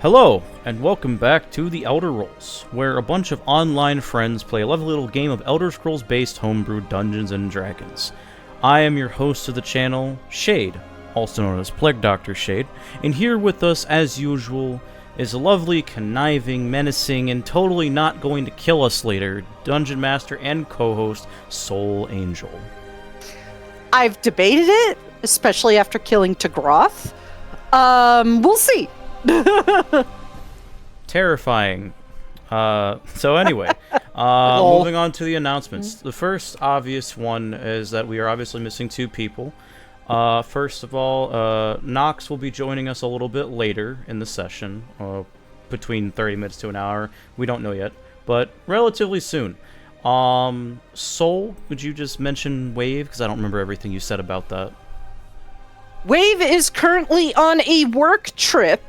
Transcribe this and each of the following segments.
Hello, and welcome back to The Elder Rolls, where a bunch of online friends play a lovely little game of Elder Scrolls-based homebrewed Dungeons & Dragons. I am your host of the channel, Shade, also known as Plague Doctor Shade, and here with us, as usual, is a lovely, conniving, menacing, and totally not going to kill us later, Dungeon Master and co-host, Soul Angel. I've debated it, especially after killing Tagroth. We'll see. Terrifying. So anyway, moving on to the announcements. The first obvious one is that we are obviously missing two people. First of all, Nox will be joining us a little bit later in the session, between 30 minutes to an hour. We don't know yet, but relatively soon. Soul, would you just mention Wave? Because I don't remember everything you said about that. Wave is currently on a work trip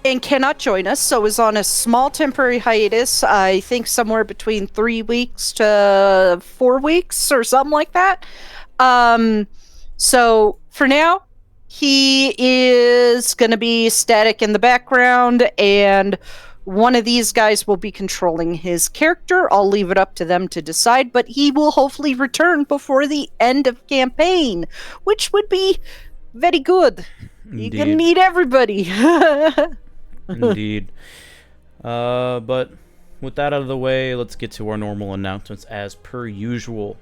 and cannot join us, so is on a small temporary hiatus, I think somewhere between 3 weeks to 4 weeks or something like that. So for now, he is going to be static in the background, and one of these guys will be controlling his character. I'll leave it up to them to decide, but he will hopefully return before the end of campaign, which would be very good. Indeed. You can meet everybody. Indeed. But with that out of the way, let's get to our normal announcements as per usual.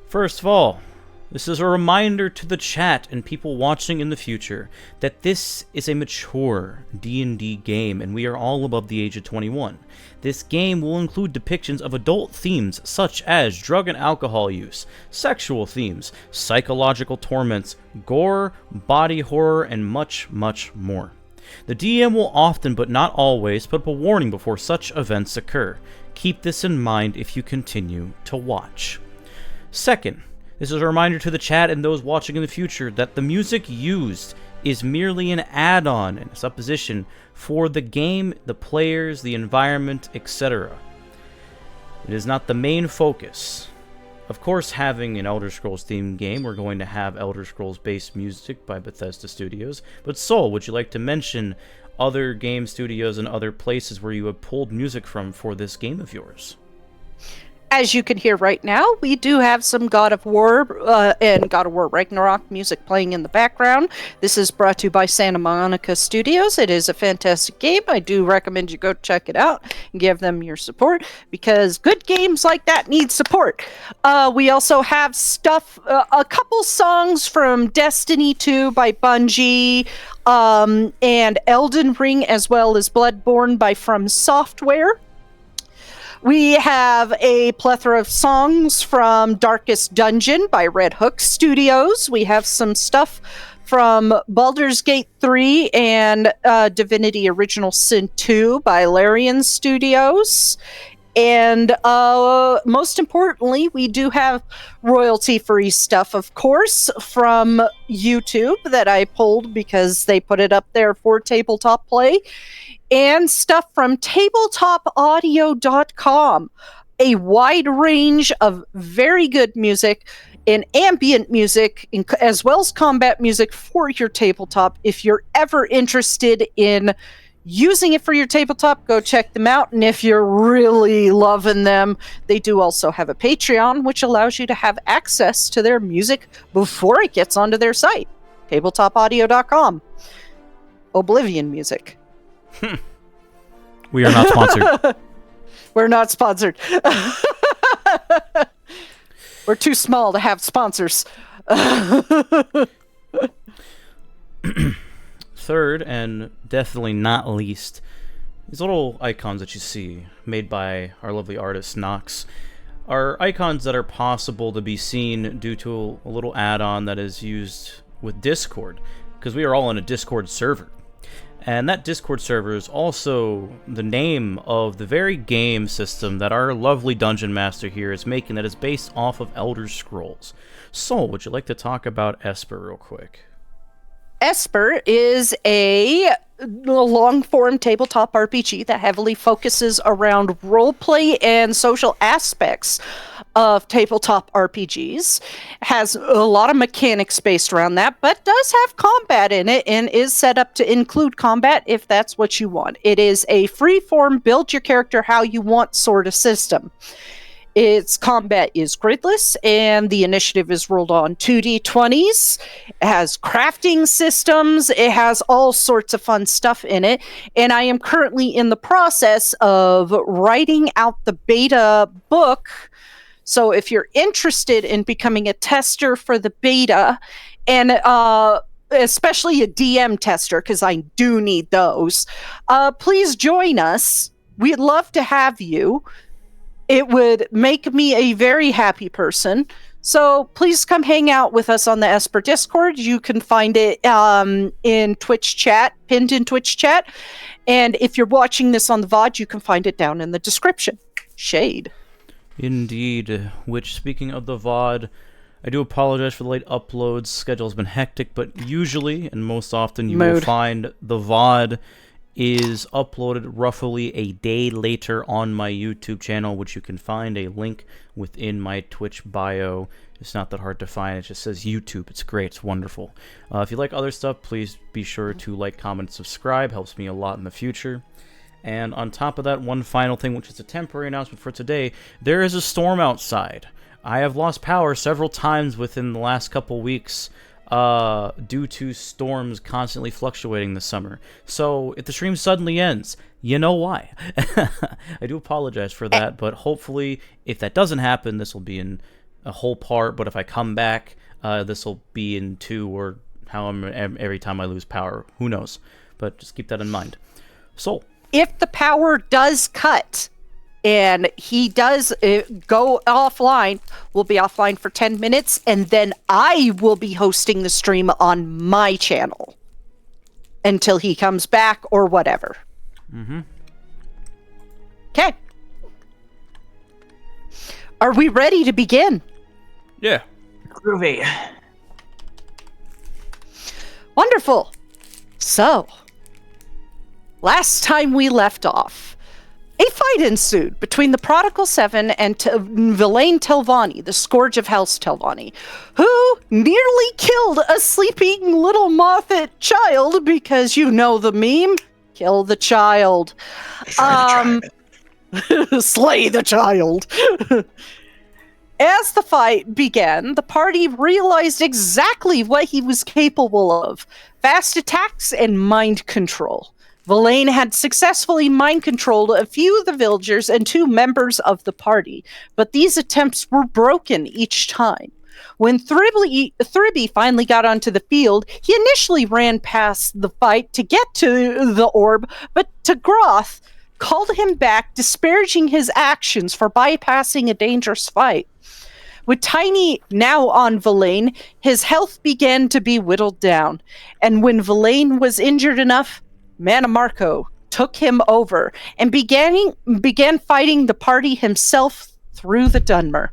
First of all, this is a reminder to the chat and people watching in the future that this is a mature D&D game and we are all above the age of 21. This game will include depictions of adult themes such as drug and alcohol use, sexual themes, psychological torments, gore, body horror, and much, much more. The DM will often, but not always, put up a warning before such events occur. Keep this in mind if you continue to watch. Second, this is a reminder to the chat and those watching in the future that the music used is merely an add-on and a supposition for the game, the players, the environment, etc. It is not the main focus. Of course, having an Elder Scrolls themed game, we're going to have Elder Scrolls based music by Bethesda Studios. But Soul, would you like to mention other game studios and other places where you have pulled music from for this game of yours? As you can hear right now, we do have some God of War and God of War Ragnarok music playing in the background. This is brought to you by Santa Monica Studios. It is a fantastic game. I do recommend you go check it out and give them your support because good games like that need support. We also have stuff, a couple songs from Destiny 2 by Bungie, and Elden Ring, as well as Bloodborne by From Software. We have a plethora of songs from Darkest Dungeon by Red Hook Studios. We have some stuff from Baldur's Gate 3 and Divinity Original Sin 2 by Larian Studios. And most importantly, we do have royalty-free stuff, of course, from YouTube that I pulled because they put it up there for tabletop play. And stuff from tabletopaudio.com, a wide range of very good music and ambient music, as well as combat music for your tabletop. If you're ever interested in using it for your tabletop, go check them out. And if you're really loving them, they do also have a Patreon, which allows you to have access to their music before it gets onto their site, tabletopaudio.com. Oblivion music. We are not sponsored. We're not sponsored. We're too small to have sponsors. Third, and definitely not least, these little icons that you see, made by our lovely artist Nox, are icons that are possible to be seen due to a little add-on that is used with Discord, because we are all in a Discord server. And that Discord server is also the name of the very game system that our lovely Dungeon Master here is making that is based off of Elder Scrolls. Soul, would you like to talk about Esper real quick? Esper is a long-form tabletop RPG that heavily focuses around roleplay and social aspects of tabletop RPGs. Has a lot of mechanics based around that, but does have combat in it and is set up to include combat if that's what you want. It is a free-form, build your character how you want sort of system. Its combat is gridless, and the initiative is rolled on 2d20s. It has crafting systems. It has all sorts of fun stuff in it. And I am currently in the process of writing out the beta book. So if you're interested in becoming a tester for the beta, and especially a DM tester, because I do need those, please join us. We'd love to have you. It would make me a very happy person. So please come hang out with us on the Esper Discord. You can find it in Twitch chat, pinned in Twitch chat. And if you're watching this on the VOD, you can find it down in the description. Shade. Indeed. Which, speaking of the VOD, I do apologize for the late uploads. Schedule's been hectic, but usually, and most often, you will find the VOD is uploaded roughly a day later on my YouTube channel, which you can find a link within my Twitch bio. It's not that hard to find. It just says YouTube. It's great. It's wonderful. If you like other stuff, please be sure to like, comment, subscribe. Helps me a lot in the future. And on top of that, one final thing, which is a temporary announcement for today. There is a storm outside. I have lost power several times within the last couple weeks due to storms constantly fluctuating this summer. So if the stream suddenly ends, you know why. I do apologize for that, but hopefully if that doesn't happen, this will be in a whole part. But if I come back, this will be in 2 or every time I lose power. Who knows? But just keep that in mind. So if the power does cut and he does go offline, we'll be offline for 10 minutes, and then I will be hosting the stream on my channel until he comes back or whatever. Mm-hmm. Okay. Are we ready to begin? Yeah. Groovy. Wonderful. So, last time we left off, a fight ensued between the Prodigal Seven and Vilain Telvanni, the Scourge of Hell's Telvanni, who nearly killed a sleeping little moth child because you know the meme, kill the child. Slay the child. As the fight began, the party realized exactly what he was capable of: fast attacks and mind control. Vilain had successfully mind-controlled a few of the villagers and 2 members of the party, but these attempts were broken each time. When Thribby finally got onto the field, he initially ran past the fight to get to the orb, but Tagroth called him back, disparaging his actions for bypassing a dangerous fight. With Tiny now on Vilain, his health began to be whittled down, and when Vilain was injured enough, Manamarco took him over and began fighting the party himself through the Dunmer.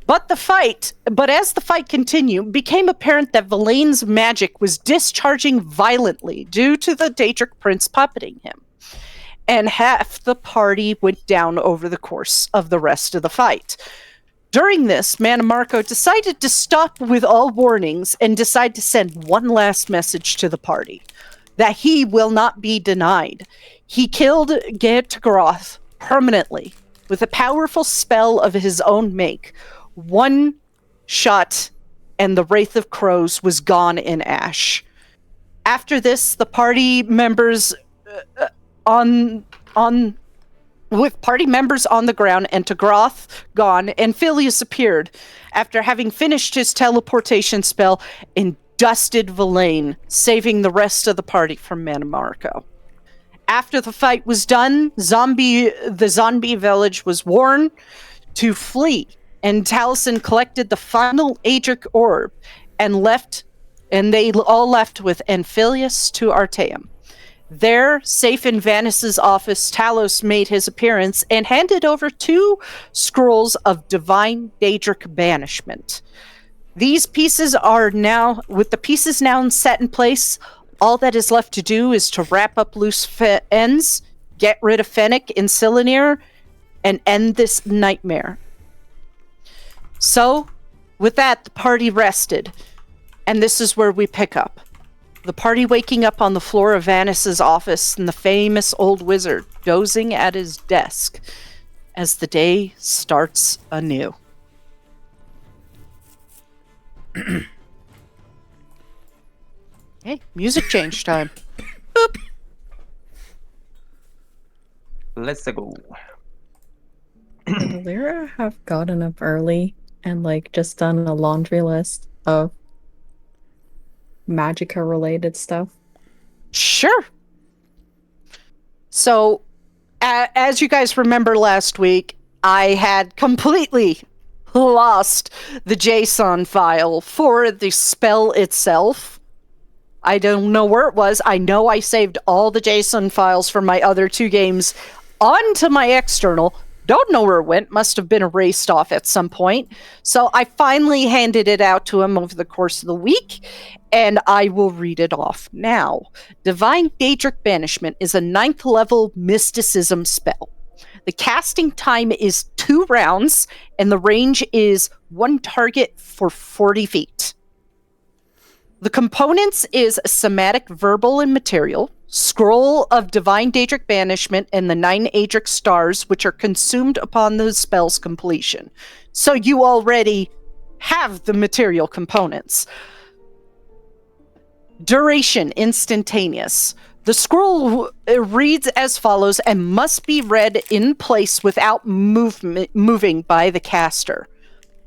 But as the fight continued, it became apparent that Vilain's magic was discharging violently due to the Daedric Prince puppeting him. And half the party went down over the course of the rest of the fight. During this, Manamarco decided to stop with all warnings and decided to send one last message to the party: that he will not be denied. He killed Gaetroth permanently with a powerful spell of his own make. One shot, and the Wraith of Crows was gone in ash. After this, the party members with party members on the ground and Tagroth gone, and Phileas appeared after having finished his teleportation spell and dusted Vilain, saving the rest of the party from Manamarco. After the fight was done, the zombie village was warned to flee, and Taliesin collected the final Aedric orb and they all left with Anphilius to Artaeum. There, safe in Vanis's office, Talos made his appearance and handed over 2 scrolls of divine Daedric banishment. These pieces are now, with the pieces now set in place, all that is left to do is to wrap up loose ends, get rid of Fennec and Cylinear, and end this nightmare. So, with that, the party rested. And this is where we pick up. The party waking up on the floor of Vanis's office and the famous old wizard dozing at his desk as the day starts anew. Hey, music change time. Boop. Let's go. Would Lyra have gotten up early and just done a laundry list of Magica related stuff? Sure. So, as you guys remember last week, I had completely lost the JSON file for the spell itself. I don't know where it was. I know I saved all the JSON files from my other 2 games onto my external. Don't know where it went. Must have been erased off at some point. So I finally handed it out to him over the course of the week, and I will read it off now. Divine Daedric Banishment is a 9th level mysticism spell. The casting time is 2 rounds, and the range is 1 target for 40 feet. The components is somatic, verbal, and material, scroll of Divine Daedric Banishment, and the 9 Aedric stars, which are consumed upon the spell's completion. So you already have the material components. Duration, instantaneous. The scroll reads as follows and must be read in place without moving by the caster.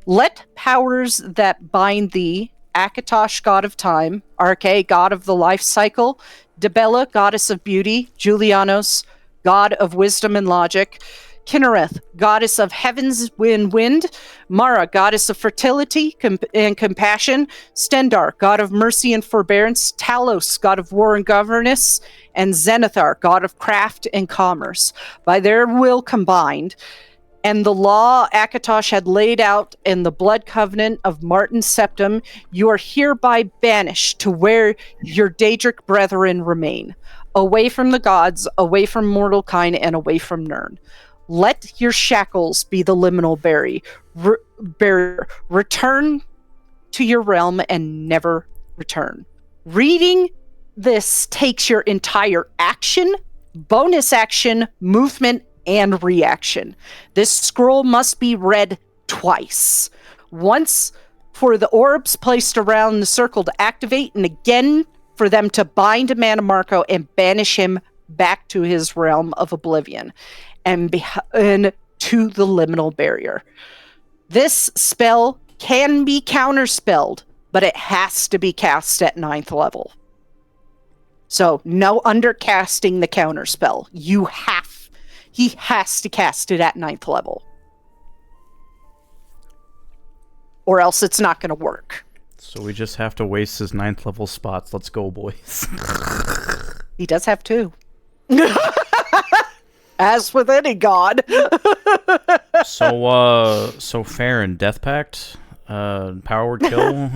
Let powers that bind thee, Akatosh, god of time, Arche, god of the life cycle, Debella, goddess of beauty, Julianos, god of wisdom and logic, Kinnereth, goddess of heaven's wind, Mara, goddess of fertility and compassion, Stendar, god of mercy and forbearance, Talos, god of war and governance, and Zenithar, god of craft and commerce. By their will combined, and the law Akatosh had laid out in the blood covenant of Martin Septim, you are hereby banished to where your Daedric brethren remain, away from the gods, away from mortal kind, and away from Nirn. Let your shackles be the liminal barrier. Return to your realm and never return. Reading this takes your entire action, bonus action, movement, and reaction. This scroll must be read twice. Once for the orbs placed around the circle to activate, and again for them to bind Mannimarco and banish him back to his realm of oblivion and to the liminal barrier. This spell can be counterspelled, but it has to be cast at 9th level. So no undercasting the counterspell. He has to cast it at 9th level. Or else it's not going to work. So we just have to waste his 9th level spots. Let's go, boys. He does have 2. As with any god. So Farron, Death Pact? Power Word Kill?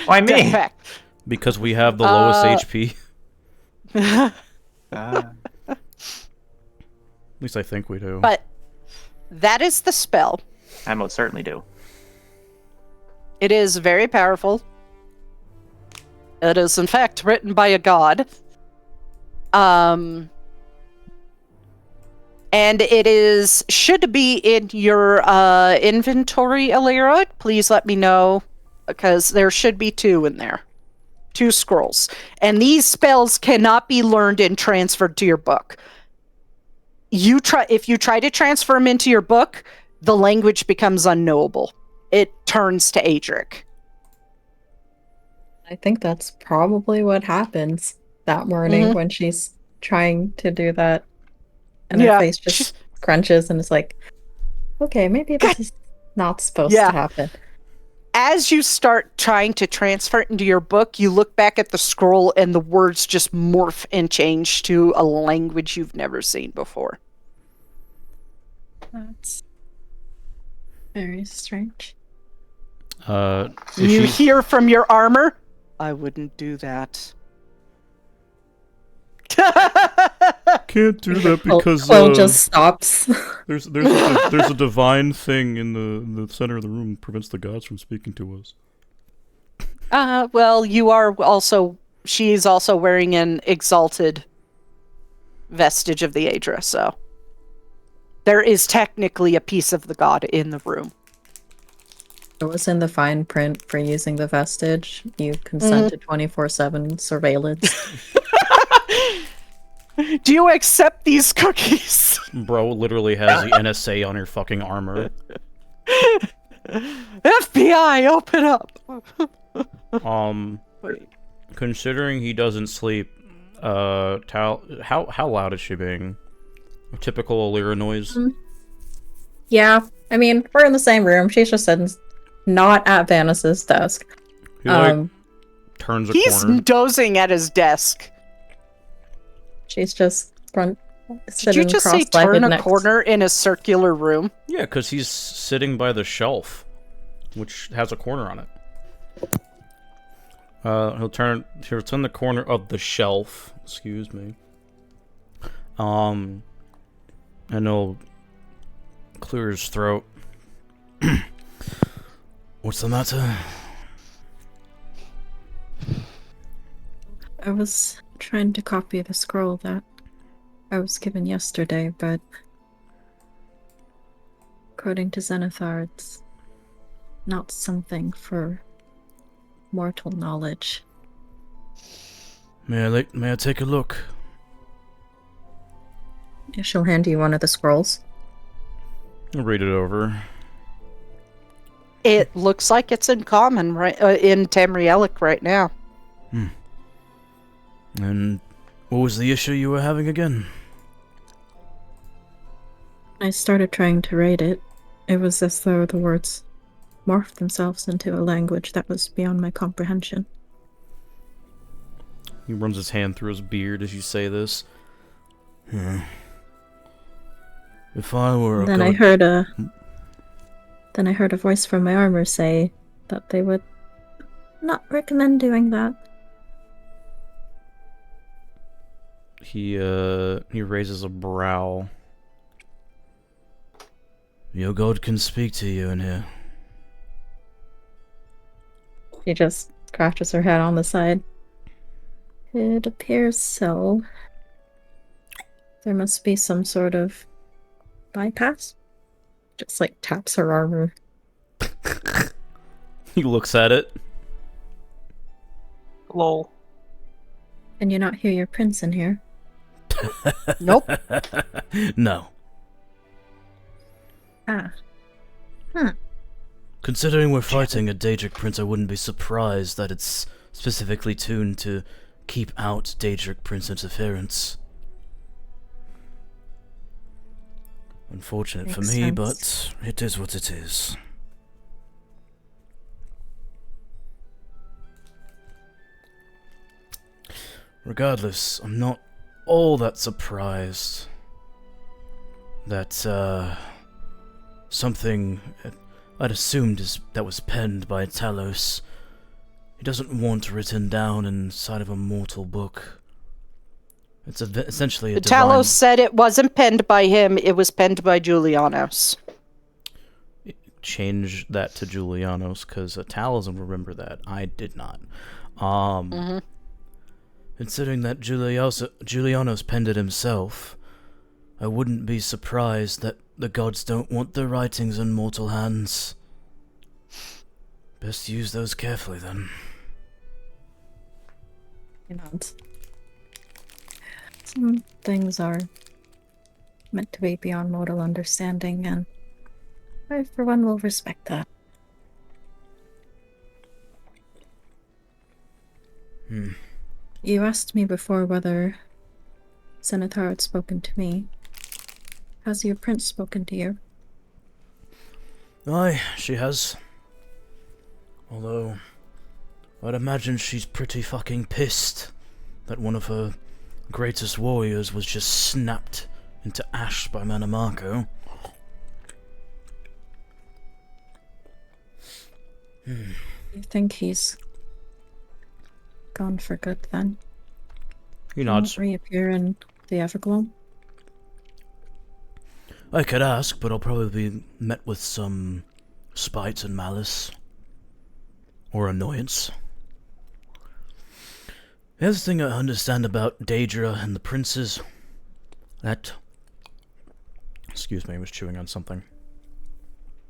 Why me? Death Pact. Because we have the lowest HP. At least I think we do. But that is the spell. I most certainly do. It is very powerful. It is, in fact, written by a god. And it should be in your inventory, Alira. Please let me know, because there should be 2 in there. 2 scrolls. And these spells cannot be learned and transferred to your book. If you try to transfer them into your book, the language becomes unknowable. It turns to Aedric. I think that's probably what happens that morning when she's trying to do that. And her face just crunches and it's like, okay, maybe this is not supposed to happen. As you start trying to transfer it into your book, you look back at the scroll and the words just morph and change to a language you've never seen before. Very strange. You hear from your armor? I wouldn't do that. Can't do that because Quill just stops. there's a divine thing in the center of the room that prevents the gods from speaking to us. Well, you are also. She is also wearing an exalted vestige of the Aedra, so there is technically a piece of the god in the room. It was in the fine print for using the vestige. You consent to 24/7 surveillance. Do you accept these cookies? Bro literally has the NSA on her fucking armor. FBI, open up! Wait. Considering he doesn't sleep, how loud is she being? A typical Illyria noise? Yeah, I mean, we're in the same room. She's just sitting, not at Vanis's desk. He, like, turns a corner. He's dozing at his desk. She's just Did you just say turn a corner in a circular room? Yeah, because he's sitting by the shelf, which has a corner on it. He'll turn the corner of the shelf. Excuse me. And he'll clear his throat. What's the matter? I was trying to copy the scroll that I was given yesterday, but according to Zenithar, it's not something for mortal knowledge. May I take a look? Yeah, she'll hand you one of the scrolls. I'll read it over. It looks like it's in common, right? In Tamrielic right now. And what was the issue you were having again? I started trying to read it. It was as though the words morphed themselves into a language that was beyond my comprehension. He runs his hand through his beard as you say this. If I were Then I heard a voice from my armor say that they would not recommend doing that. He raises a brow. Your god can speak to you in here. She just scratches her head on the side. It appears so. There must be some sort of bypass. Just like taps her armor. He looks at it. Lol. Can you not hear your prince in here? Nope. No. Ah. Considering we're fighting a Daedric prince, I wouldn't be surprised that it's specifically tuned to keep out Daedric prince interference. Unfortunate for me, but it is what it is. Regardless, I'm not all that surprised that, something I'd assumed that was penned by Talos. He doesn't want written down inside of a mortal book. It's essentially a divine... Talos said it wasn't penned by him, it was penned by Julianos. Change that to Julianos, because Talos will remember that. I did not. Considering that Julianos penned it himself, I wouldn't be surprised that the gods don't want their writings in mortal hands. Best use those carefully, then. You know, some things are meant to be beyond mortal understanding, and I, for one, will respect that. You asked me before whether Zenithar had spoken to me. Has your prince spoken to you? Aye, she has. Although, I'd imagine she's pretty fucking pissed that one of her greatest warriors was just snapped into ash by Manamako. You think he's gone for good then? He He won't nods. reappear in the Everglow? I could ask, but I'll probably be met with some spite and malice. Or annoyance. The other thing I understand about Daedra and the princes, that... Excuse me, I was chewing on something.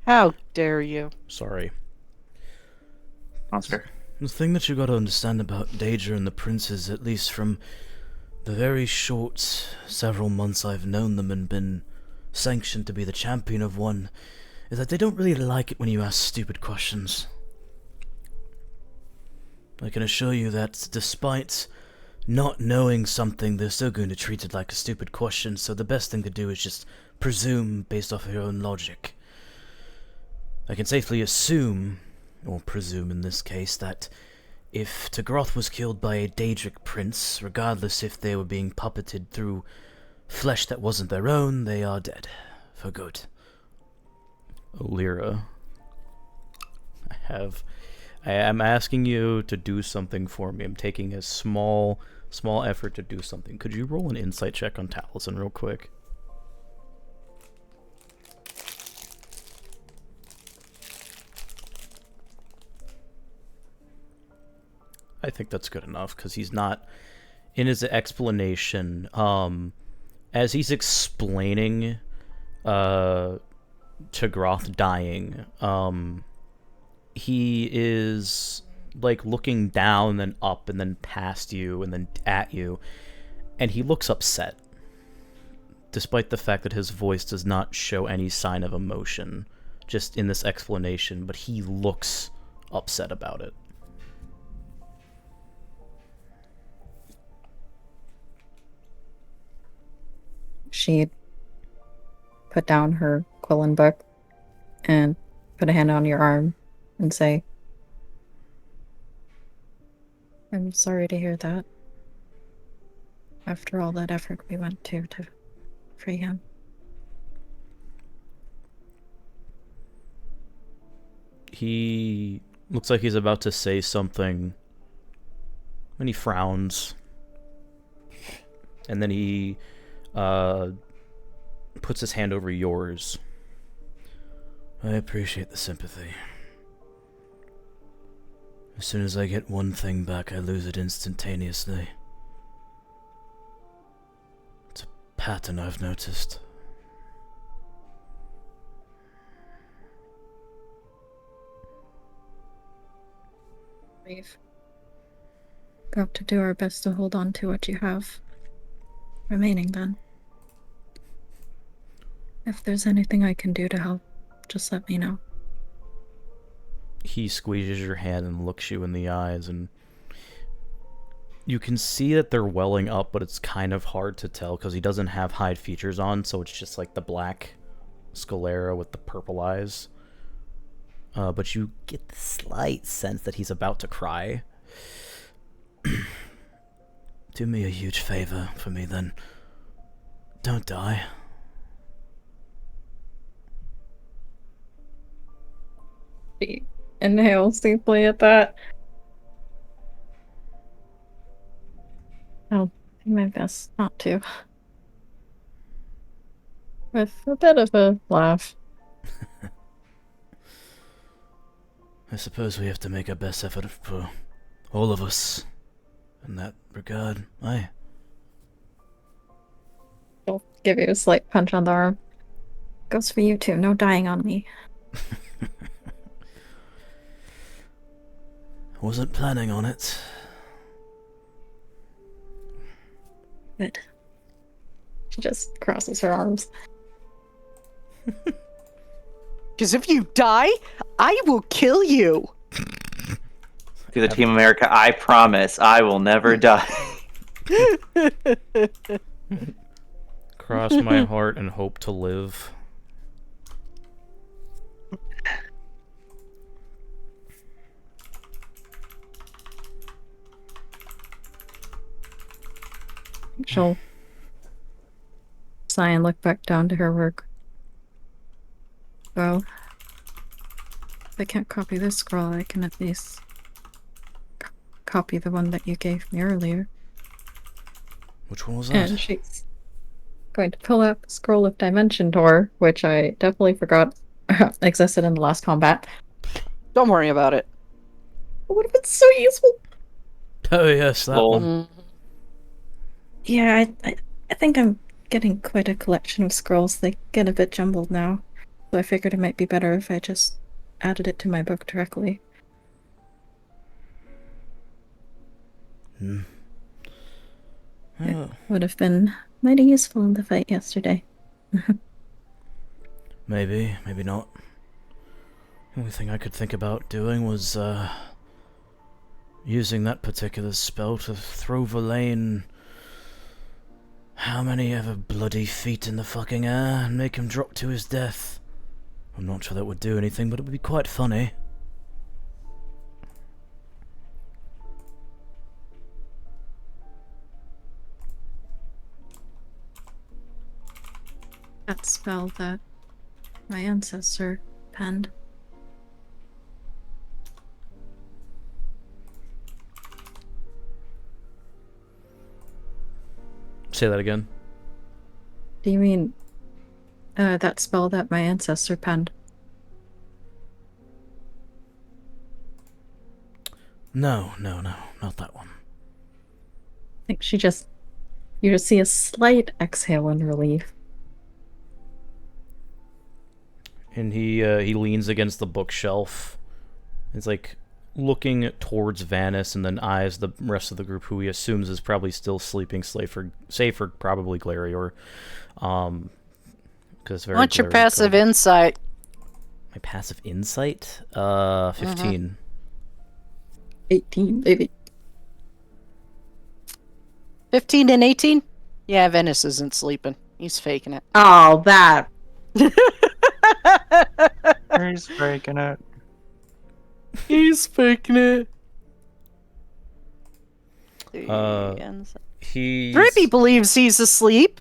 How dare you? Sorry. Monster. The thing that you gotta understand about Daedra and the princes, at least from the very short several months I've known them and been sanctioned to be the champion of one, is that they don't really like it when you ask stupid questions. I can assure you that despite not knowing something, they're still going to treat it like a stupid question, so the best thing to do is just presume based off of your own logic. I can safely assume, or presume in this case, that if Tagroth was killed by a Daedric prince, regardless if they were being puppeted through flesh that wasn't their own, they are dead. For good. Lyra, I am asking you to do something for me. I'm taking a small effort to do something. Could you roll an insight check on Taliesin real quick? I think that's good enough, because he's not... In his explanation, as he's explaining Tagroth dying, he is like looking down, then up, and then past you, and then at you, and he looks upset, despite the fact that his voice does not show any sign of emotion, just in this explanation, but he looks upset about it. She'd put down her Quillen book and put a hand on your arm and say, I'm sorry to hear that. After all that effort we went to free him. He looks like he's about to say something, and he frowns. And then he puts his hand over yours. I appreciate the sympathy. As soon as I get one thing back, I lose it instantaneously. It's a pattern I've noticed. We've got to do our best to hold on to what you have remaining then. If there's anything I can do to help, just let me know. He squeezes your hand and looks you in the eyes, and you can see that they're welling up, but it's kind of hard to tell because he doesn't have hide features on, so it's just like the black sclera with the purple eyes. But you get the slight sense that he's about to cry. Do me a huge favor for me, then. Don't die. She inhales deeply at that. I'll do my best not to. With a bit of a laugh. I suppose we have to make our best effort for all of us in that regard. Aye. She'll give you a slight punch on the arm. Goes for you too, no dying on me. Wasn't planning on it. Good. She just crosses her arms. Because if you die, I will kill you. To the Team America, I promise I will never die. Cross my heart and hope to live. She'll sigh and look back down to her work. Go. if I can't copy this scroll, I can at least copy the one that you gave me earlier. Which one was that? And she's going to pull up Scroll of Dimension Door, which I definitely forgot existed in the last combat. Don't worry about it. It would have been so useful. Oh yes, that Lol. one. Yeah, I think I'm getting quite a collection of scrolls. They get a bit jumbled now. So I figured it might be better if I just added it to my book directly. Hmm. It Oh, would have been mighty useful in the fight yesterday. maybe not. The only thing I could think about doing was using that particular spell to throw Verlaine how many ever bloody feet in the fucking air and make him drop to his death. I'm not sure that would do anything, but it would be quite funny. That spell that my ancestor penned. Say that again. Do you mean that spell that my ancestor penned? No, not that one. I think you just see a slight exhale in relief. And he leans against the bookshelf. It's like looking towards Vanis and then eyes the rest of the group, who he assumes is probably still sleeping, save for probably Glarior. Because What's your passive insight? My passive insight? 15. 18, baby. 15 and 18? Yeah, Venice isn't sleeping. He's faking it. Oh, that. He's breaking it. He's faking it. He Drippy believes he's asleep.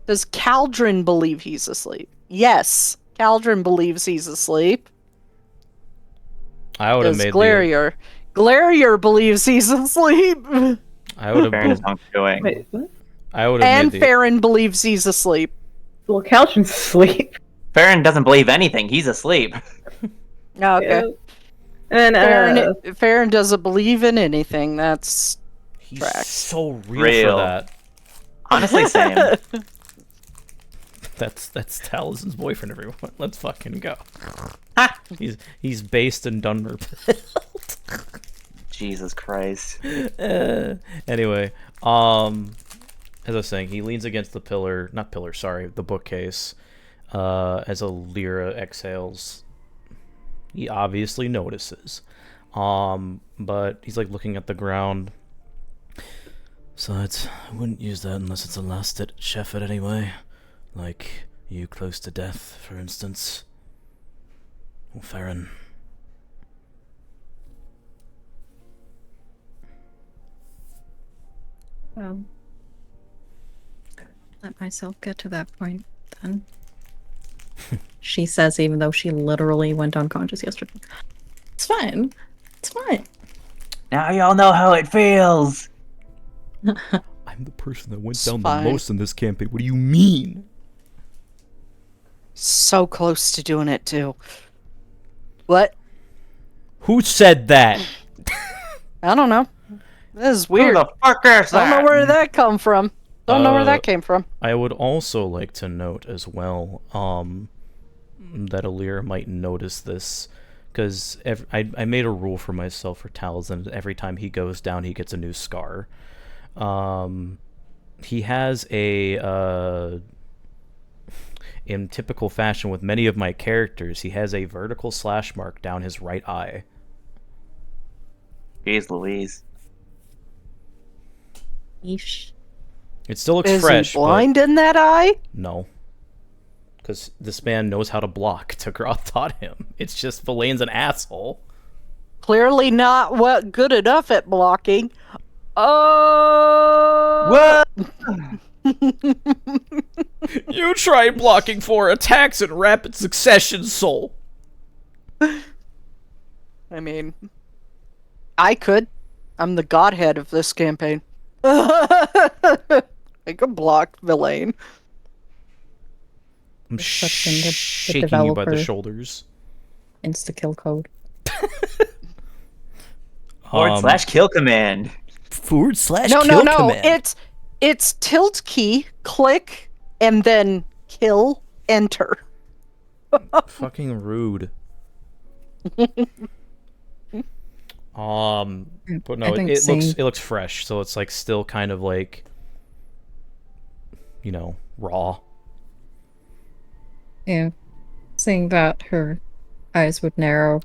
Does Caldron believe he's asleep? Yes, Caldron believes he's asleep. I would have Does made Glarior? Glarior believes he's asleep. I would Farron's have. not doing. Wait, what? I would have And made the. Farron believes he's asleep. Well, Caltron's asleep. Farron doesn't believe anything. He's asleep. Oh, okay. Yeah. And Farron doesn't believe in anything. That's He's tracks. so real Real. for that. Honestly, same. That's Taliesin's boyfriend, everyone. Let's fucking go. Ha! He's based in Dunmerville. Jesus Christ. Anyway, as I was saying, he leans against the the bookcase, as a Lyra exhales. He obviously notices. But he's like looking at the ground. Besides, I wouldn't use that unless it's a last-ditch effort anyway. Like, you close to death, for instance. Or Farron. Well, let myself get to that point then. She says, even though she literally went unconscious yesterday. It's fine. It's fine. Now y'all know how it feels. I'm the person that went It's down fine. the most in this campaign. What do you mean? So close to doing it too. What? Who said that? I don't know. This is Who weird. the fuck is I don't know that? where that come from. Don't know where that came from. I would also like to note as well, that Alir might notice this, because I made a rule for myself for Taliesin. Every time he goes down, he gets a new scar. He has in typical fashion with many of my characters, he has a vertical slash mark down his right eye. Jeez Louise. Yeesh. It still looks Is fresh, he blind in that eye? but no. Because this man knows how to block. Tagroth taught him. It's just Verlaine's an asshole. Clearly not good enough at blocking. Oh! What? You tried blocking 4 attacks in rapid succession, soul. I mean, I could. I'm the godhead of this campaign. I could block Villain. I'm Such in the shaking you by the developer. shoulders. Insta-kill code. /kill command. / No, kill no. command. It's tilt key, click, and then kill, enter. Fucking rude. But no, I think it looks fresh, so it's like still kind of like, you know, raw. Yeah. Seeing that her eyes would narrow,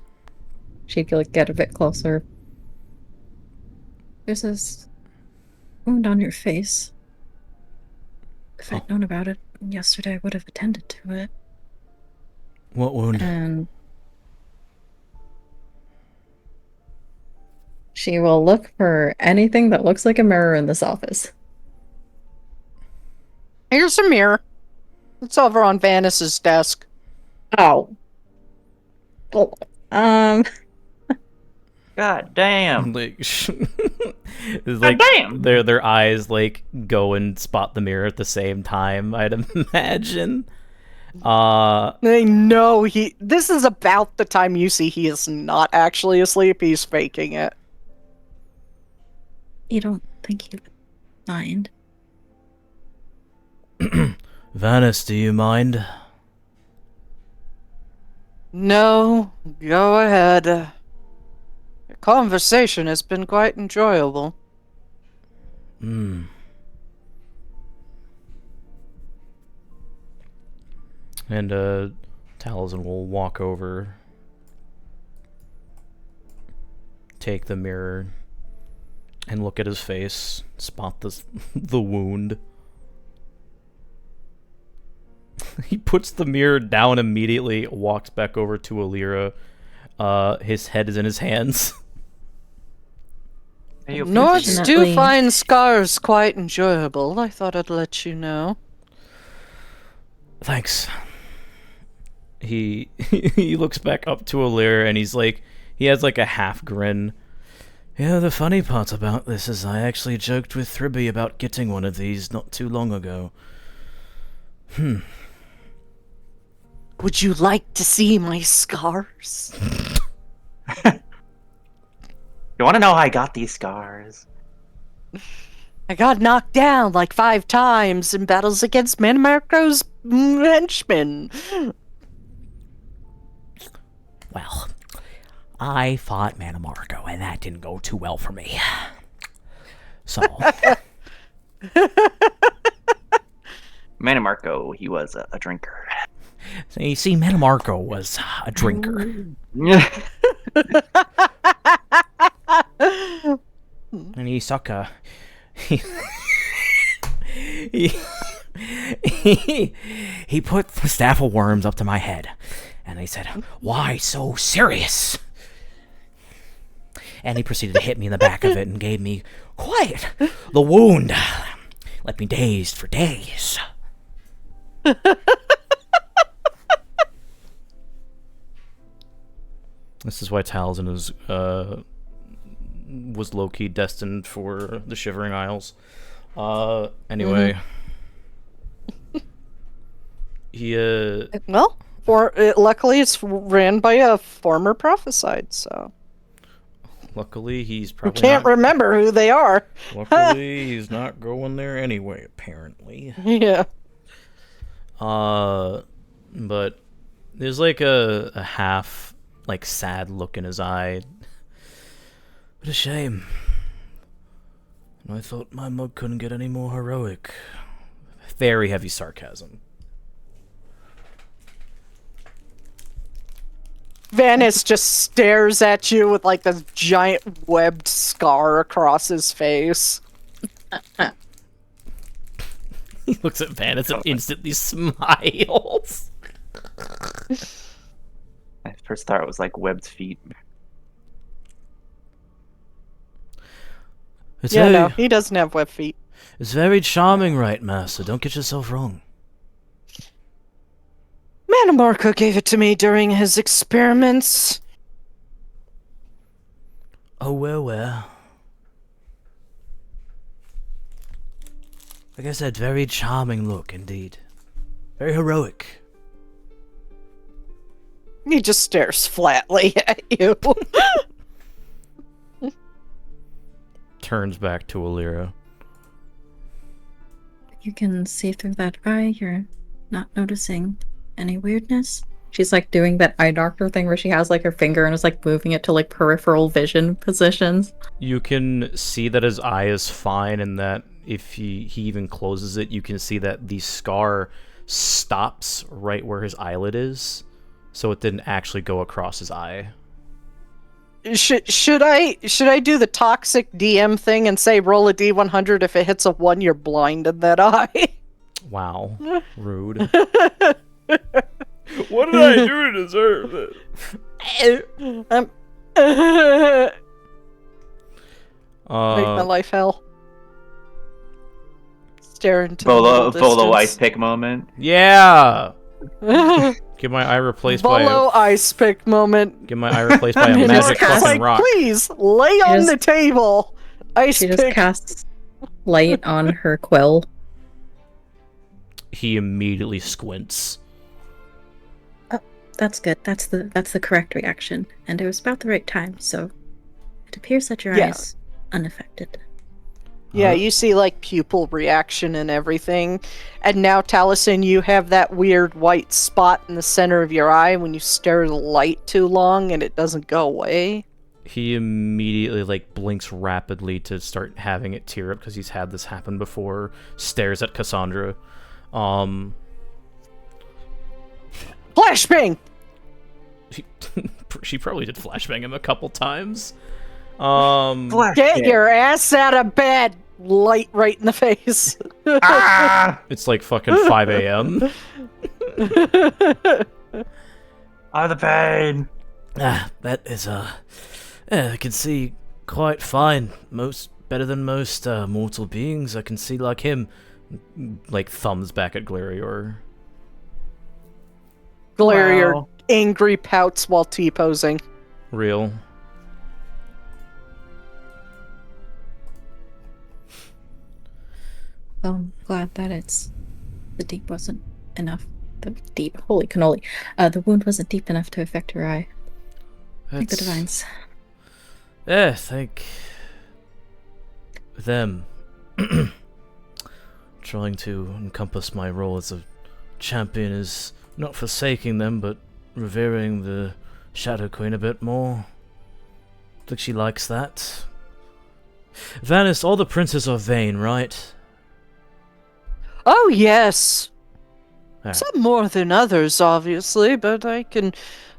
she'd like get a bit closer. There's this wound on your face. If I'd known about it yesterday, I would have attended to it. What wound? And she will look for anything that looks like a mirror in this office. Here's a mirror. It's over on Vanis's desk. Oh. God damn. Like, it's like damn. their eyes like go and spot the mirror at the same time, I'd imagine. I know this is about the time you see he is not actually asleep, he's faking it. You don't think he would mind? Vanis, do you mind? No, go ahead. Your conversation has been quite enjoyable. Hmm. And Taliesin will walk over, take the mirror, and look at his face, spot the wound. He puts the mirror down immediately, walks back over to Alira. His head is in his hands. Nords do find scars quite enjoyable. I thought I'd let you know. Thanks. He looks back up to Alira and he has like a half grin. Yeah, the funny part about this is I actually joked with Thribby about getting one of these not too long ago. Would you like to see my scars? You want to know how I got these scars? I got knocked down like 5 times in battles against Manmarco's henchmen. Well, I fought Manmarco, and that didn't go too well for me. So... Manmarco, he was a drinker. So you see, Manmarco was a drinker. And he sucker. He put the staff of worms up to my head. And he said, "Why so serious?" And he proceeded to hit me in the back of it and gave me quiet. The wound left me dazed for days. This is why Taliesin was low-key destined for the Shivering Isles. Anyway. He, Well, luckily it's ran by a former prophesied, so... Luckily, he's probably can't remember who they are. Luckily, he's not going there anyway, apparently. Yeah. But there's like a half, like, sad look in his eye. What a shame. I thought my mug couldn't get any more heroic. Very heavy sarcasm. Vanis just stares at you with like this giant webbed scar across his face. He looks at Vanis and instantly smiles. I first thought it was like webbed feet. No, he doesn't have webbed feet. It's very charming, right, Master? Don't get yourself wrong. Manmarco gave it to me during his experiments. Oh, well. Like I said, very charming look indeed. Very heroic. He just stares flatly at you. Turns back to Alira. You can see through that eye. You're not noticing any weirdness. She's like doing that eye doctor thing where she has like her finger and is like moving it to like peripheral vision positions. You can see that his eye is fine, and that if he even closes it, you can see that the scar stops right where his eyelid is, so it didn't actually go across his eye. Should I do the toxic DM thing and say roll a D100? If it hits a 1, you're blind in that eye. Wow, rude. What did I do to deserve it? Make my life hell. Stare into Bolo ice pick moment. Yeah. Get my eye replaced by Bolo ice pick moment. Get my eye replaced by a And magic it's fucking like, rock. please lay on the table. Ice She pick. just casts light on her quill. He immediately squints. That's good. That's the correct reaction, and it was about the right time. So it appears that your Yeah. eye is unaffected. Yeah, you see like pupil reaction and everything. And now, Taliesin, you have that weird white spot in the center of your eye when you stare at the light too long and it doesn't go away. He immediately like blinks rapidly to start having it tear up because he's had this happen before. Stares at Cassandra. Flashbang! She probably did flashbang him a couple times. Get your ass out of bed! Light right in the face. It's like fucking 5 a.m. The pain. That is I can see quite fine. Better than most mortal beings. I can see like him. Like thumbs back at Glarior. Glarior Wow. angry pouts while T-posing. Real. Well, I'm glad that the deep wasn't enough. The deep, holy cannoli. The wound wasn't deep enough to affect her eye. Thank the divines. Yeah, thank them. Trying to encompass my role as a champion is not forsaking them, but revering the Shadow Queen a bit more. Think she likes that. Vanis, all the princes are vain, right? Oh, yes. Ah. Some more than others, obviously, but I can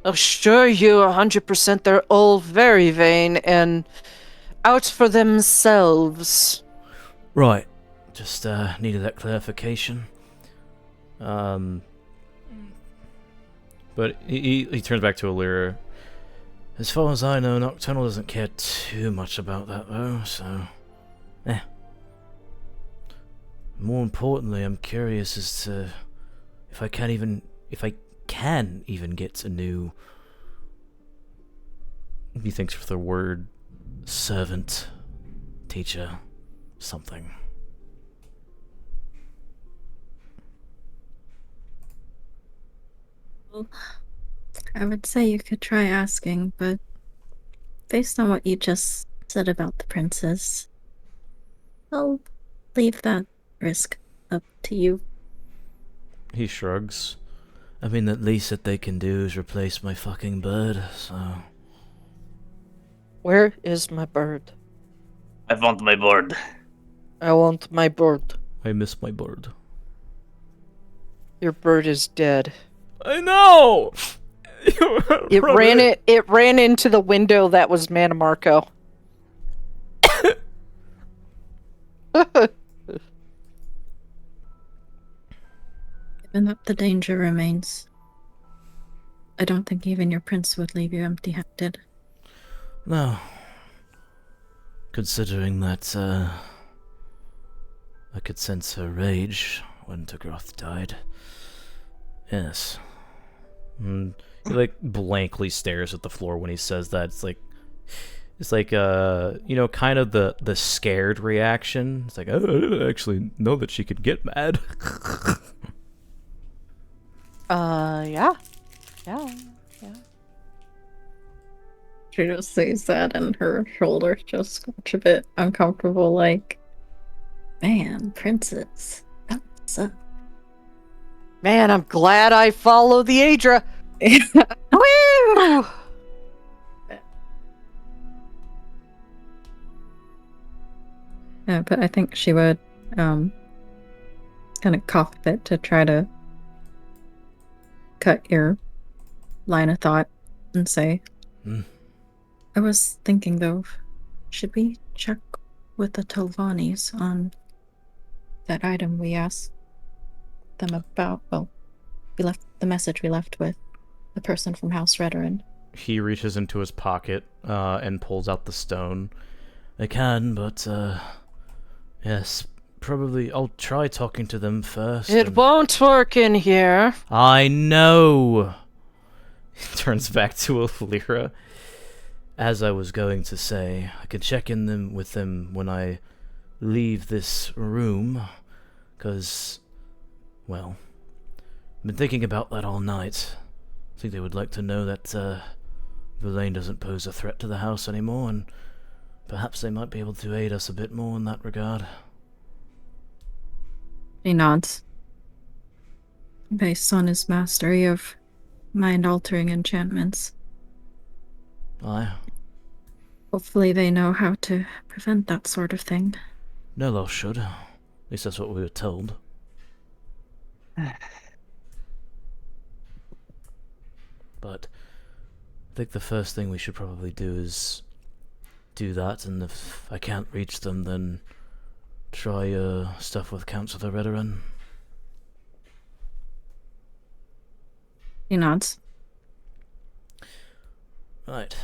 assure you 100% they're all very vain and out for themselves. Right. Just needed that clarification. But he turns back to Alira. As far as I know, Nocturnal doesn't care too much about that, though, so... More importantly, I'm curious as to if I can even get a new... He thinks for the word servant, teacher, something. Well, I would say you could try asking, but based on what you just said about the princess, I'll leave that risk up to you. He shrugs. I mean, the least that they can do is replace my fucking bird, so... Where is my bird? I want my board. I want my bird. I miss my bird. Your bird is dead. I know! It ran into the window that was Manamarco. Given that the danger remains, I don't think even your prince would leave you empty-handed. No. Considering that, I could sense her rage when Tagroth died. Yes. And he, like, blankly stares at the floor when he says that. It's like... It's like kind of the scared reaction. It's like, oh, I didn't actually know that she could get mad. Yeah. She just sees that and her shoulders just scratch a bit uncomfortable, like, man, princess, that sucks. Man, I'm glad I followed the Aedra. Woo! Yeah, but I think she would kind of cough a bit to try to cut your line of thought and say, I was thinking though, should we check with the Telvanis on that item we asked them about? Well, we left the message we left with the person from House Redoran. He reaches into his pocket and pulls out the stone. I can, but yes, probably I'll try talking to them first. It won't work in here. I know. He turns back to Lyra. As I was going to say, I can check in with them when I leave this room, because, well, I've been thinking about that all night. I think they would like to know that Verlaine doesn't pose a threat to the house anymore, and perhaps they might be able to aid us a bit more in that regard. He nods. Based on his mastery of mind-altering enchantments. Aye. Hopefully they know how to prevent that sort of thing. No law should. At least that's what we were told. But I think the first thing we should probably do is do that, and if I can't reach them, then try stuff with Councillor Redoran. He nods. Right.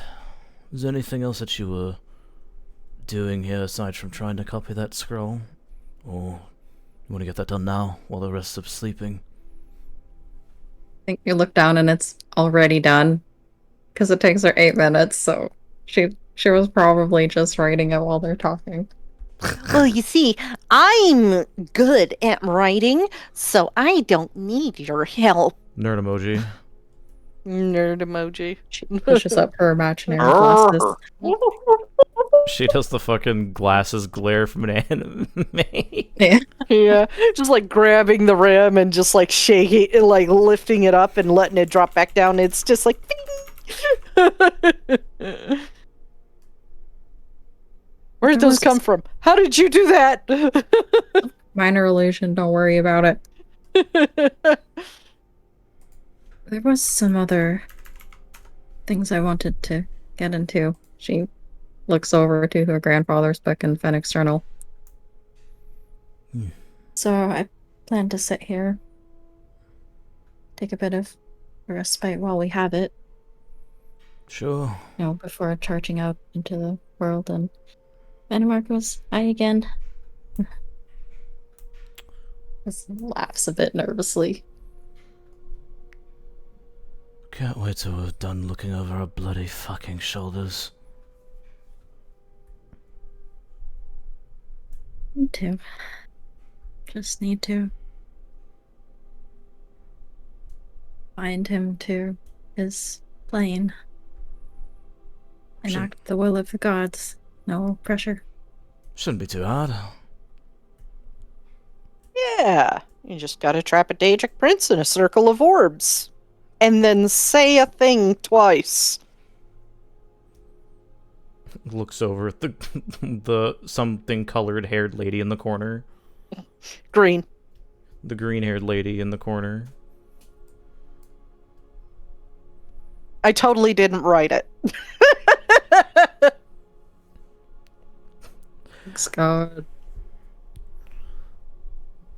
Is there anything else that you were doing here aside from trying to copy that scroll? Or you want to get that done now while the rest are sleeping? I think you look down and it's already done. Because it takes her 8 minutes, so she was probably just writing it while they're talking. Well, you see, I'm good at writing, so I don't need your help. Nerd emoji. Nerd emoji. She pushes up her imaginary glasses. She does the fucking glasses glare from an anime. Yeah. Yeah, just like grabbing the rim and just like shaking it, like lifting it up and letting it drop back down. It's just like where did those come from? How did you do that? Minor illusion, don't worry about it. There was some other things I wanted to get into. She looks over to her grandfather's book in Phoenix Journal. So I plan to sit here, take a bit of respite while we have it. Sure. You know, before charging out into the world. And Venomark was I again. Just laughs a bit nervously. Can't wait till we're done looking over our bloody fucking shoulders. Me too. Just need to find him to his plane. Enact the will of the gods. No pressure. Shouldn't be too hard. Yeah, you just gotta trap a Daedric prince in a circle of orbs. And then say a thing twice. Looks over at the something colored haired lady in the corner. Green. The green haired lady in the corner. I totally didn't write it. Thanks God.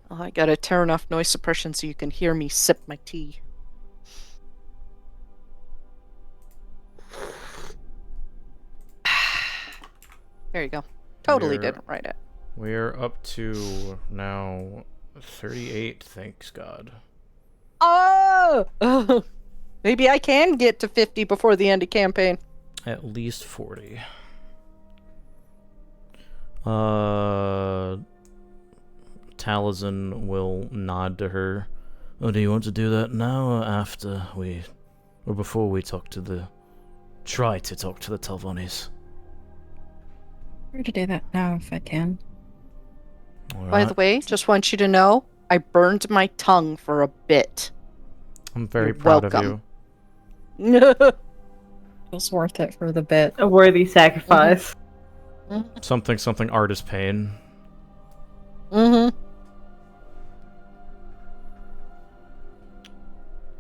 Oh, I gotta turn off noise suppression so you can hear me sip my tea. There you go. Totally didn't write it. We're up to now 38, thanks God. Oh! Maybe I can get to 50 before the end of campaign. At least 40. Taliesin will nod to her. Oh, do you want to do that now or after we... or before we talk to the... try to talk to the Talvonis? I'm to do that now if I can. By the way, just want you to know, I burned my tongue for a bit. I'm very You're proud welcome. of you. It was worth it for the bit. A worthy sacrifice. Something artist pain. Mm-hmm.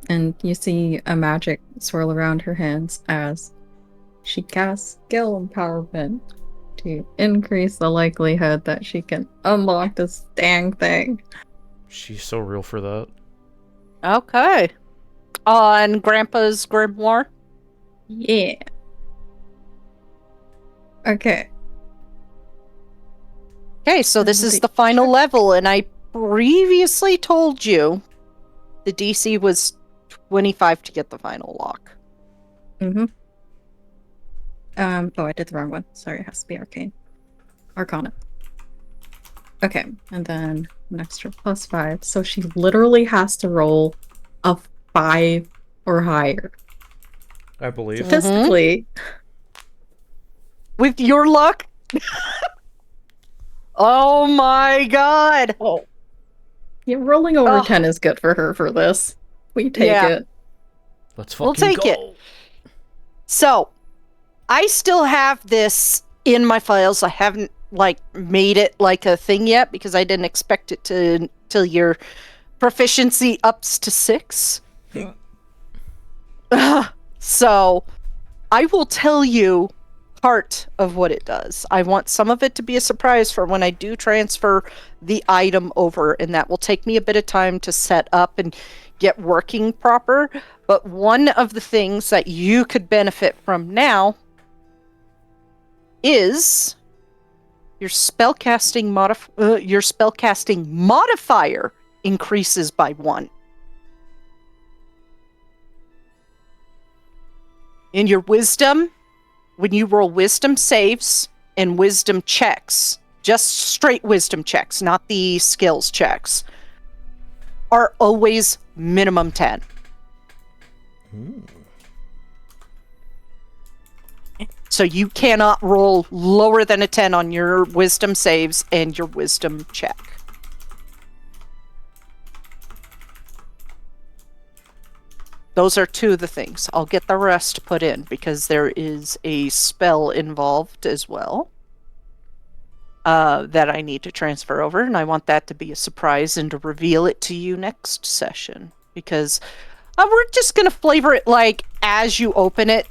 And you see a magic swirl around her hands as she casts skill empowerment to increase the likelihood that she can unlock this dang thing. She's so real for that. Okay. On Grandpa's grimoire? Yeah. Okay. Okay, so this is the final level, and I previously told you the DC was 25 to get the final lock. Mm-hmm. Oh, I did the wrong one. Sorry, it has to be arcane. Arcana. Okay, and then an extra +5. So she literally has to roll a 5 or higher. I believe. Statistically. With your luck? Oh my god! Oh. Yeah, rolling over 10 is good for her for this. We take it. Let's fucking We'll take go. it. So, I still have this in my files. I haven't, made it like a thing yet because I didn't expect it to till your proficiency ups to 6. So, I will tell you part of what it does. I want some of it to be a surprise for when I do transfer the item over, and that will take me a bit of time to set up and get working proper. But one of the things that you could benefit from now is your spellcasting modifier increases by 1. In your wisdom, when you roll wisdom saves and wisdom checks, just straight wisdom checks, not the skills checks, are always minimum 10. Ooh. So you cannot roll lower than a 10 on your wisdom saves and your wisdom check. Those are 2 of the things. I'll get the rest put in because there is a spell involved as well that I need to transfer over, and I want that to be a surprise and to reveal it to you next session because we're just going to flavor it as you open it.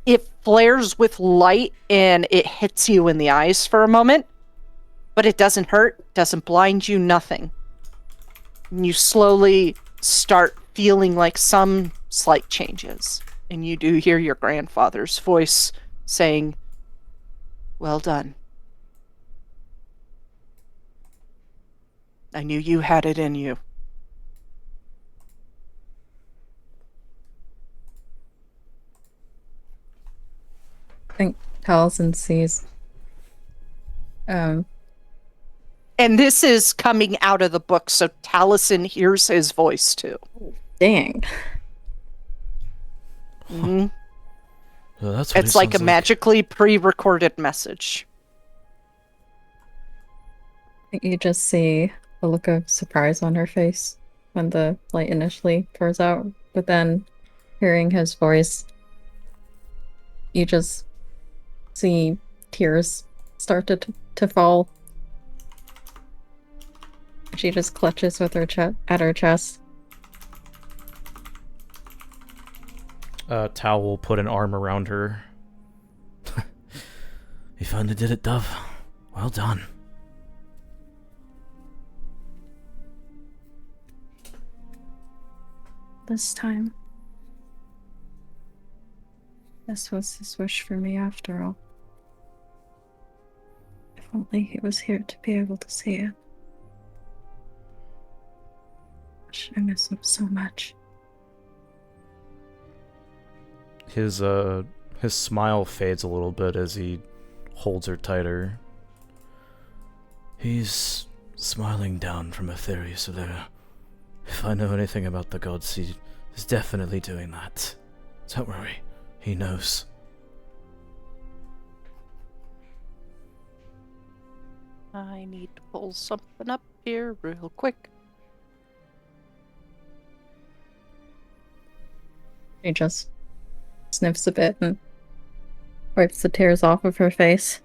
It flares with light and it hits you in the eyes for a moment, but it doesn't hurt, doesn't blind you, nothing. And you slowly start feeling some slight changes. And you do hear your grandfather's voice saying, "Well done. I knew you had it in you." I think Taliesin sees. And this is coming out of the book, so Taliesin hears his voice too. Dang. Mm-hmm. So that's what It's like a magically pre-recorded message. I think you just see a look of surprise on her face when the light initially pours out, but then hearing his voice, you just see tears start to fall. She just clutches with her at her chest. Tal will put an arm around her. You finally did it, Dove. Well done. This time. This was his wish for me after all. If only he was here to be able to see it. I miss him so much. His His smile fades a little bit as he holds her tighter. He's smiling down from Aetherius there. If I know anything about the gods, he is definitely doing that. Don't worry, he knows. I need to pull something up here real quick. She just sniffs a bit and wipes the tears off of her face.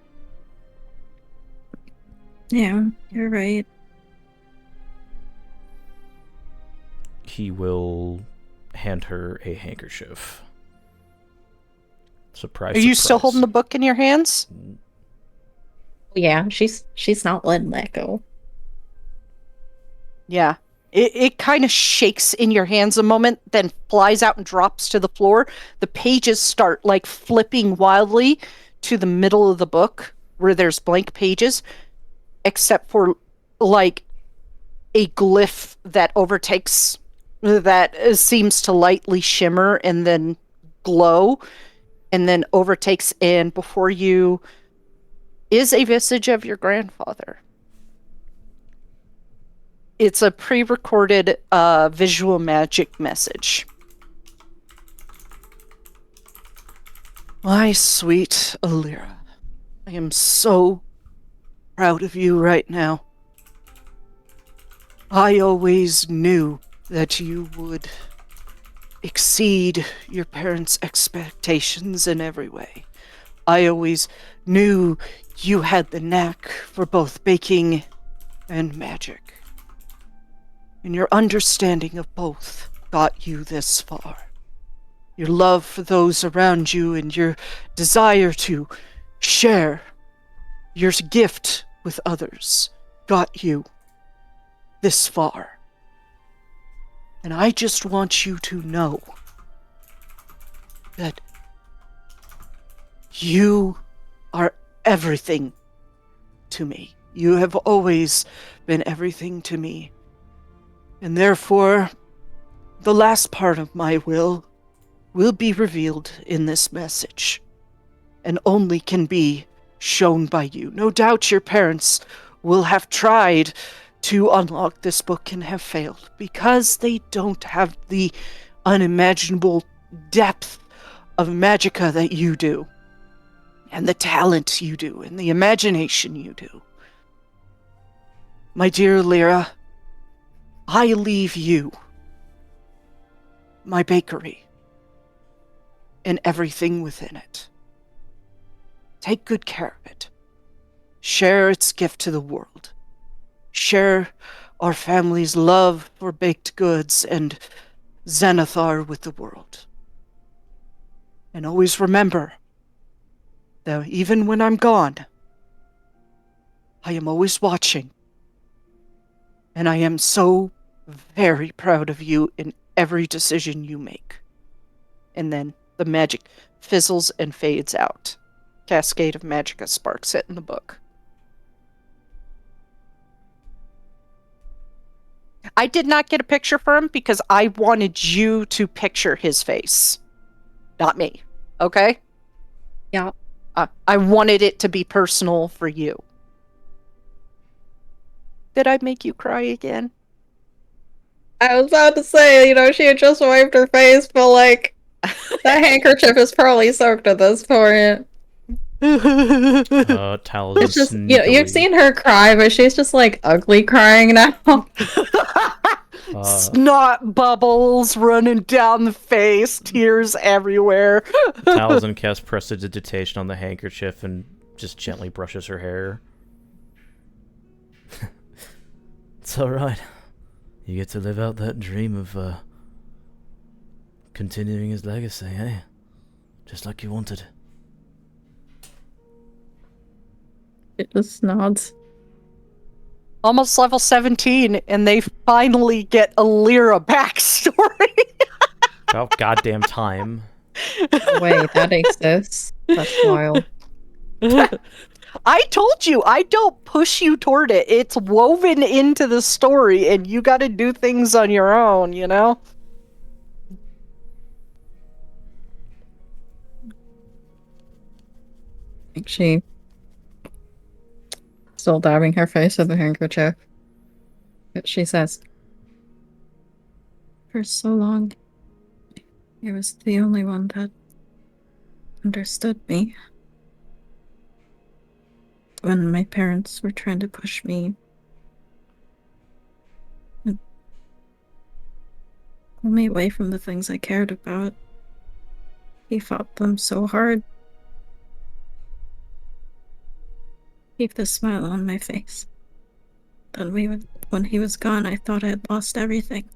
Yeah, you're right. He will hand her a handkerchief. Surprise, Are you still surprise. holding the book in your hands? Yeah, she's not letting that go. Yeah. It kind of shakes in your hands a moment, then flies out and drops to the floor. The pages start like flipping wildly to the middle of the book where there's blank pages, except for like a glyph that overtakes, that seems to lightly shimmer and then glow, and then overtakes, and before you is a vestige of your grandfather. It's a pre-recorded visual magic message. My sweet Alira, I am so proud of you right now. I always knew that you would exceed your parents' expectations in every way. I always knew you had the knack for both baking and magic. And your understanding of both got you this far. Your love for those around you and your desire to share your gift with others got you this far. And I just want you to know that you are everything to me. You have always been everything to me. And therefore, the last part of my will be revealed in this message, and only can be shown by you. No doubt your parents will have tried to unlock this book and have failed, because they don't have the unimaginable depth of magicka that you do, and the talent you do, and the imagination you do. My dear Lyra, I leave you my bakery and everything within it. Take good care of it. Share its gift to the world. Share our family's love for baked goods and Xanathar with the world. And always remember that even when I'm gone, I am always watching. And I am so very proud of you in every decision you make. And then the magic fizzles and fades out. Cascade of magicka sparks it in the book. I did not get a picture for him because I wanted you to picture his face. Not me. Okay? Yeah. I wanted it to be personal for you. Did I make you cry again? I was about to say, she had just wiped her face, but like, that handkerchief is probably soaked at this point. Talon It's just, you've seen her cry, but she's just like ugly crying now. Snot bubbles running down the face, tears everywhere. Talon casts prestidigitation on the handkerchief and just gently brushes her hair. It's alright. You get to live out that dream of, continuing his legacy, eh? Just like you wanted. It just nods. Almost level 17, and they finally get a Lyra backstory. About goddamn time. Wait, that exists? That's wild. I told you, I don't push you toward it. It's woven into the story, and you gotta do things on your own, you know? She still dabbing her face with a handkerchief. She says, "For so long, he was the only one that understood me. When my parents were trying to push me and pull me away from the things I cared about, he fought them so hard. Keep the smile on my face. Then when he was gone, I thought I had lost everything.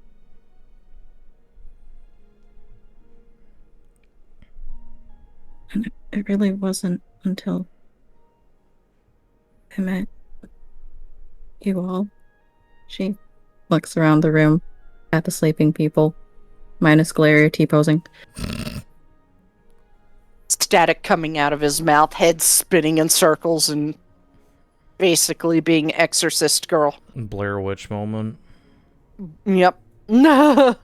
And it really wasn't until I met you all." She looks around the room at the sleeping people, minus Galeria T-posing. Static coming out of his mouth, head spinning in circles, and basically being Exorcist girl. Blair Witch moment. Yep. No.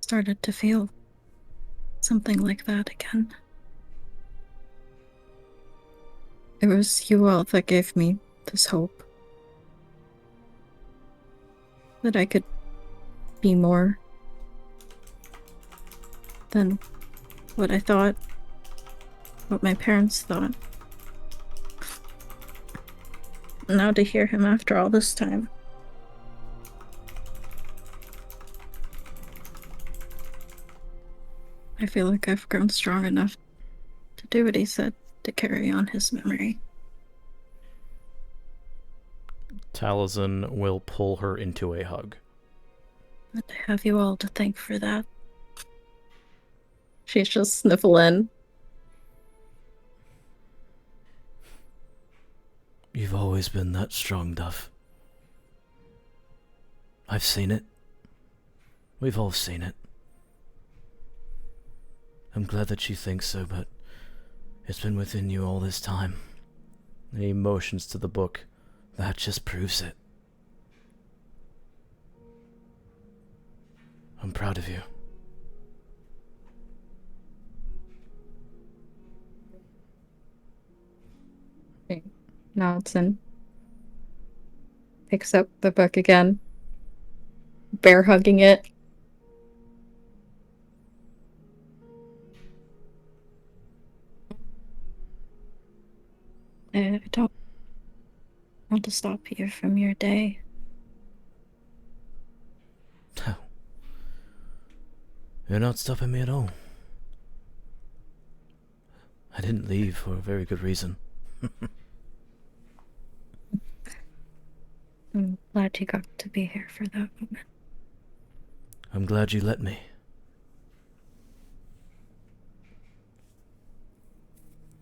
Started to feel something like that again. It was you all that gave me this hope. That I could be more than what I thought, what my parents thought. Now to hear him after all this time. I feel like I've grown strong enough to do what he said, to carry on his memory. Taliesin will pull her into a hug. And I have you all to thank for that. She's just sniffling. You've always been that strong, Duff. I've seen it. We've all seen it. I'm glad that you think so, but it's been within you all this time. And he motions to the book. That just proves it. I'm proud of you. Okay. Nods and picks up the book again, bear hugging it. I don't want to stop you from your day. No. You're not stopping me at all. I didn't leave for a very good reason. I'm glad you got to be here for that moment. I'm glad you let me.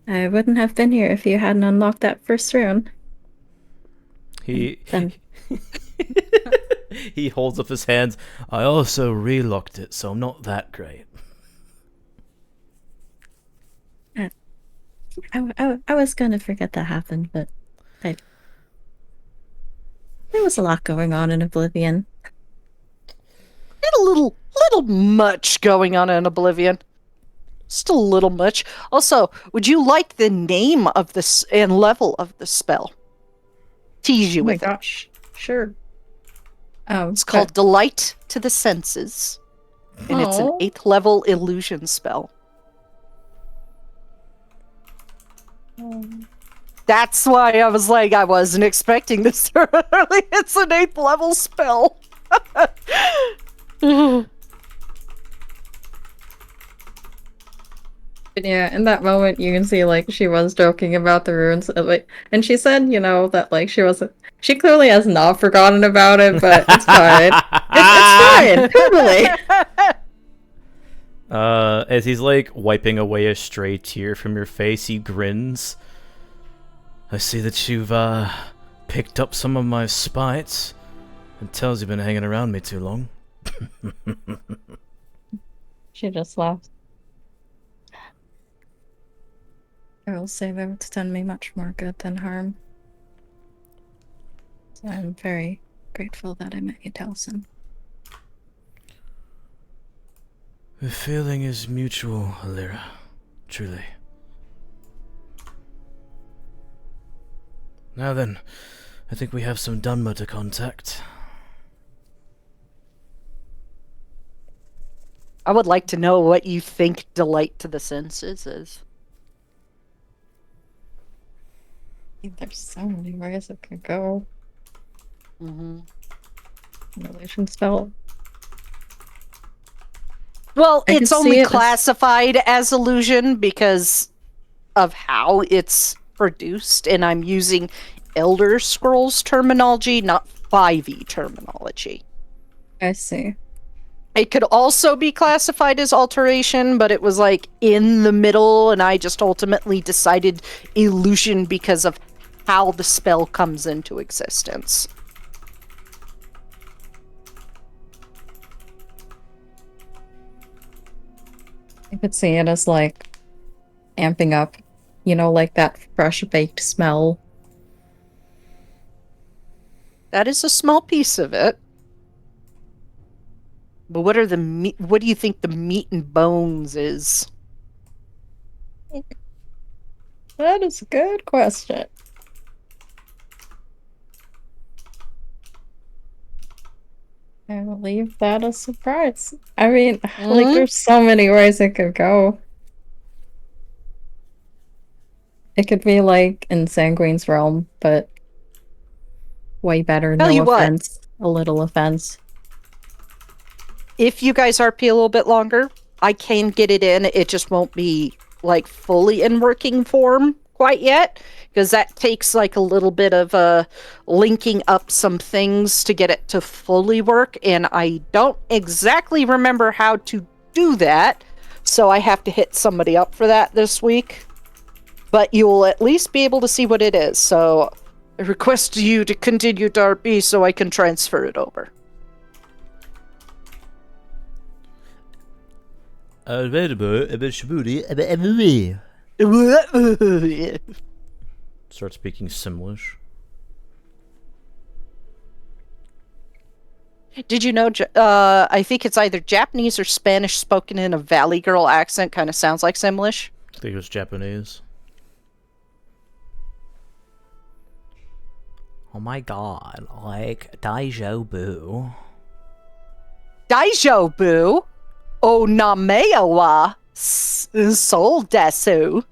I wouldn't have been here if you hadn't unlocked that first rune. He Then he holds up his hands. I also relocked it, so I'm not that great. I was gonna forget that happened, but there was a lot going on in Oblivion. A little much going on in Oblivion. Just a little much. Also, would you like the name of this and level of the spell? Tease you Oh my with gosh, sure. It's called Delight to the Senses, and it's an 8th level illusion spell. That's why I was like, I wasn't expecting this early. It's an 8th level spell. Yeah, in that moment you can see like she was joking about the runes, and she said, that like she clearly has not forgotten about it, but it's fine. It's fine, totally. As he's like wiping away a stray tear from your face, he grins. I see that you've picked up some of my spites. It tells you've been hanging around me too long. She just laughed. I will say that it's done me much more good than harm. So I'm very grateful that I met you, Taliesin. The feeling is mutual, Alira. Truly. Now then, I think we have some Dunma to contact. I would like to know what you think delight to the senses is. There's so many ways it could go. Illusion spell. Well, I it's could see only it as- classified as illusion because of how it's produced, and I'm using Elder Scrolls terminology, not 5e terminology. I see. It could also be classified as alteration, but it was like in the middle, and I just ultimately decided illusion because of how the spell comes into existence. I could see it as like amping up, like that fresh baked smell. That is a small piece of it. But what do you think the meat and bones is? That is a good question. I will leave that a surprise. I mean, like, there's so many ways it could go. It could be like in Sanguine's realm, but way better. Tell No you what. offense. A little offense. If you guys RP a little bit longer, I can get it in. It just won't be like fully in working form quite yet, because that takes like a little bit of linking up some things to get it to fully work, and I don't exactly remember how to do that, so I have to hit somebody up for that this week. But you will at least be able to see what it is, so I request you to continue to RP so I can transfer it over. Start speaking Simlish. Did you know, I think it's either Japanese or Spanish spoken in a Valley Girl accent, kind of sounds like Simlish. I think it was Japanese. Oh my god, like, Daijobu. Daijobu? O namea wa soul desu.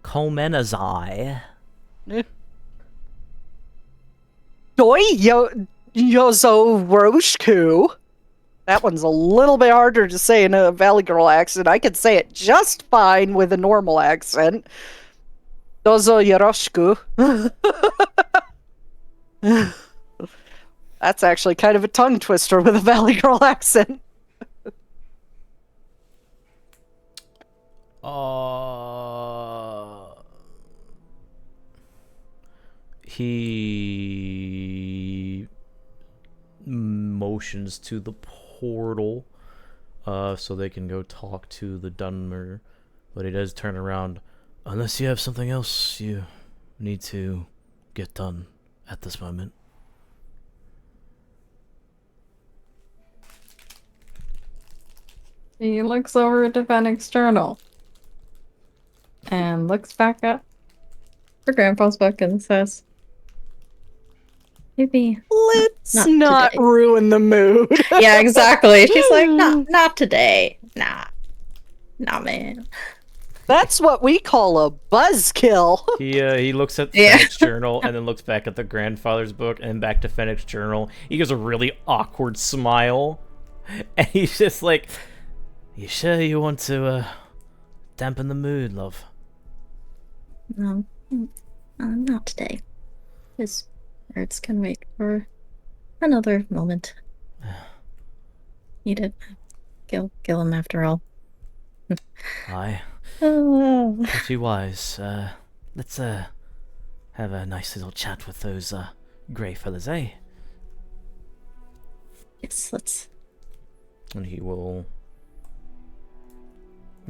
Komenazai. Doi yozo roshku. That one's a little bit harder to say in a Valley Girl accent. I could say it just fine with a normal accent. Dozo yoroshiku. That's actually kind of a tongue twister with a Valley Girl accent. He motions to the portal so they can go talk to the Dunmer, but he does turn around. Unless you have something else you need to get done at this moment. He looks over at Fennec's journal and looks back at her grandpa's book and says, maybe Let's not not today." ruin the mood. Yeah, exactly. She's like, not today. Nah, man. That's what we call a buzzkill. He looks at Yeah. Fennec's journal and then looks back at the grandfather's book and back to Fennec's journal. He gives a really awkward smile, and he's just like, "You sure you want to dampen the mood, love?" No, not today. His words can wait for another moment. Need it. Kill him after all. Aye. Pretty wise. Let's have a nice little chat with those grey fellas, eh? Yes, let's. And he will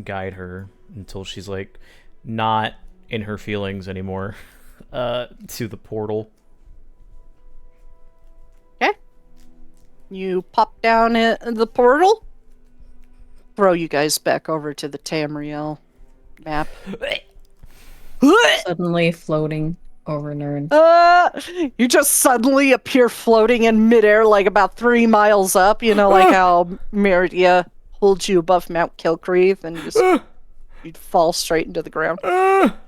guide her until she's like not in her feelings anymore to the portal. Okay. You pop down the portal. throw you guys back over to the Tamriel map. Suddenly floating over Nern. You just suddenly appear floating in midair, like about 3 miles up. You know, like how Meridia holds you above Mount Kilcreath, and just you'd fall straight into the ground. Oh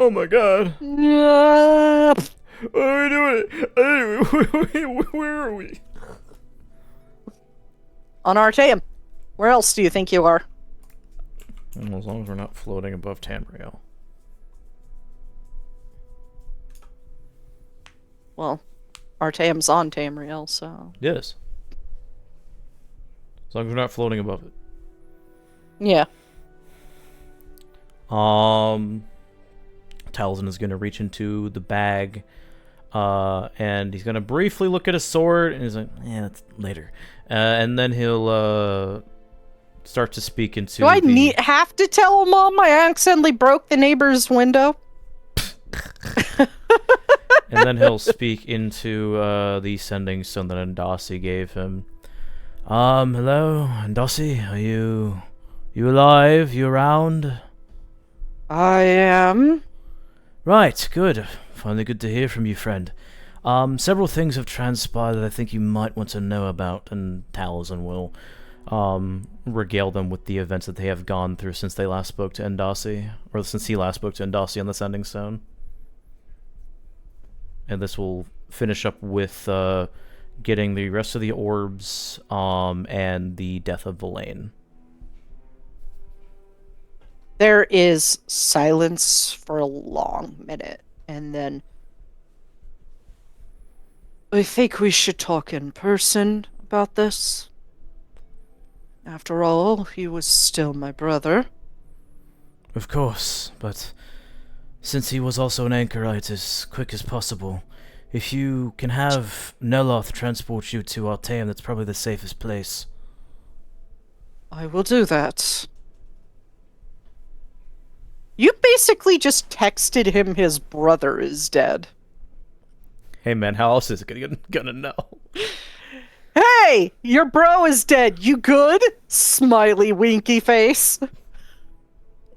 my god. Yeah. What are we doing? Where are we? On Artaeum. Where else do you think you are? Well, as long as we're not floating above Tamriel. Well, Artaeum's on Tamriel, so... Yes. As long as we're not floating above it. Yeah. Taliesin is going to reach into the bag, and he's going to briefly look at his sword, and he's like, yeah, that's later. And then he'll start to speak into Do I have to tell Mom I accidentally broke the neighbor's window? And then he'll speak into the sending stone that Ndasi gave him. Hello, Ndasi, are you alive? You around? I am. Right, good. Finally good to hear from you, friend. Several things have transpired that I think you might want to know about, and Taliesin will regale them with the events that they have gone through since they last spoke to Ndasi, or since he last spoke to Ndasi on the Sending Stone. And this will finish up with getting the rest of the orbs, and the death of Villain. There is silence for a long minute, and then... I think we should talk in person about this. After all, he was still my brother. Of course, but since he was also an anchorite, as quick as possible, if you can have Neloth transport you to Artaeum, that's probably the safest place. I will do that. You basically just texted him his brother is dead. Hey man, how else is it gonna know? Hey! Your bro is dead, you good? Smiley winky face.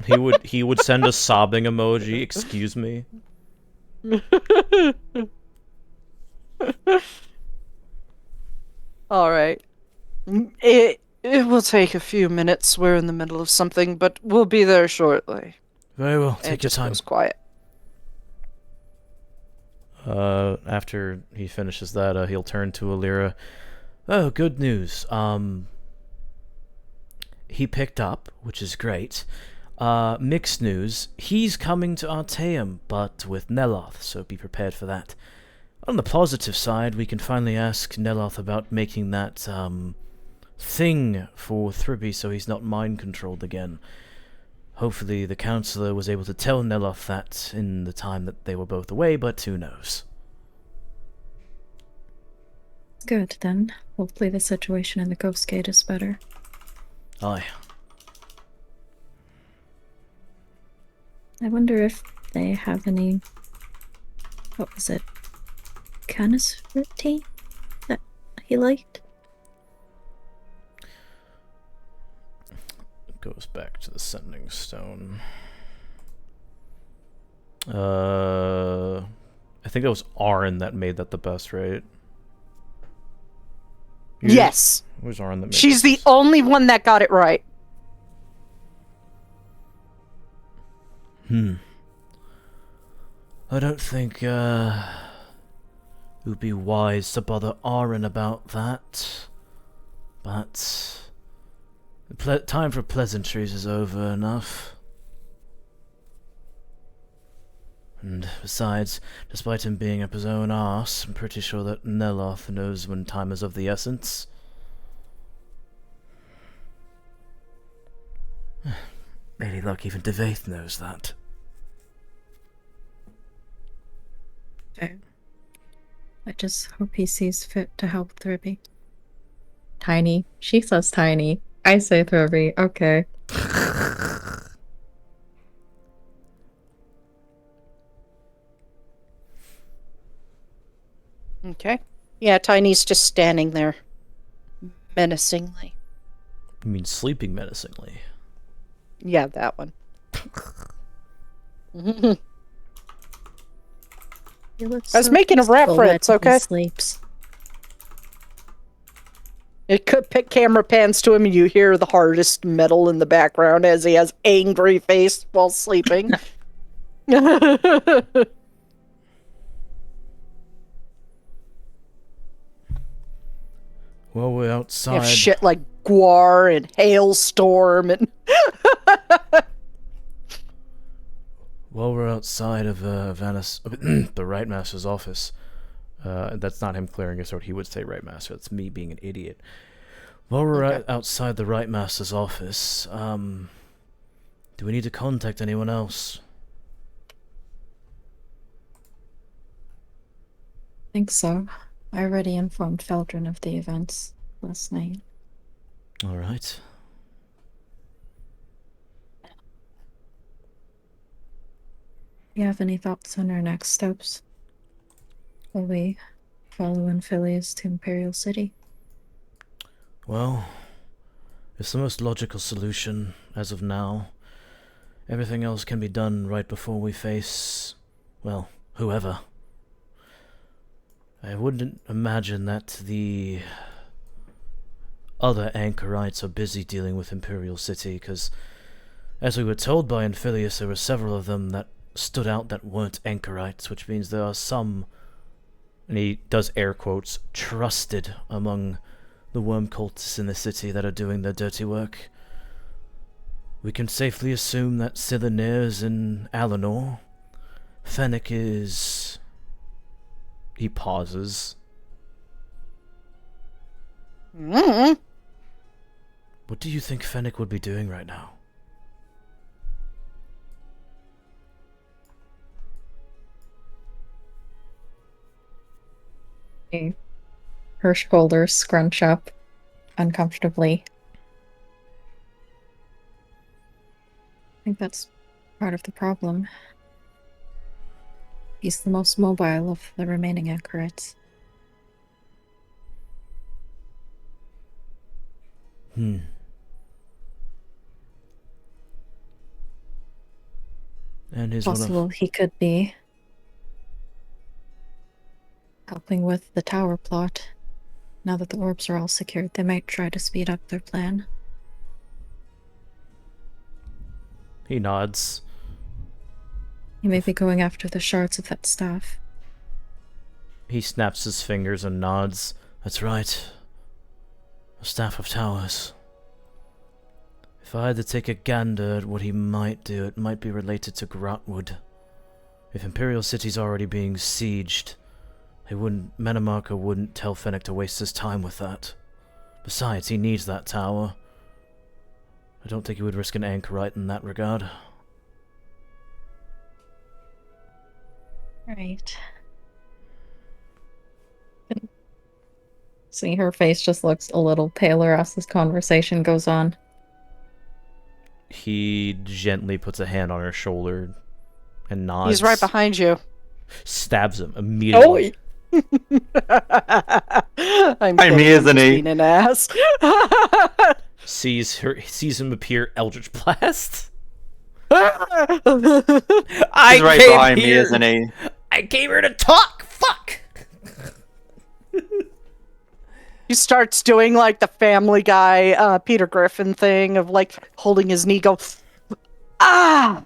He would send a sobbing emoji, excuse me. Alright. It will take a few minutes. We're in the middle of something, but we'll be there shortly. Very well, And take your time. Goes quiet. After he finishes that, he'll turn to Alira. Oh, good news. He picked up, which is great. Mixed news. He's coming to Artaeum, but with Neloth, so be prepared for that. On the positive side, we can finally ask Neloth about making that, thing for Thribby so he's not mind-controlled again. Hopefully the counselor was able to tell Neloth that in the time that they were both away, but who knows. Good, then. Hopefully the situation in the Ghost Gate is better. Aye. I wonder if they have any... What was it? Canis fruit tea? That he liked? Goes back to the Sending Stone. I think it was Arn that made that the best, right? Yes. It was Arn that made She's that the best. only one that got it right. I don't think, it would be wise to bother Arn about that. But the time for pleasantries is over enough. And besides, despite him being up his own arse, I'm pretty sure that Neloth knows when time is of the essence. Lady Luck, even Devaith knows that. Fair. I just hope he sees fit to help Thribby. Tiny. She says Tiny. I say Thribby. Okay. Okay. Yeah, Tiny's just standing there, menacingly. You mean sleeping menacingly? Yeah, that one. He looks I was so making a peaceful when reference, okay? he sleeps. It could pick camera pans to him, and you hear the hardest metal in the background as he has angry face while sleeping. Well, we're You outside. have shit like Guar and Hailstorm and Well, we're outside of the Right Master's office. That's not him clearing his throat. He would say Right Master. That's me being an idiot. Well, we're outside the Right Master's office. Do we need to contact anyone else? I think so. I already informed Feldrin of the events last night. All right. You have any thoughts on our next steps? Will we follow in Phileas to Imperial City? Well, it's the most logical solution as of now. Everything else can be done right before we face, well, whoever. I wouldn't imagine that the other anchorites are busy dealing with Imperial City, because as we were told by Amphileus, there were several of them that stood out that weren't anchorites, which means there are some, and he does air quotes, trusted among the worm cultists in the city that are doing their dirty work. We can safely assume that Silanir's in Alinor. Fennec is... He pauses. What do you think Fennec would be doing right now? Her shoulders scrunch up uncomfortably. I think that's part of the problem. He's the most mobile of the remaining anchorites. And he's Possible he could be helping with the tower plot. Now that the orbs are all secured, they might try to speed up their plan. He nods. He may be going after the shards of that staff. He snaps his fingers and nods. That's right. A staff of towers. If I had to take a gander at what he might do, it might be related to Grotwood. If Imperial City's already being sieged, Menamarca wouldn't tell Fennec to waste his time with that. Besides, he needs that tower. I don't think he would risk an anchorite in that regard. Right. See, her face just looks a little paler as this conversation goes on. He gently puts a hand on her shoulder and nods. He's right behind you. Stabs him immediately. I'm me, isn't he? Being an ass. Sees him appear Eldritch Blast. He's right behind me, isn't he? I came here to talk. Fuck. He starts doing like the Family Guy, Peter Griffin thing of like holding his knee, go, ah.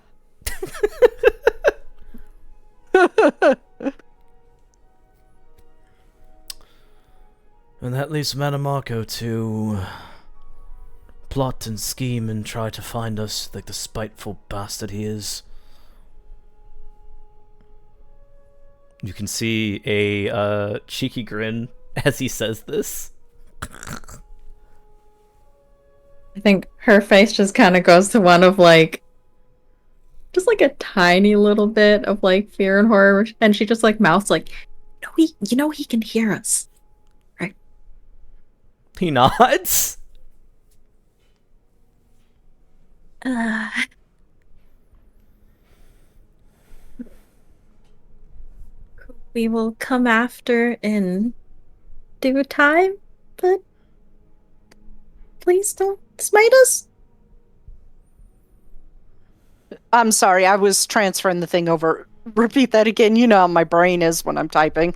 And that leaves Manamarco to plot and scheme and try to find us like the spiteful bastard he is. You can see a cheeky grin as he says this. I think her face just kind of goes to one of like, just like a tiny little bit of like fear and horror, and she just like mouths like, "No, he can hear us." Right? He nods. We will come after in due time, but please don't smite us? I'm sorry, I was transferring the thing over. Repeat that again. You know how my brain is when I'm typing.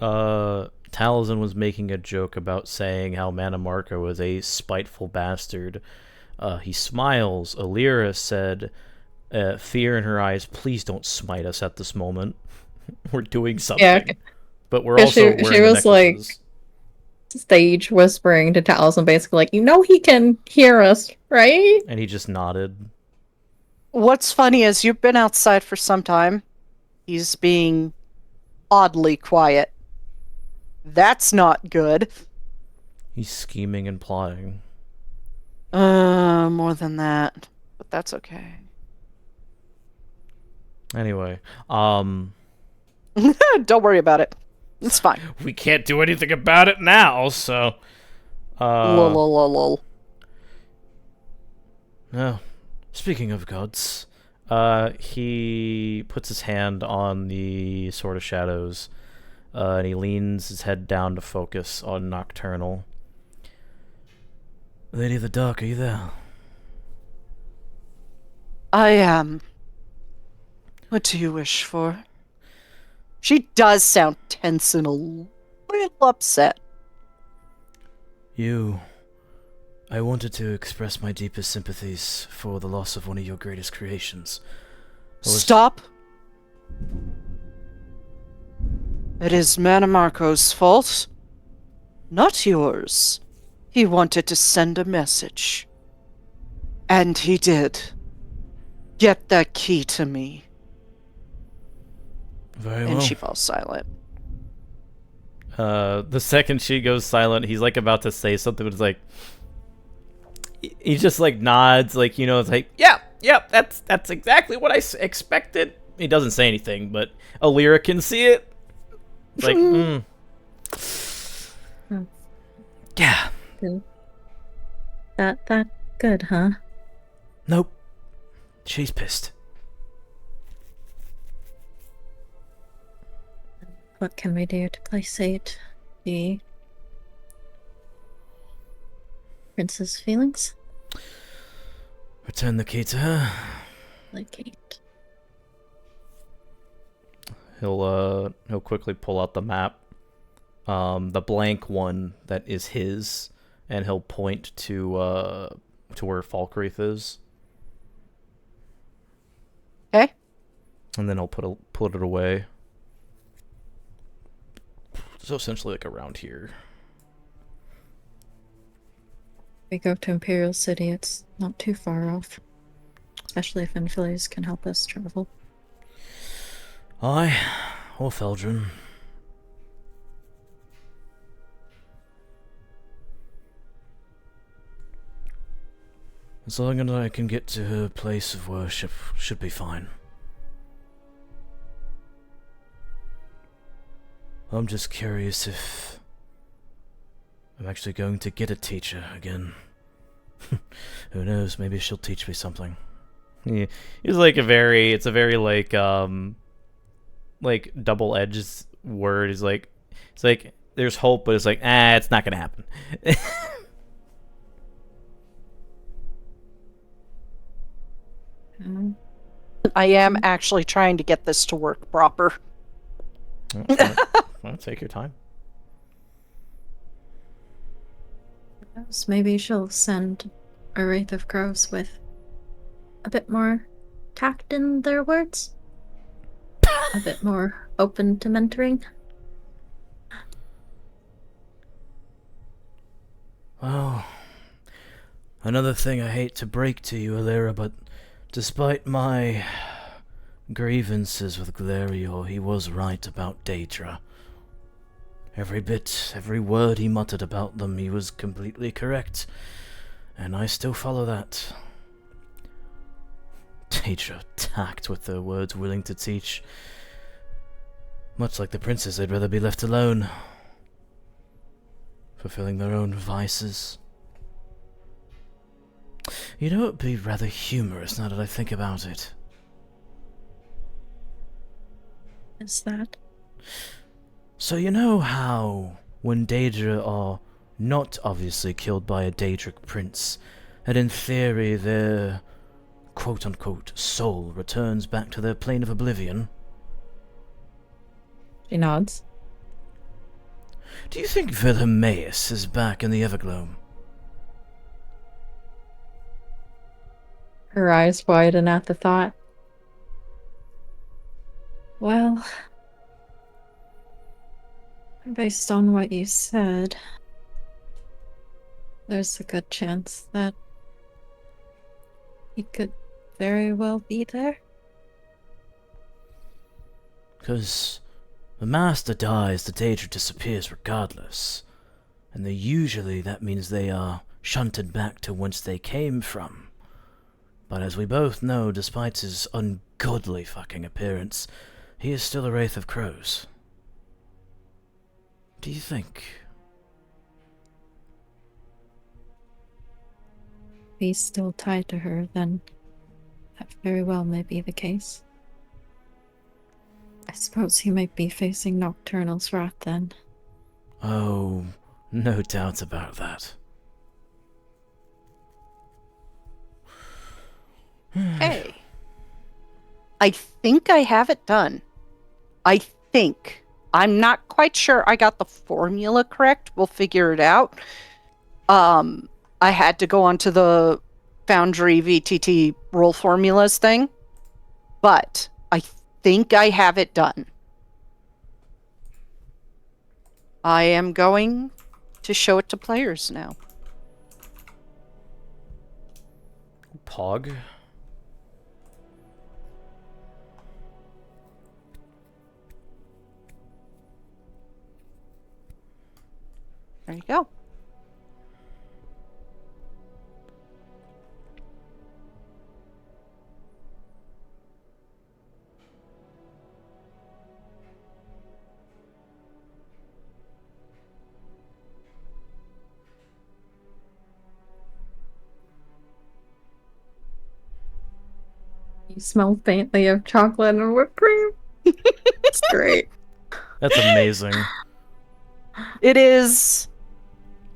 Taliesin was making a joke about saying how Manamarco was a spiteful bastard. He smiles. Alira said, fear in her eyes, please don't smite us at this moment. We're doing something. Yeah. But we're also wearing the necklaces. Like stage whispering to Taliesin, basically like, he can hear us, right? And he just nodded. What's funny is you've been outside for some time. He's being oddly quiet. That's not good. He's scheming and plotting. More than that. But that's okay. Anyway, don't worry about it. It's fine. We can't do anything about it now, so... Lol. No. Speaking of gods, he puts his hand on the Sword of Shadows, and he leans his head down to focus on Nocturnal. Lady of the Dark, are you there? I am. What do you wish for? She does sound tense and a little upset. I wanted to express my deepest sympathies for the loss of one of your greatest creations. Stop! It is Manamarco's fault, not yours. He wanted to send a message. And he did. Get that key to me. Very well. And she falls silent. The second she goes silent, he's like about to say something, but it's like... He just like nods, like, it's like, yeah, that's exactly what I expected. He doesn't say anything, but Alira can see it. It's like, yeah. That good, huh? Nope. She's pissed. What can we do to placate the prince's feelings? Return the key to her. Placate. He'll quickly pull out the map, the blank one that is his, and he'll point to where Falkreath is. Okay. And then he'll put it away. So essentially, like around here. We go to Imperial City. It's not too far off, especially if Infilius can help us travel. Aye, or Feldrum. As long as I can get to her place of worship, should be fine. I'm just curious if I'm actually going to get a teacher again. Who knows, maybe she'll teach me something. He's like it's a very like double-edged word. It's like there's hope, but it's like, it's not gonna happen. I am actually trying to get this to work proper. Well, take your time. Maybe she'll send a Wraith of Crows with a bit more tact in their words. A bit more open to mentoring. Well, another thing I hate to break to you, Alira, but despite my grievances with Glarior, he was right about Daedra. Every word he muttered about them, he was completely correct. And I still follow that. Daedra tact with their words, willing to teach. Much like the princes, they'd rather be left alone. Fulfilling their own vices. It'd be rather humorous now that I think about it. Is that? So you know how, when Daedra are not obviously killed by a Daedric prince, and in theory their quote-unquote soul returns back to their plane of oblivion. She nods. Do you think Wilhelmaeus is back in the Evergloam? Her eyes widen at the thought. Well, based on what you said, there's a good chance that he could very well be there. Because the Master dies, the Daedra disappears regardless. And usually that means they are shunted back to whence they came from. But as we both know, despite his ungodly fucking appearance, he is still a Wraith of Crows. Do you think? If he's still tied to her, then that very well may be the case. I suppose he might be facing Nocturnal's wrath then. Oh, no doubt about that. Hey. I think I have it done. I think. I'm not quite sure I got the formula correct. We'll figure it out. I had to go onto the Foundry VTT roll formulas thing, but I think I have it done. I am going to show it to players now. Pog? There you go. You smell faintly of chocolate and whipped cream. It's great. That's amazing. It is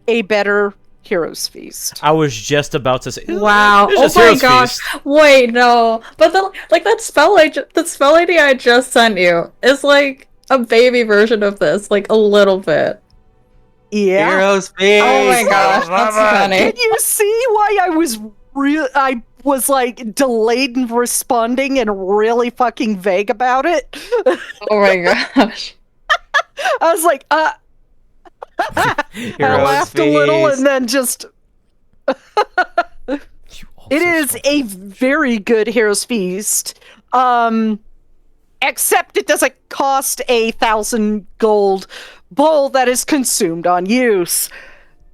a better Heroes Feast. I was just about to say. Wow! It's Oh just my Heroes gosh! Feast. Wait, no. But that spell ID I just sent you is like a baby version of this, like a little bit. Yeah. Heroes Feast. Oh my gosh, that's funny. Can you see why I was like delayed in responding and really fucking vague about it? Oh my gosh. I was like, I Heroes laughed a little Feast. and then just. It is a very good Heroes Feast. Except it doesn't cost 1,000 gold bowl that is consumed on use.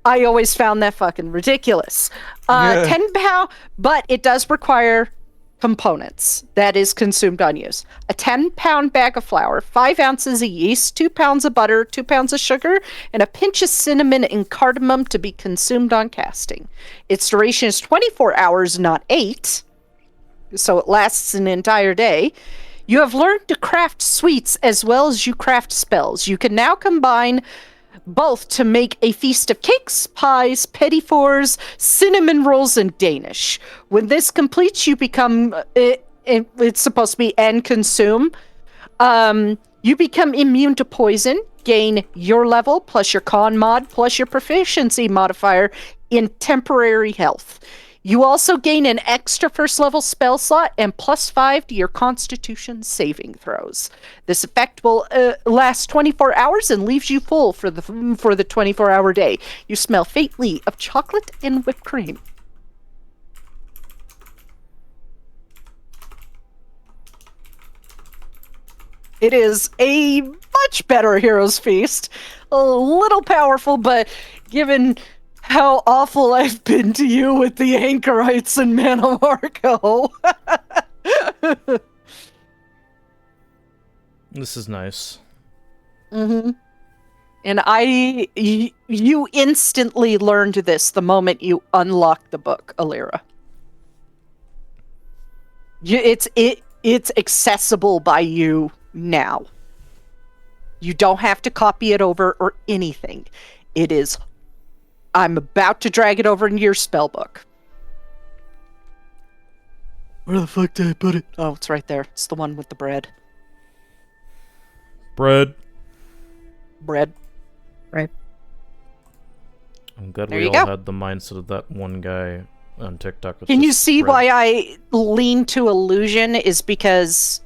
I always found that fucking ridiculous. Yeah. 10 pound, but it does require components that is consumed on use. A 10-pound bag of flour, 5 ounces of yeast, 2 pounds of butter, 2 pounds of sugar, and a pinch of cinnamon and cardamom to be consumed on casting. Its duration is 24 hours, not 8, so it lasts an entire day. You have learned to craft sweets as well as you craft spells. You can now combine both to make a feast of cakes, pies, petit fours, cinnamon rolls, and Danish. When this completes, you become, it's supposed to be and consume. You become immune to poison, gain your level plus your con mod plus your proficiency modifier in temporary health. You also gain an extra first level spell slot and +5 to your constitution saving throws. This effect will last 24 hours and leaves you full for the 24-hour day. You smell faintly of chocolate and whipped cream. It is a much better Heroes Feast. A little powerful, but given how awful I've been to you with the Anchorites and Mana Marco. This is nice. Mm-hmm. And you instantly learned this the moment you unlocked the book, Alira. It's accessible by you now. You don't have to copy it over or anything. It is I'm about to drag it over into your spell book. Where the fuck did I put it? Oh, it's right there. It's the one with the bread. Bread. Bread. Right. I'm glad There we you all go. had the mindset of that one guy on TikTok. It's Can you just see bread. why I lean to illusion? Is because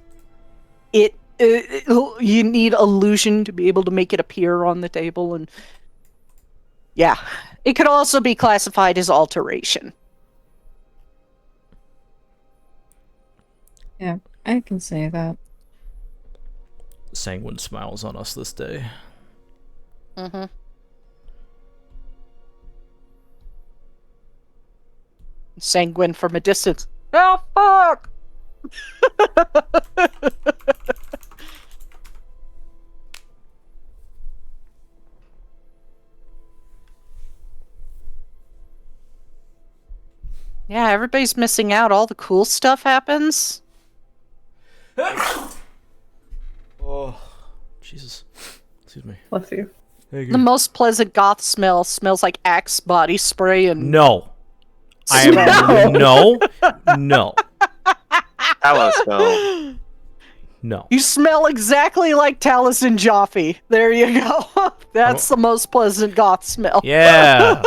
you need illusion to be able to make it appear on the table, and yeah, it could also be classified as alteration. Yeah, I can say that. Sanguine smiles on us this day. Mm-hmm. Sanguine from a distance. Oh, fuck! Yeah, everybody's missing out. All the cool stuff happens. Oh, Jesus. Excuse me. Bless you. The most pleasant goth smell smells like Axe body spray and No. I am no. Hello, spell. No. You smell exactly like Talus and Jaffe. There you go. That's the most pleasant goth smell. Yeah.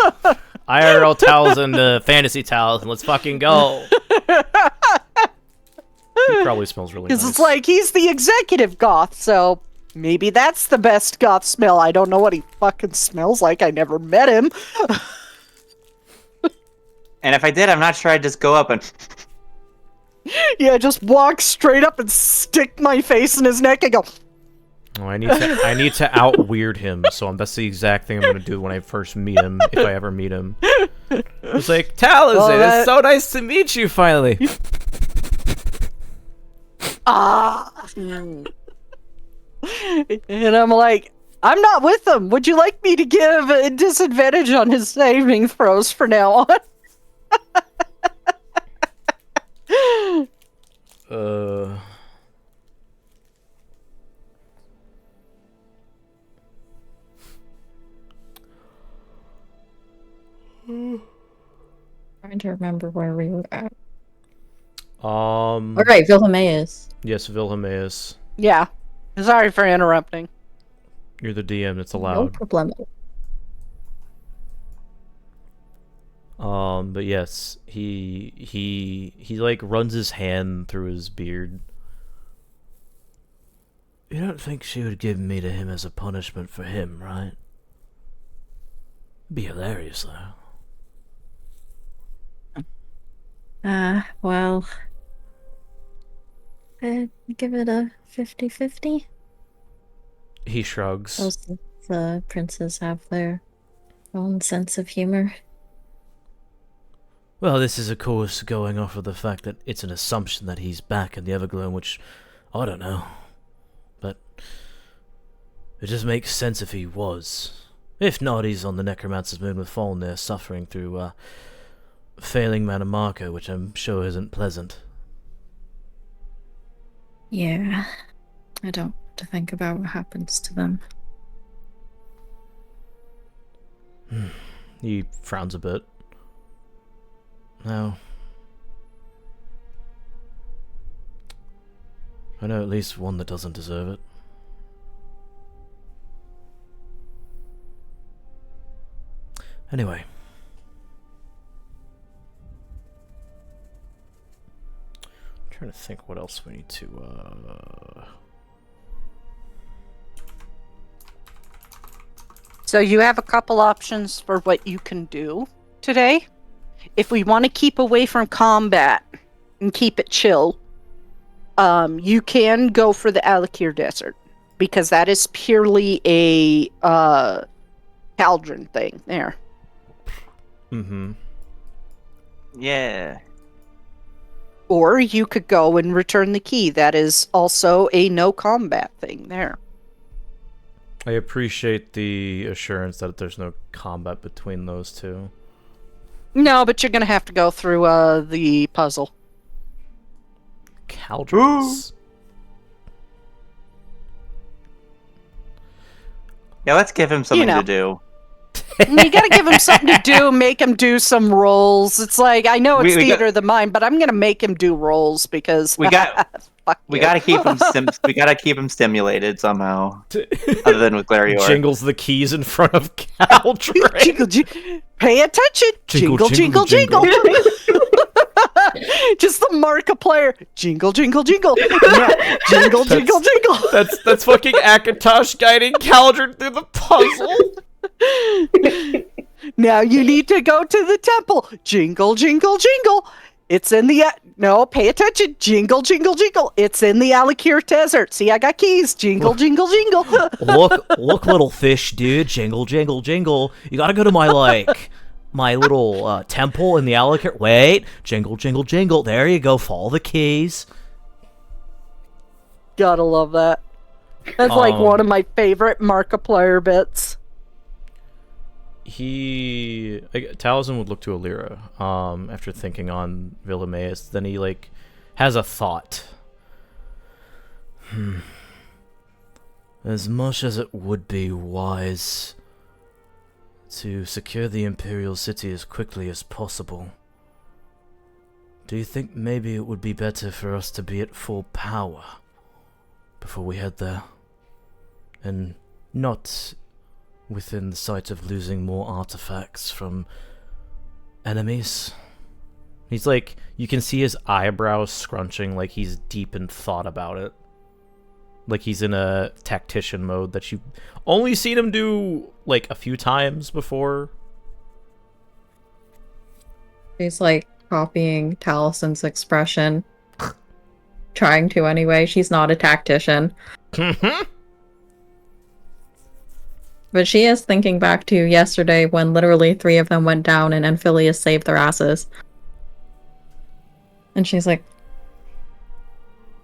IRL towels and fantasy towels, and let's fucking go. He probably smells really nice. Because it's like he's the executive goth, so maybe that's the best goth smell. I don't know what he fucking smells like. I never met him. And if I did, I'm not sure I'd just go up and... Yeah, just walk straight up and stick my face in his neck and go. Oh, I need to out weird him, so that's the exact thing I'm gonna do when I first meet him, if I ever meet him. It's like, Talus, it's so nice to meet you finally. And I'm like, I'm not with him. Would you like me to give a disadvantage on his saving throws for now on? Trying to remember where we were at. All right, Wilhelmaeus. Yes, Wilhelmaeus. Yeah. Sorry for interrupting. You're the DM, it's No allowed. problem. But yes, he like runs his hand through his beard. You don't think she would give me to him as a punishment for him, right? Be hilarious, though. Well, I'd give it a 50-50. He shrugs. Most of the princes have their own sense of humor. Well, this is, of course, going off of the fact that it's an assumption that he's back in the Everglow, which, I don't know. But it just makes sense if he was. If not, he's on the Necromancer's Moon with Falnir, suffering through, failing Mana Marco, which I'm sure isn't pleasant. Yeah, I don't want to think about what happens to them. He frowns a bit. Now, I know at least one that doesn't deserve it. Anyway. I'm trying to think what else we need to, So you have a couple options for what you can do today. If we want to keep away from combat and keep it chill, you can go for the Alakir Desert, because that is purely a cauldron thing there. Mm-hmm. Yeah. Or you could go and return the key. That is also a no combat thing there. I appreciate the assurance that there's no combat between those two. No, but you're going to have to go through the puzzle. Cauldrons. Yeah, let's give him something know. to do. You gotta give him something to do, make him do some roles. It's like, I know it's theater of the mind, but I'm gonna make him do roles because we got to keep him we got to keep him stimulated somehow, other than with Glarior. Jingles the keys in front of Caldron. Jingle, pay attention. Jingle, jingle, jingle. Just the Markiplier. Jingle, jingle, jingle. Yeah. Jingle, jingle, jingle. That's fucking Akatosh guiding Caldron through the puzzle. Now you need to go to the temple. Jingle, jingle, jingle. It's in the... No, pay attention. Jingle, jingle, jingle. It's in the Alikir Desert. See, I got keys. Jingle, jingle, jingle. Look, little fish, dude. Jingle, jingle, jingle. You gotta go to my little temple in the Alikir. Wait. Jingle, jingle, jingle. There you go. Follow the keys. Gotta love that. That's like one of my favorite Markiplier bits. Taliesin would look to Alira after thinking on Villimaeus. Then he has a thought. As much as it would be wise to secure the Imperial City as quickly as possible, do you think maybe it would be better for us to be at full power before we head there? And not within the sight of losing more artifacts from enemies? He's you can see his eyebrows scrunching like he's deep in thought about it. Like he's in a tactician mode that you've only seen him do a few times before. He's copying Talison's expression. Trying to anyway. She's not a tactician. But she is thinking back to yesterday when literally 3 of them went down and Amphilius saved their asses. And she's like,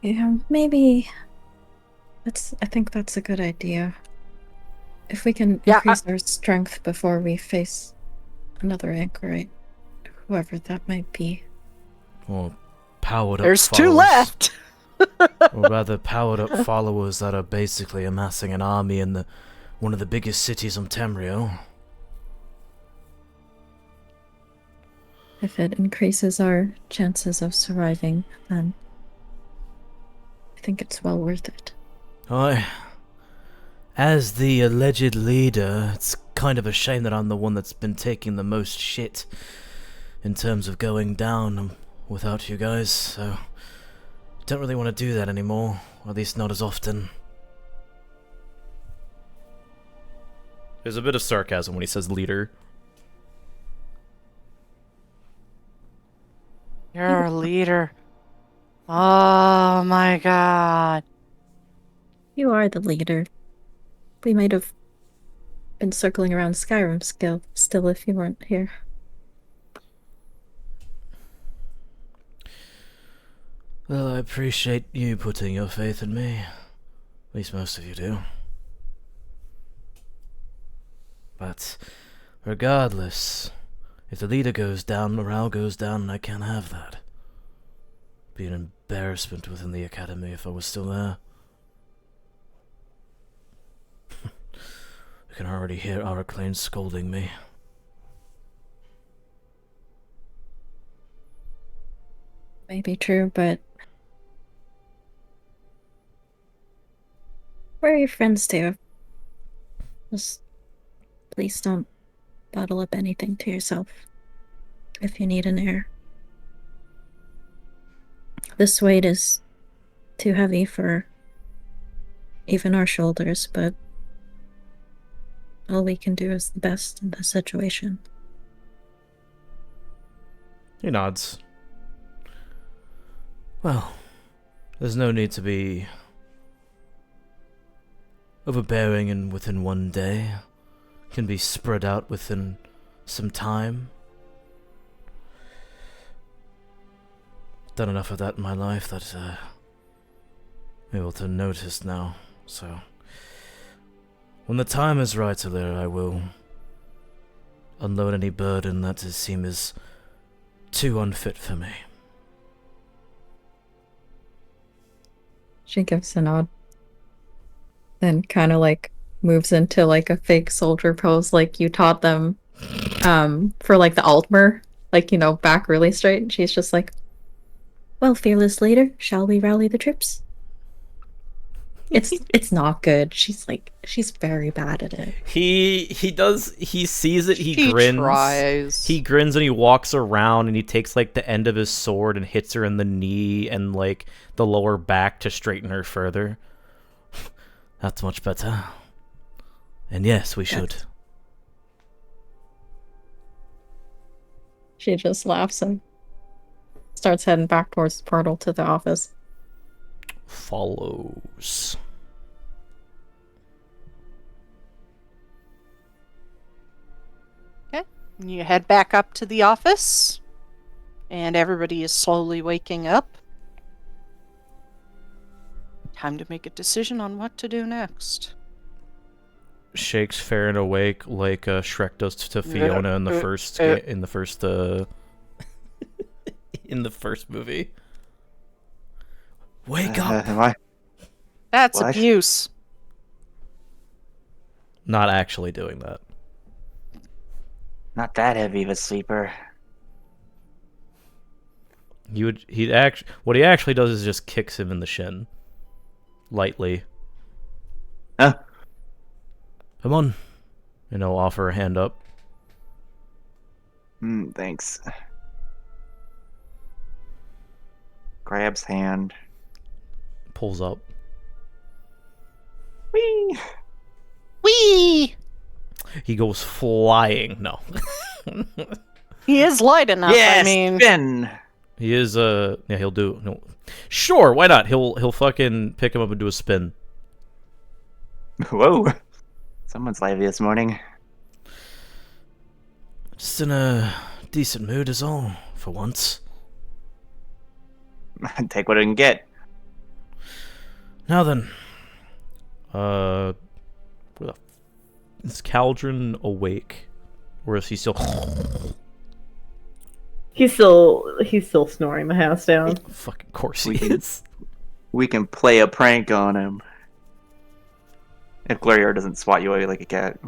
yeah, maybe I think that's a good idea. If we can increase our strength before we face another anchorite, whoever that might be. Or powered up There's followers. 2 left! Or rather powered up followers that are basically amassing an army in one of the biggest cities on Tamriel. If it increases our chances of surviving, then I think it's well worth it. As the alleged leader, it's kind of a shame that I'm the one that's been taking the most shit in terms of going down without you guys, so don't really want to do that anymore, or at least not as often. There's a bit of sarcasm when he says leader. You're a leader. Oh my god. You are the leader. We might have been circling around Skyrim still if you weren't here. Well, I appreciate you putting your faith in me. At least most of you do. But regardless, if the leader goes down, morale goes down, and I can't have that. Be an embarrassment within the academy if I was still there. I can already hear Araclane scolding me. May be true, but where are your friends to? Just please don't bottle up anything to yourself if you need an air. This weight is too heavy for even our shoulders, but all we can do is the best in this situation. He nods. Well, there's no need to be overbearing and within one day. Can be spread out within some time. Done enough of that in my life that I'm able to notice now, so when the time is right, Alira, I will unload any burden that seems too unfit for me. She gives a nod. Then kind of moves into like a fake soldier pose like you taught them for like the Altmer, like, you know, back really straight. And she's just like, well, fearless leader, shall we rally the troops? It's not good. She's very bad at it. He sees it, he grins. Tries. He grins and he walks around and he takes like the end of his sword and hits her in the knee and like the lower back to straighten her further. That's much better. And yes, we should. She just laughs and starts heading back towards the portal to the office. Follows. Okay. You head back up to the office, and everybody is slowly waking up. Time to make a decision on what to do next. Shakes fair and awake like Shrek does to Fiona in the first movie. Wake up! That's What? abuse. Not actually doing that. Not that heavy of a sleeper. What he actually does is just kicks him in the shin. Lightly. Huh? Come on. And he'll offer a hand up. Thanks. Grabs hand. Pulls up. Whee! Whee! He goes flying. No. He is light enough. Yes, I mean, spin. He is yeah, he'll do no. Sure, why not? He'll fucking pick him up and do a spin. Whoa. Someone's lively this morning. Just in a decent mood is all, for once. Take what I can get. Now then. Where the is Caldron awake? Or is he still He's still snoring the house down. fucking course We he can- is. We can play a prank on him. If Glarior doesn't swat you away like a cat.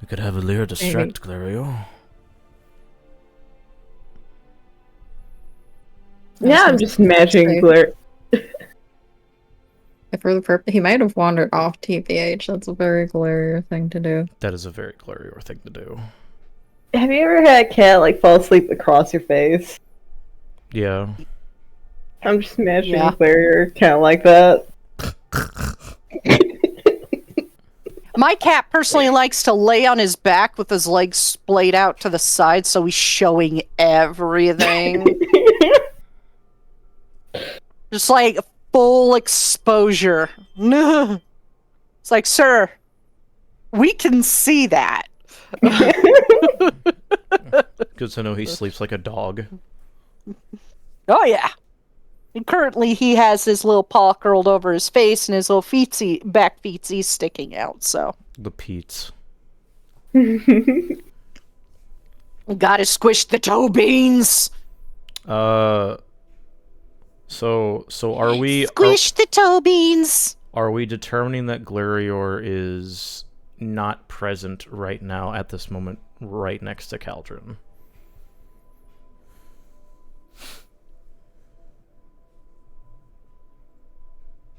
We could have a Lear distract Glario. Yeah, I'm just imagining Great. Glare. For the purpose, he might have wandered off TBH. That's a very Galarian thing to do. That is a very Glario thing to do. Have you ever had a cat like fall asleep across your face? Yeah. I'm just imagining Yeah. Glare kind of like that. my cat personally likes to lay on his back with his legs splayed out to the side, so he's showing everything. Just like full exposure. It's like, sir, we can see that. Good to know he sleeps like a dog. Oh yeah. And currently he has his little paw curled over his face and his little back feetsies sticking out, so. The Pete's. Gotta squish the toe beans. So are we Squish the toe beans. are we determining that Glarior is not present right now at this moment right next to Caldron?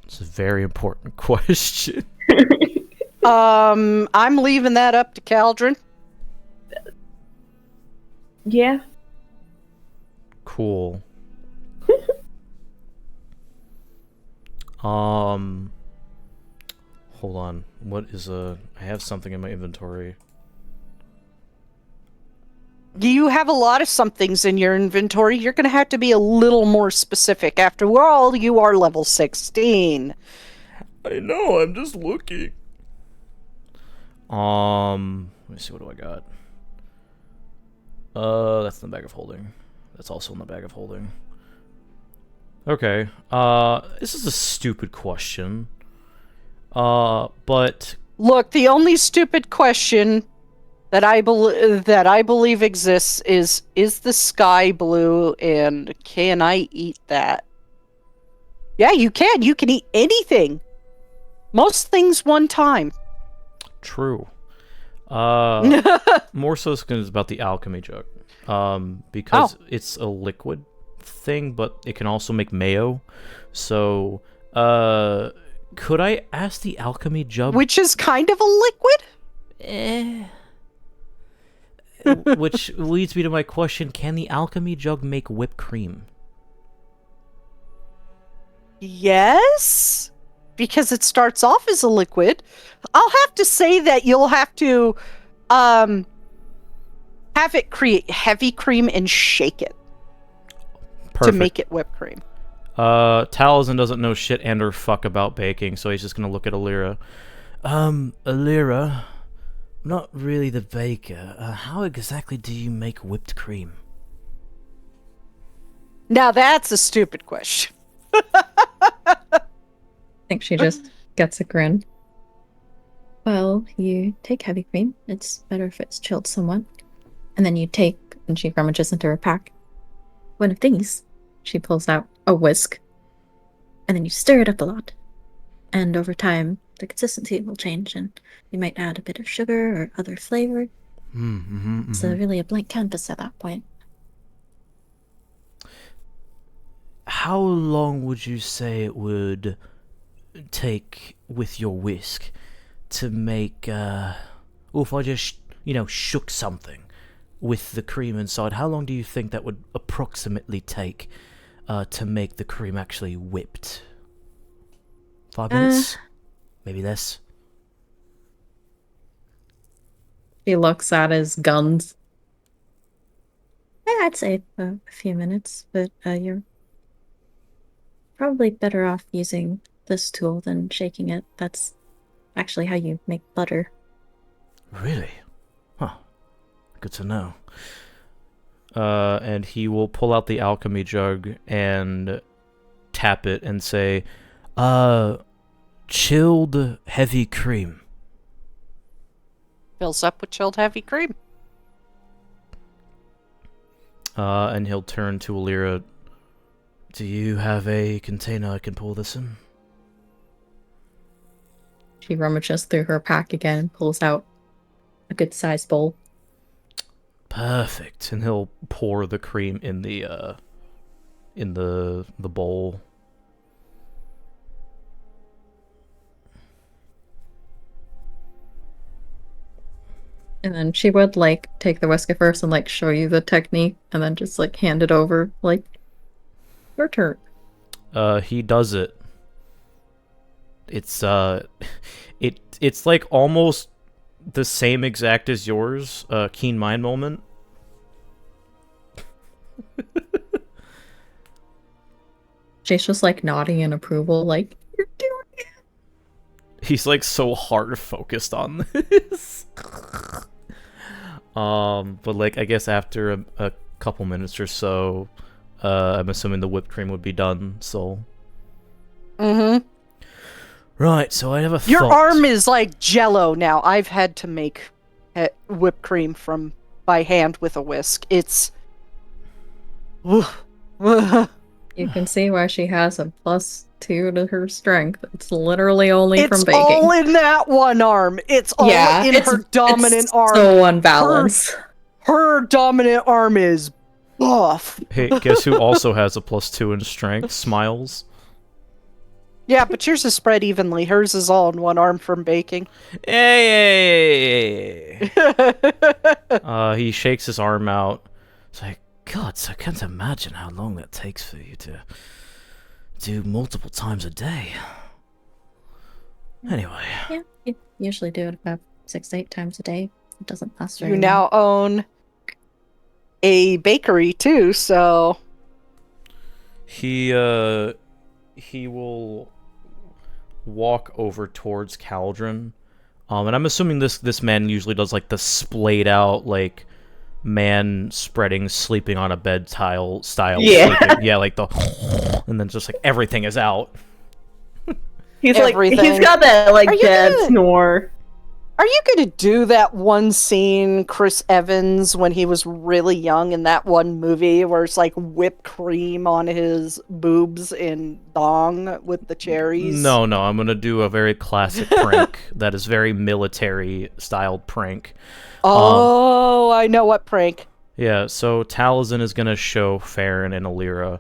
It's a very important question. I'm leaving that up to Caldron. Yeah. Cool. Hold on. What is I have something in my inventory. You have a lot of somethings in your inventory. You're going to have to be a little more specific. After all, you are level 16. I know, I'm just looking. Let me see, what do I got? That's in the bag of holding. That's also in the bag of holding. Okay. This is a stupid question. But Look, the only stupid question that I believe exists is the sky blue, and can I eat that? Yeah, you can. You can eat anything. Most things one time. True. More so it's about the alchemy jug. Because it's a liquid thing, but it can also make mayo. So, could I ask the alchemy jug? Which is kind of a liquid? Which leads me to my question, can the alchemy jug make whipped cream? Yes, because it starts off as a liquid. I'll have to say that you'll have to have it create heavy cream and shake it to make it whipped cream. Taliesin doesn't know shit and or fuck about baking, so he's just gonna look at Alira. Alira, I'm not really the baker. How exactly do you make whipped cream? Now that's a stupid question. I think she just gets a grin. Well, you take heavy cream. It's better if it's chilled somewhat. And then you take, and she rummages into her pack, one of these. She pulls out a whisk. And then you stir it up a lot. And over time, the consistency will change, and you might add a bit of sugar or other flavor. It's really a blank canvas at that point. How long would you say it would take with your whisk to make, if I just, shook something with the cream inside, how long do you think that would approximately take to make the cream actually whipped? 5 minutes? Maybe less? He looks at his guns. Yeah, I'd say a few minutes, but you're probably better off using this tool than shaking it. That's actually how you make butter. Really? Huh. Good to know. And he will pull out the alchemy jug and tap it and say, chilled heavy cream. Fills up with chilled heavy cream. And he'll turn to Alira. Do you have a container I can pour this in? She rummages through her pack again and pulls out a good-sized bowl. Perfect. And he'll pour the cream in the bowl. And then she would, take the whisk at first and, show you the technique, and then just, hand it over, your turn. He does it. It's, it's almost the same exact as yours, Keen Mind moment. She's just, nodding in approval, you're doing it! He's, so hard focused on this. But, I guess after a couple minutes or so, I'm assuming the whipped cream would be done, so... Right, so I have a thought. Your arm is like Jell-O now. I've had to make whipped cream by hand with a whisk. It's... You can see why she has a +2 to her strength. It's literally only from baking. It's all in that one arm. It's all in her dominant arm. So unbalanced. Her dominant arm is buff. Hey, guess who also has a +2 in strength? Smiles. Yeah, but yours is spread evenly. Hers is all in one arm from baking. Hey! He shakes his arm out. It's like, God, I can't imagine how long that takes for you to do multiple times a day. Anyway. Yeah, you usually do it about 6 to 8 times a day. It doesn't last very long. You now own a bakery too, so... He will walk over towards Caldron. And I'm assuming this man usually does the splayed out man spreading sleeping on a bed style sleeping. Yeah, the and then just everything is out. He's got that dad snore. Are you going to do that one scene, Chris Evans, when he was really young in that one movie where it's like whipped cream on his boobs and dong with the cherries? No, I'm going to do a very classic prank that is very military-styled prank. Oh, I know what prank. Yeah, so Taliesin is going to show Farron and Alira,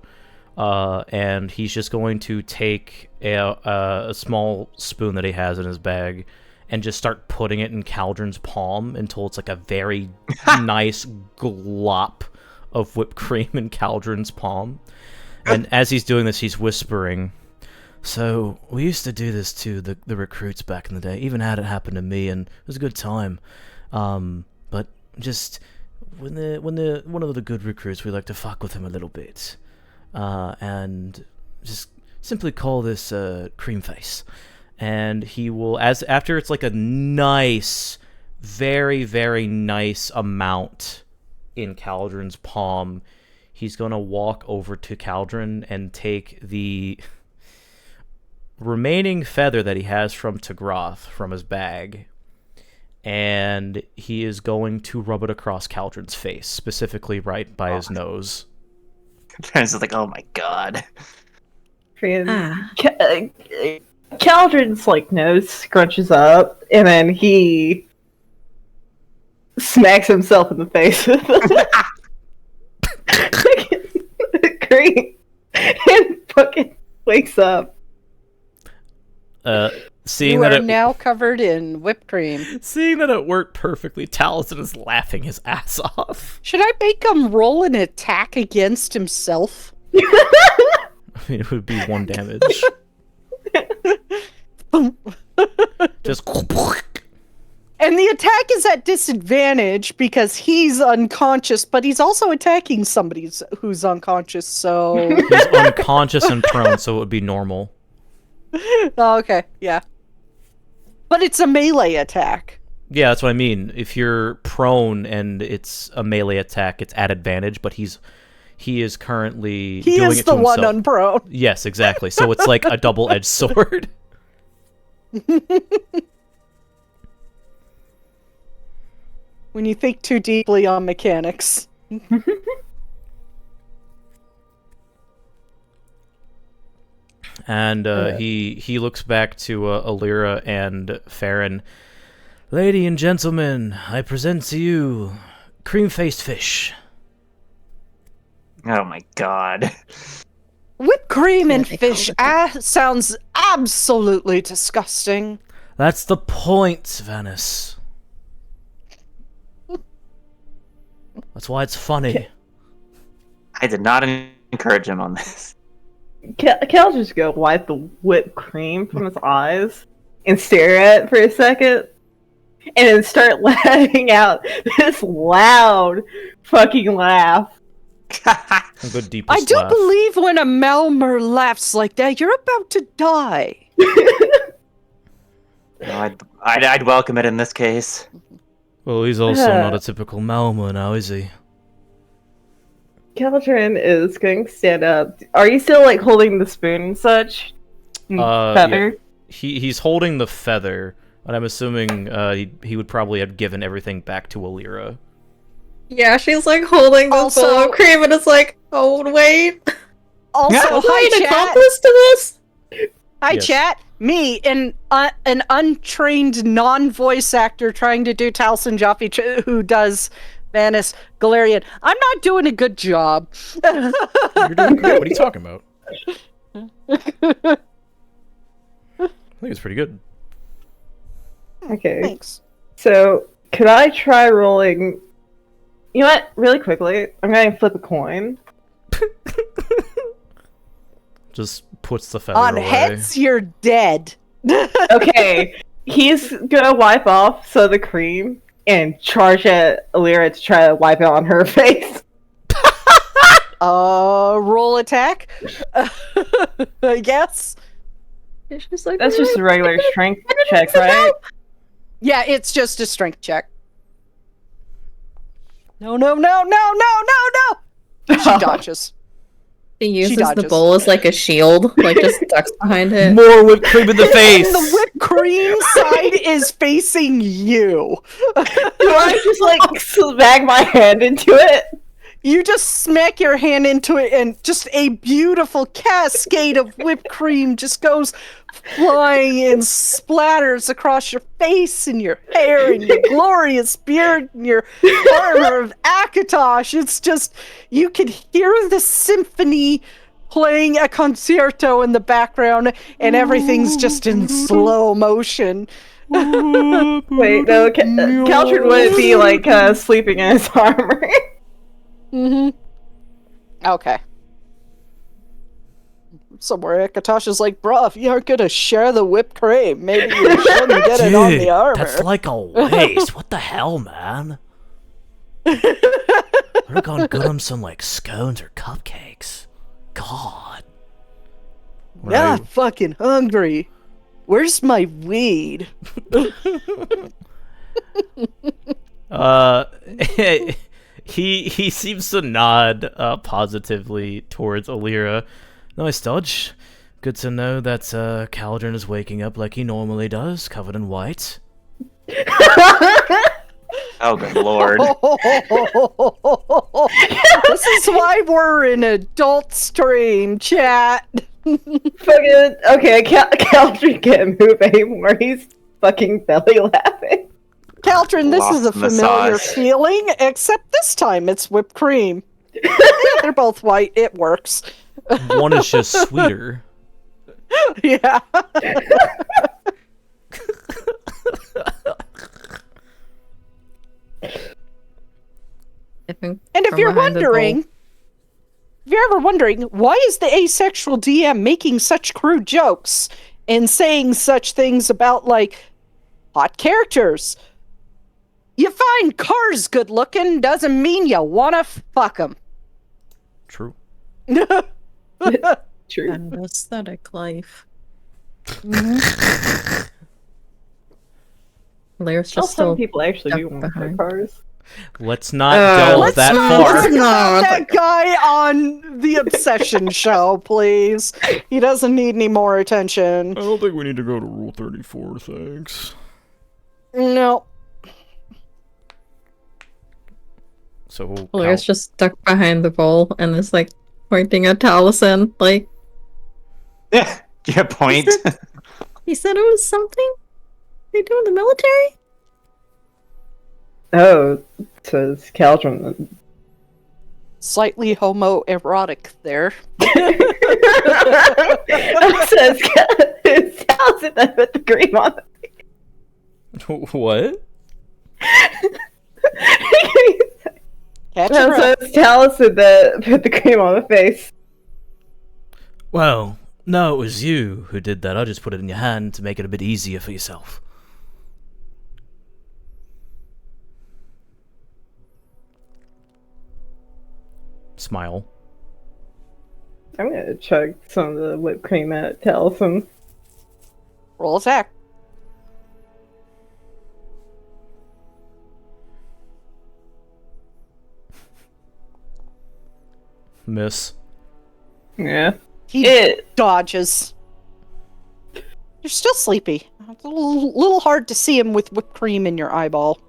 and he's just going to take a small spoon that he has in his bag and just start putting it in Caldron's palm until it's like a very nice glop of whipped cream in Caldron's palm. And as he's doing this, he's whispering, "So, we used to do this to the recruits back in the day. Even had it happen to me, and it was a good time. But just when one of the good recruits, we like to fuck with him a little bit. And just simply call this cream face." And he will, after it's like a nice, very, very nice amount in Caldron's palm, he's going to walk over to Caldron and take the remaining feather that he has from Tigrath from his bag, and he is going to rub it across Caldron's face, specifically right by his nose. It's like, oh my god. Caldron's like nose scrunches up, and then he smacks himself in the face with cream, and fucking wakes up. Seeing You that are it now covered in whipped cream. seeing that it worked perfectly, Taliesin is laughing his ass off. Should I make him roll an attack against himself? I mean, it would be 1 damage. Just And the attack is at disadvantage because he's unconscious, but he's also attacking somebody who's unconscious, so... he's unconscious and prone, so it would be normal. Oh, okay, yeah. But it's a melee attack. Yeah, that's what I mean. If you're prone and it's a melee attack, it's at advantage, but he is currently He doing is it to the one himself. unprone. Yes, exactly. So it's like a double-edged sword. When you think too deeply on mechanics. And he looks back to Alira and Farron. "Lady and gentlemen, I present to you cream-faced fish." Oh my god. Whipped cream and What they fish call sounds absolutely disgusting. That's the point, Venice. That's why it's funny. I did not encourage him on this. Cal just go wipe the whipped cream from his eyes and stare at it for a second, and then start letting out this loud fucking laugh. A good deepest I do laugh. believe when a Melmer laughs like that, you're about to die. No, I'd welcome it in this case. Well, he's also not a typical Malmo now, is he? Caldron is going to stand up. Are you still like holding the spoon and such? Feather? Yeah. He's holding the feather, and I'm assuming he would probably have given everything back to Alira. Yeah, she's like holding the Also- bowl of cream and it's like, oh wait. Also, Am I hi, an chat. accomplice to this? Hi, Yes. chat. Me, an untrained non-voice actor trying to do Taliesin Jaffe, who does Vanis Galarian. I'm not doing a good job. You're doing great. What are you talking about? I think it's pretty good. Okay. Thanks. So, could I try rolling? You know what? Really quickly, I'm going to flip a coin. Just puts the feather On away. heads, you're dead. Okay, he's gonna wipe off some of the cream and charge at Alira to try to wipe it on her face. Roll attack. I guess. And she's like, That's just a regular strength check, right? Yeah, it's just a strength check. No. She dodges. He uses the dodges. bowl as like a shield, like just ducks behind it. More whipped cream in the face. And the whipped cream side is facing you. Do I just like smack my hand into it? You just smack your hand into it, and just a beautiful cascade of whipped cream just goes flying and splatters across your face and your hair and your glorious beard and your armor of Akatosh. It's just, you can hear the symphony playing a concerto in the background, and everything's just in slow motion. Wait, no, Caltrin wouldn't be like sleeping in his armor. Okay. Somewhere Akatosh is like, bruh, if you aren't gonna share the whipped cream, maybe you shouldn't get it on the armor. That's like a waste. What the hell, man? Would have gone good on some like scones or cupcakes. God. Now I'm fucking hungry. Where's my weed? He seems to nod positively towards Alira. Nice dodge. Good to know that Caldron is waking up like he normally does, covered in white. Oh, good lord. This is why we're an adult stream, chat. Fucking okay, Caltrin can't move anymore. He's fucking belly laughing. Caltrin, this is a Lost familiar massage. feeling, except this time it's whipped cream. They're both white. It works. One is just sweeter. Yeah. And if you're ever wondering, why is the asexual DM making such crude jokes and saying such things about, like, hot characters? You find cars good looking doesn't mean you wanna fuck them. True. True. An aesthetic life. Larry's just Some still people actually do stuck want to behind. cars. Let's not delve let's that not far. put that guy on the obsession show, please. He doesn't need any more attention. I don't think we need to go to Rule 34, thanks. No. So, Larry's just stuck behind the bowl and is like pointing at Taliesin, like, Yeah, point. he said it was something they do in the military? Oh, says Caltrin. Slightly homoerotic there. Says Caltrin that put the cream on. What? Catch No, your breath. so it's Taliesin that put the cream on the face. Well, no, it was you who did that. I just put it in your hand to make it a bit easier for yourself. Smile. I'm gonna chug some of the whipped cream at Taliesin. Roll attack. Miss. Yeah. He dodges. You're still sleepy. It's a little hard to see him with whipped cream in your eyeball.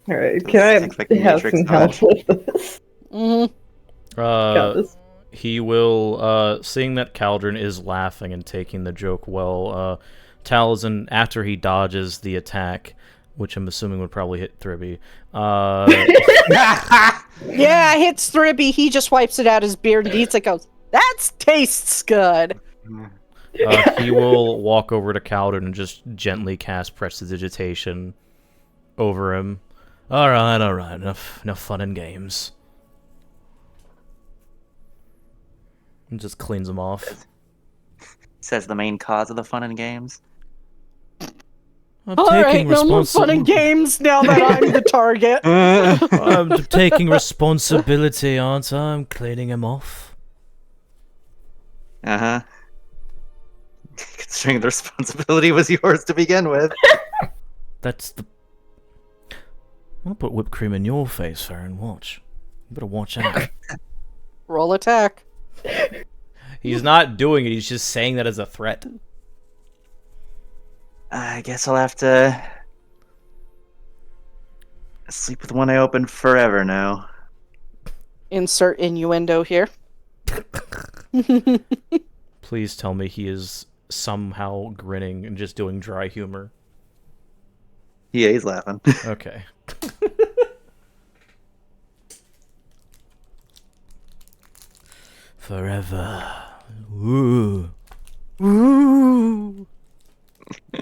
Alright, can Looks like I have Matrix some help dodge. with this? Got this. He will, seeing that Caldron is laughing and taking the joke well, Taliesin, after he dodges the attack, which I'm assuming would probably hit Thribby, Yeah, hits Thribby. He just wipes it out his beard and eats it. Goes, that tastes good. he will walk over to Caldron and just gently cast Prestidigitation over him. Alright, enough fun and games. And just cleans him off. Says the main cause of the fun and games. I'm Alright, no more fun and games now that I'm the target. I'm taking responsibility, aren't I? I'm cleaning him off. Uh-huh. Considering the responsibility was yours to begin with. That's the... I'm gonna put whipped cream in your face, Farron. Watch. You better watch out. Roll attack. He's not doing it. He's just saying that as a threat. I guess I'll have to sleep with one eye open forever now. Insert innuendo here. Please tell me he is somehow grinning and just doing dry humor. Yeah, he's laughing. Okay. Forever. Ooh. Ooh.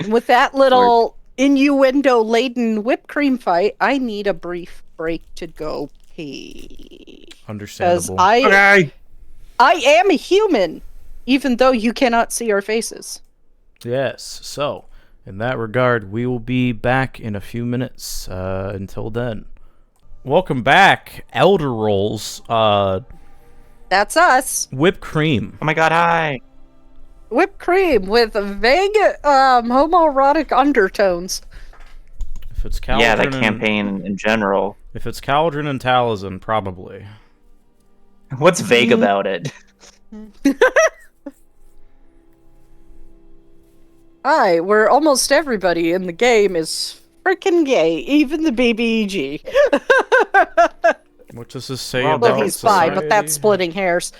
With that little innuendo-laden whipped cream fight, I need a brief break to go pee. Understandable. I am a human, even though you cannot see our faces. Yes, so, in that regard, we will be back in a few minutes. Until then. Welcome back, Elder Rolls. That's us. Whipped cream. Oh my god, hi! Whipped cream with vague homoerotic undertones. If it's Cauldron Yeah, that campaign in general. If it's Cauldron and Taliesin, probably. What's vague about it? Hi, where almost everybody in the game is freaking gay, even the BBEG. What does this say Well, about Well, he's society? fine, but that's splitting hairs.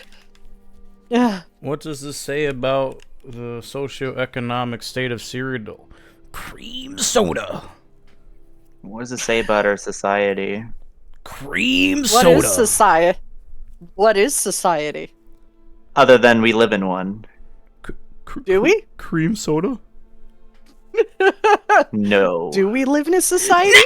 Yeah. What does this say about the socioeconomic state of Cyrodiil? Cream soda. What does it say about our society? Cream What soda. is society? What is society? Other than we live in one. Do we? Cream soda? No. Do we live in a society?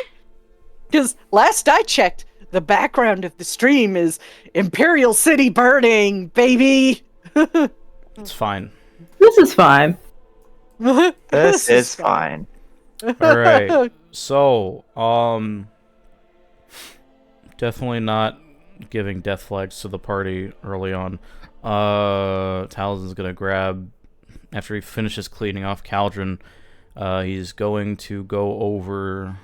Because last I checked, the background of the stream is Imperial City burning, baby. It's fine. This is fine. This is fine. Alright. So, definitely not giving death flags to the party early on. Taliesin's gonna grab, after he finishes cleaning off Cauldron, he's going to go over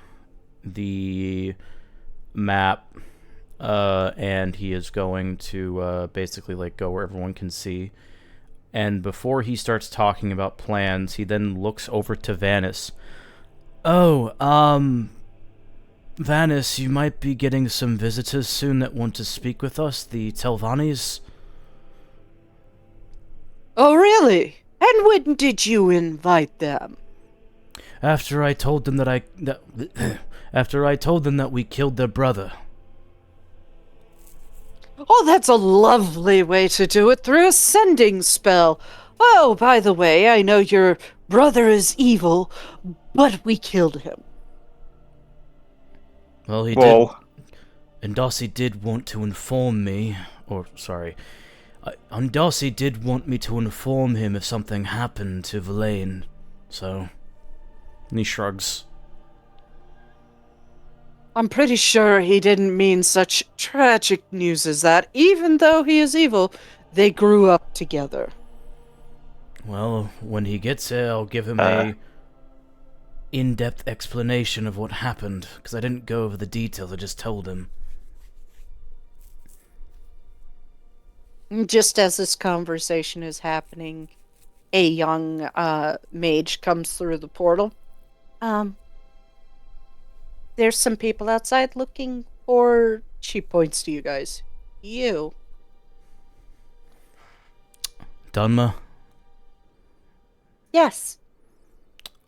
the map, and he is going to basically like go where everyone can see. And before he starts talking about plans, he then looks over to Vanis. Oh, Vanis, you might be getting some visitors soon that want to speak with us, the Telvannis. Oh, really? And when did you invite them? After I told them that after I told them that we killed their brother. Oh, that's a lovely way to do it, through a sending spell. Oh, by the way, I know your brother is evil, but we killed him. Well, he Whoa. did. And Darcy did want to inform me, and Darcy did want me to inform him if something happened to Verlaine, so. And he shrugs. I'm pretty sure he didn't mean such tragic news as that. Even though he is evil, they grew up together. Well, when he gets here, I'll give him a in-depth explanation of what happened, because I didn't go over the details, I just told him. Just as this conversation is happening, a young mage comes through the portal. There's some people outside looking for... She points to you guys. You. Dunma? Yes.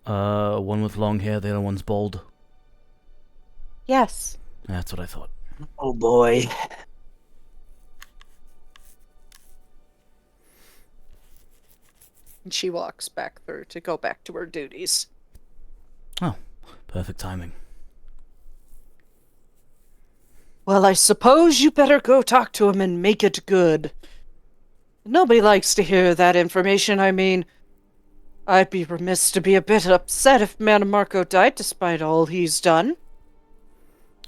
One with long hair, the other one's bald. Yes. That's what I thought. Oh boy. And she walks back through to go back to her duties. Oh, perfect timing. Well, I suppose you better go talk to him and make it good. Nobody likes to hear that information. I mean, I'd be remiss to be a bit upset if Manamarco died despite all he's done.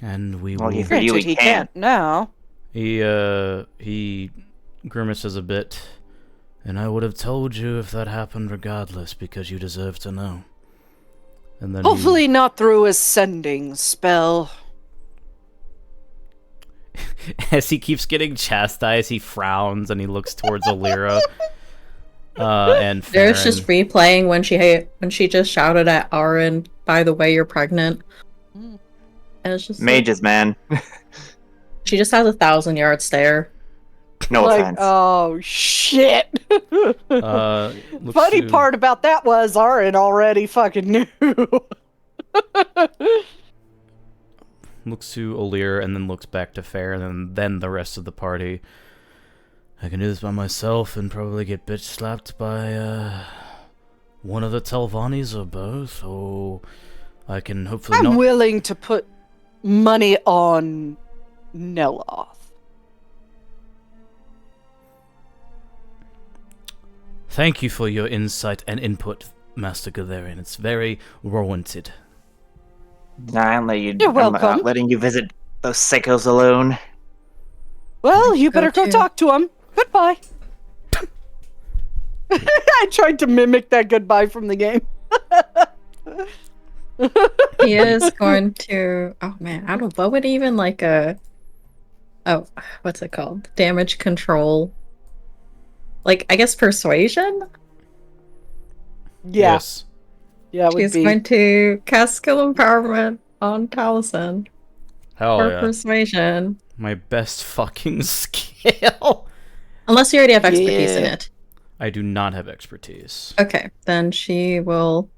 And we Well, will... For you, Granted, he he can't. can't now. He grimaces a bit. And I would have told you if that happened regardless, because you deserve to know. And then Hopefully not through a sending spell. as he keeps getting chastised, he frowns and he looks towards Alira. And There's Farron. just replaying when she just shouted at Aaron, "By the way, you're pregnant." And it's just Mages, man. she just has 1,000-yard stare. No offense. Oh shit! Looks Funny to- part about that was Aaron already fucking knew. Looks to Alira and then looks back to Farron and then the rest of the party. I can do this by myself and probably get bitch slapped by one of the Telvannis or both, or I can hopefully I'm not. willing to put money on Neloth. Thank you for your insight and input, Master Galarian. It's very warranted. Nah, I'm You're welcome. not letting you visit those sickos alone. Well, Let's you go better go too. talk to him. Goodbye. I tried to mimic that goodbye from the game. He is going to. Oh man, I don't. What would even like a? Oh, what's it called? Damage control. Like I guess persuasion. Yeah, Yes. yeah, it would She's be. going to cast skill empowerment on Taliesin Hell for yeah. persuasion. My best fucking skill. Unless you already have expertise in Yeah. it. I do not have expertise. Okay, then she will.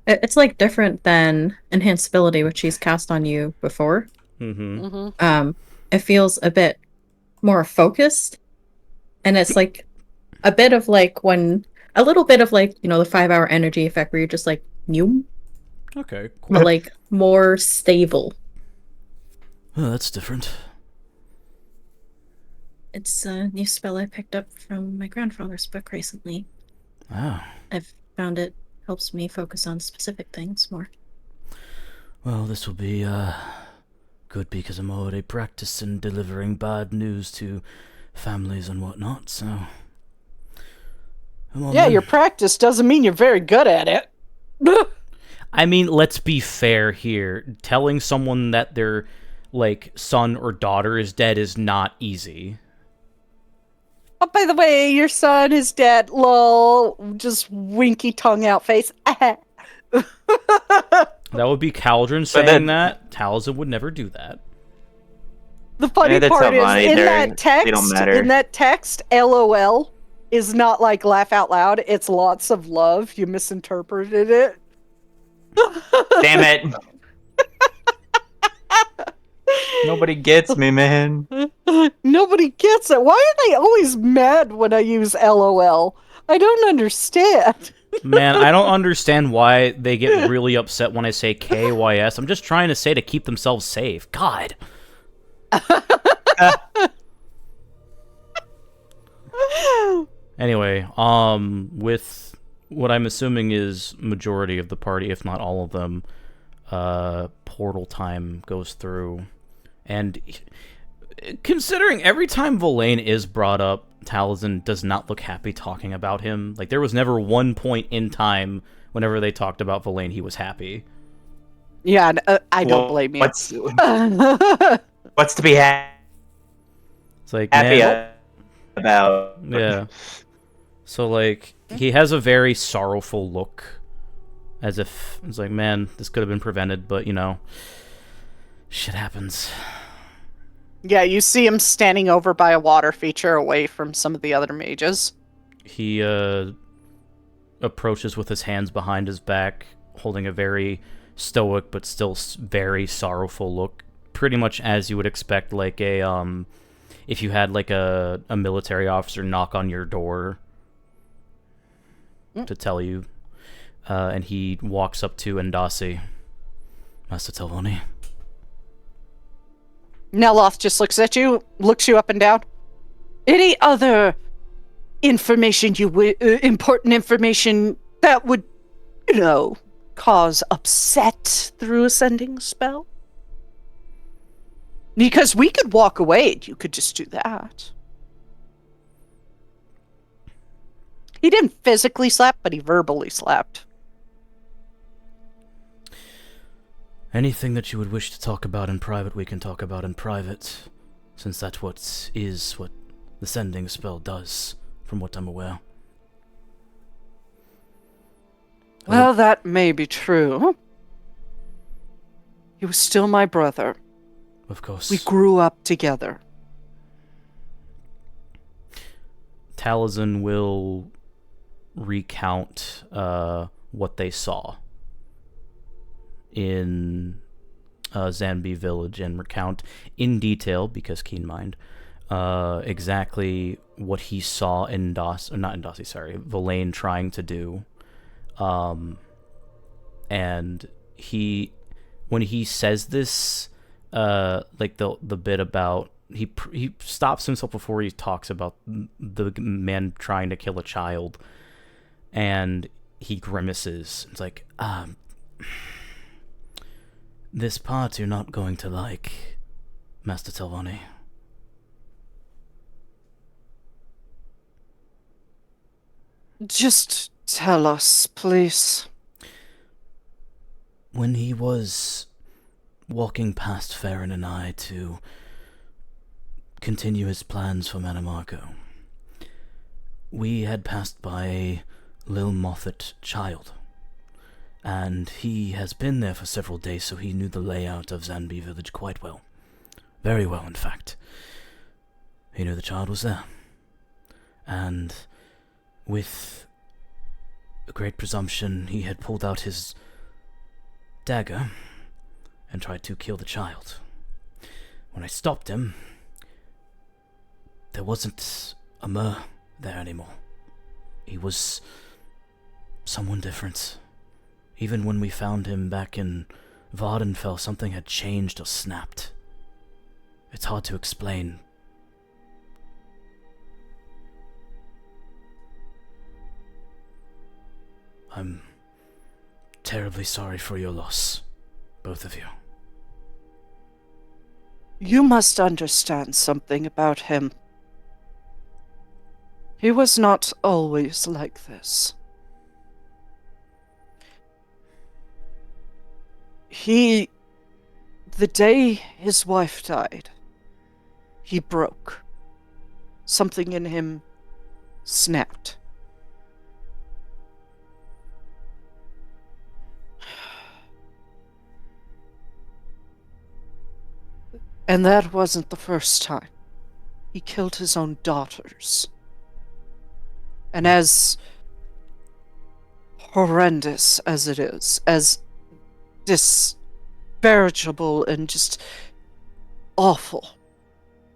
It's like different than enhanced ability, which she's cast on you before. Mm-hmm. Mm-hmm. It feels a bit more focused, and it's like a bit of like a little bit of like the 5-hour energy effect where you're just like new, Okay, cool. but like more stable. Oh, that's different. It's a new spell I picked up from my grandfather's book recently. Ah. I've found it helps me focus on specific things more. Well, this will be good because I'm already practicing delivering bad news to families and whatnot, so... Come on, Yeah, then. your practice doesn't mean you're very good at it. I mean, let's be fair here. Telling someone that their, like, son or daughter is dead is not easy. Oh, by the way, your son is dead. Lol. Just winky tongue out face. That would be Caldron saying then- that. Taliesin would never do that. The funny that's part not is funny. in They that don't matter. text, LOL is not like laugh out loud. It's lots of love. You misinterpreted it. Damn it! Nobody gets me, man. Nobody gets it. Why are they always mad when I use LOL? I don't understand. Man, I don't understand why they get really upset when I say KYS. I'm just trying to say to keep themselves safe. God. Anyway, with what I'm assuming is majority of the party, if not all of them, portal time goes through. And considering every time Verlaine is brought up, Taliesin does not look happy talking about him. Like, there was never one point in time whenever they talked about Verlaine he was happy. Yeah, I don't blame you. What's to be It's like, happy man, about? yeah. So, like, he has a very sorrowful look. As if, it's like, man, this could have been prevented, but, shit happens. Yeah, you see him standing over by a water feature away from some of the other mages. He, approaches with his hands behind his back, holding a very stoic but still very sorrowful look. Pretty much as you would expect, like, if you had, like, a military officer knock on your door to tell you. And he walks up to Endasi. Master Telvanni. Neloth just looks at you, looks you up and down. Any other information important information that would, cause upset through a sending spell? Because we could walk away and you could just do that. He didn't physically slap, but he verbally slapped. Anything that you would wish to talk about in private, we can talk about in private. since that's what the sending spell does, from what I'm aware. Well, that may be true. He was still my brother. Of course. We grew up together. Taliesin will recount what they saw in Zanby Village, and recount in detail, because keen mind, exactly what he saw in Villain trying to do. And when he says this, like the bit about, he stops himself before he talks about the man trying to kill a child, and he grimaces. It's like, this part you're not going to like, Master Telvanni. Just tell us, please. When he was walking past Farron and I to continue his plans for Manamarco, we had passed by a Lil Moffat child, and he has been there for several days, so he knew the layout of Zanby Village quite well. Very well, in fact. He knew the child was there, and with a great presumption, he had pulled out his dagger and tried to kill the child. When I stopped him, there wasn't a Mer there anymore. He was someone different. Even when we found him back in Vardenfell, something had changed or snapped. It's hard to explain. I'm terribly sorry for your loss, both of you. You must understand something about him. He was not always like this. The day his wife died, he broke. Something in him snapped. And that wasn't the first time. He killed his own daughters. And as horrendous as it is, as disparagable and just awful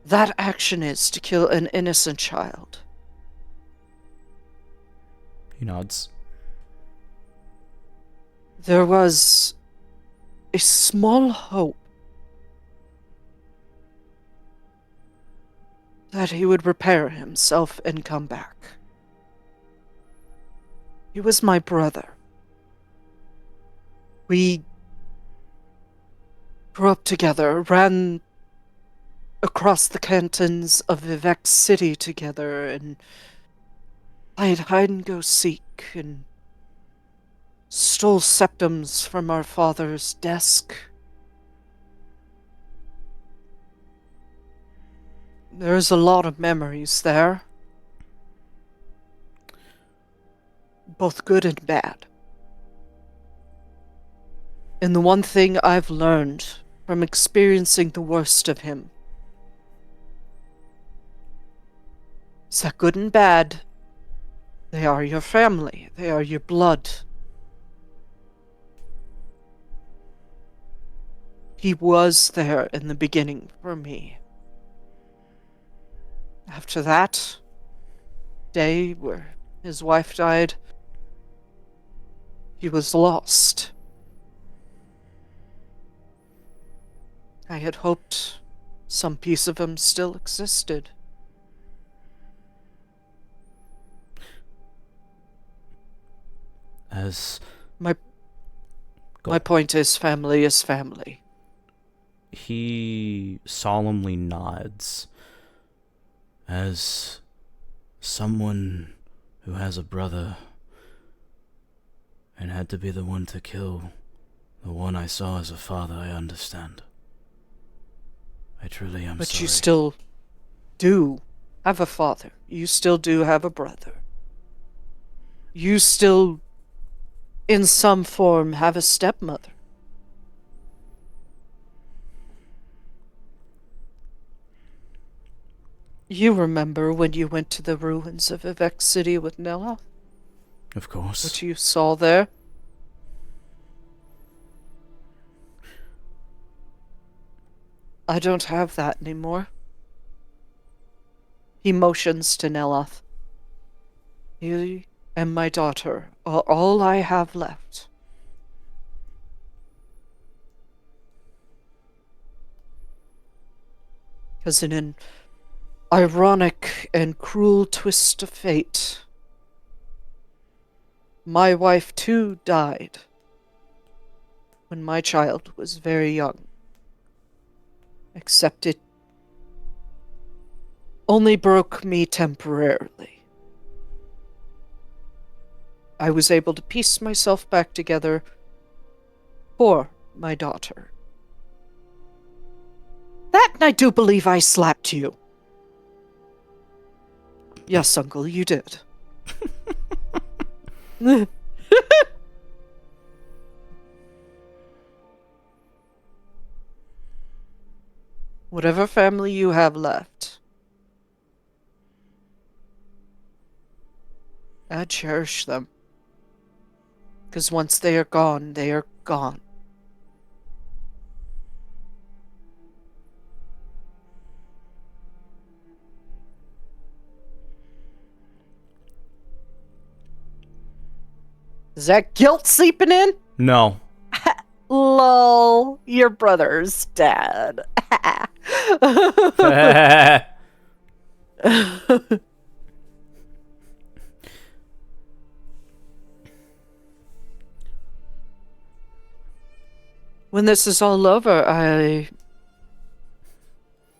that action is to kill an innocent child. He nods. There was a small hope that he would repair himself and come back. He was my brother. We grew up together, ran across the cantons of Vivec City together, and played hide-and-go-seek, and stole septums from our father's desk. There's a lot of memories there. Both good and bad. And the one thing I've learned from experiencing the worst of him is that good and bad, they are your family, they are your blood. He was there in the beginning for me. After that day where his wife died, he was lost. I had hoped some piece of him still existed. As My point is family is family. He solemnly nods. As someone who has a brother and had to be the one to kill the one I saw as a father, I understand. I truly am But sorry. you still do have a father. You still do have a brother. You still, in some form, have a stepmother. You remember when you went to the ruins of Vivek City with Nella? Of course. What you saw there? I don't have that anymore. He motions to Neloth. You and my daughter are all I have left. Because in an ironic and cruel twist of fate, my wife too died when my child was very young. Except it only broke me temporarily. I was able to piece myself back together for my daughter. That I do believe I slapped you. Yes, Uncle, you did. Whatever family you have left, I cherish them. Because once they are gone, they are gone. Is that guilt seeping in? No. Lol, your brother's dad. When this is all over, I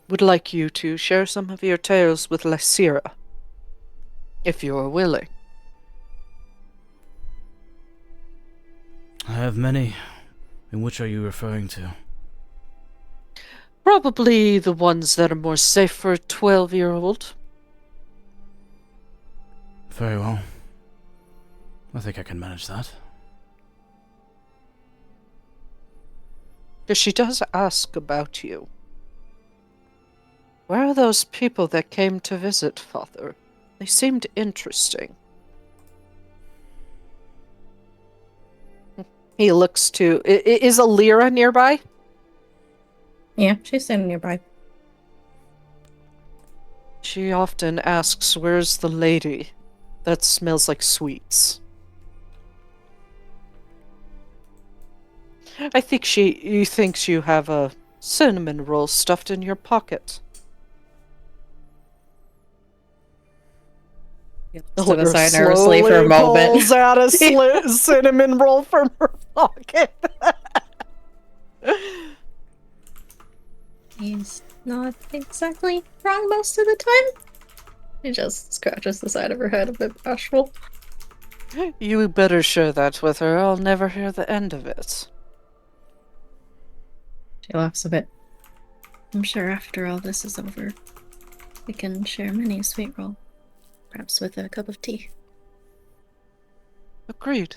would like you to share some of your tales with Lysira, if you are willing. I have many. And which are you referring to? Probably the ones that are more safe for a 12-year-old. Very well. I think I can manage that. Because she does ask about you. Where are those people that came to visit, Father? They seemed interesting. He looks to... Is Alira nearby? Yeah, she's standing nearby. She often asks, where's the lady that smells like sweets? I think she thinks you have a cinnamon roll stuffed in your pocket. Stood aside nervously for a moment. Pulls out a cinnamon roll from her pocket. He's not exactly wrong most of the time. He just scratches the side of her head a bit bashful. You better share that with her. I'll never hear the end of it. She laughs a bit. I'm sure after all this is over, we can share many a sweet roll. Perhaps with a cup of tea. Agreed.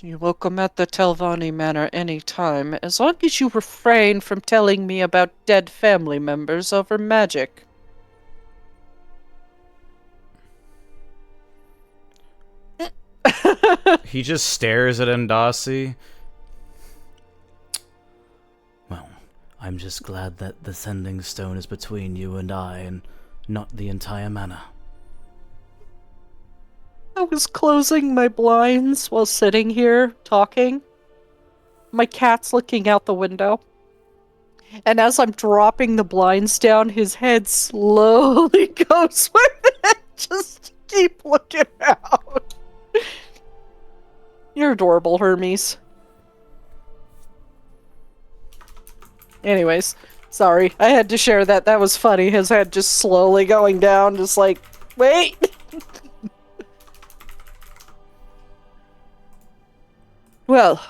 You're welcome at the Telvanni Manor any time, as long as you refrain from telling me about dead family members over magic. He just stares at Endasi. Well, I'm just glad that the sending stone is between you and I, and not the entire manor. I was closing my blinds while sitting here talking. My cat's looking out the window. And as I'm dropping the blinds down, his head slowly goes with it. Just keep looking out. You're adorable, Hermes. Anyways, sorry. I had to share that. That was funny. His head just slowly going down, just like, wait. Well,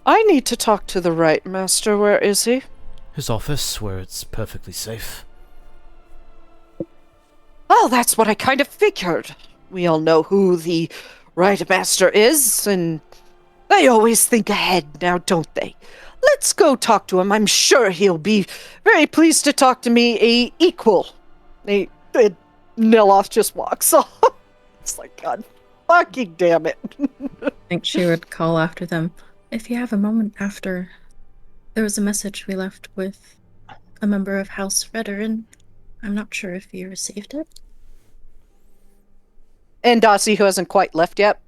I need to talk to the right master. Where is he? His office, where it's perfectly safe. Oh, that's what I kind of figured. We all know who the right master is, and they always think ahead now, don't they? Let's go talk to him. I'm sure he'll be very pleased to talk to me, a equal. Niloth just walks off. It's like, God fucking damn it. I think she would call after them. If you have a moment after, there was a message we left with a member of House Veteran. I'm not sure if you received it. And Dossie, who hasn't quite left yet.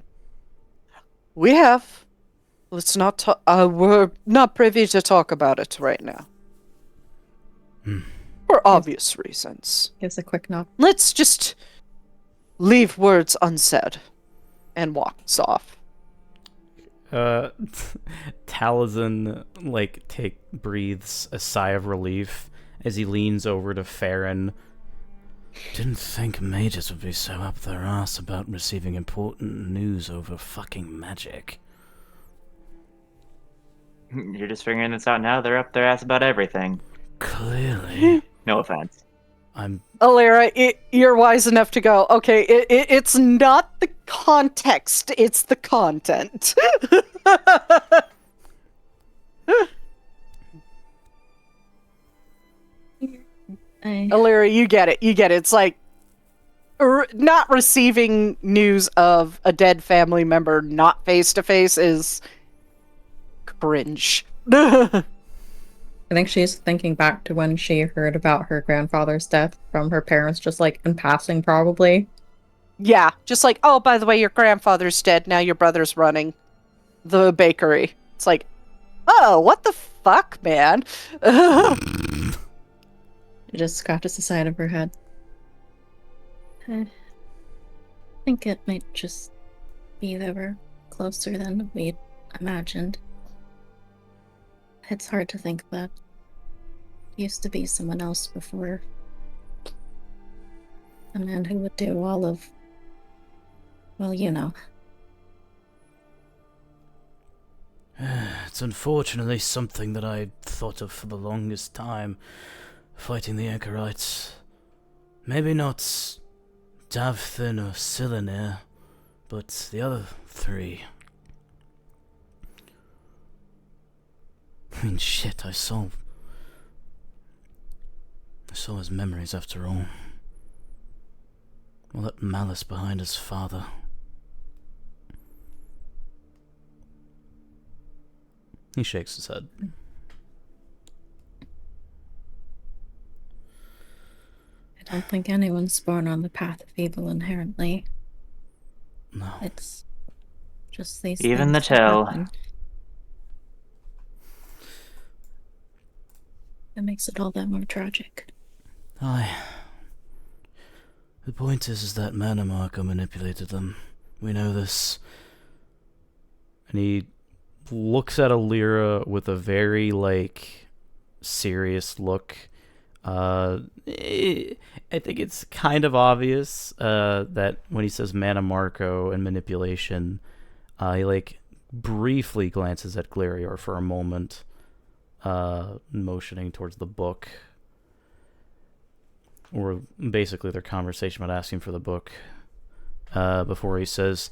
We have. Let's not talk. We're not privy to talk about it right now. For obvious reasons. Gives a quick nod. Let's just leave words unsaid. And walks off. Taliesin, breathes a sigh of relief as he leans over to Farron. Didn't think mages would be so up their ass about receiving important news over fucking magic. You're just figuring this out now? They're up their ass about everything. Clearly. No offense. Alira, you're wise enough to go, okay, it's not the context, it's the content. Alira, you get it. It's like, not receiving news of a dead family member not face-to-face is cringe. I think she's thinking back to when she heard about her grandfather's death from her parents, just like in passing, probably. Yeah, just like, oh, by the way, your grandfather's dead, now your brother's running the bakery. It's like, oh, what the fuck, man? She just scratches the side of her head. I think it might just be they were closer than we'd imagined. It's hard to think that used to be someone else before. A man who would do all of, well, you know. It's unfortunately something that I thought of for the longest time, fighting the anchorites. Maybe not Davthin or Silenir, but the other three. I mean, shit, I saw his memories after all. All that malice behind his father. He shakes his head. I don't think anyone's born on the path of evil inherently. No. It's just these Even the things that tell. happen. It makes it all that more tragic. Aye. The point is that Mana Marker manipulated them. We know this. And he looks at Alira with a very, serious look. I think it's kind of obvious that when he says Mana Marco and manipulation, he, briefly glances at Glarior for a moment. Motioning towards the book, or basically their conversation about asking for the book, before he says,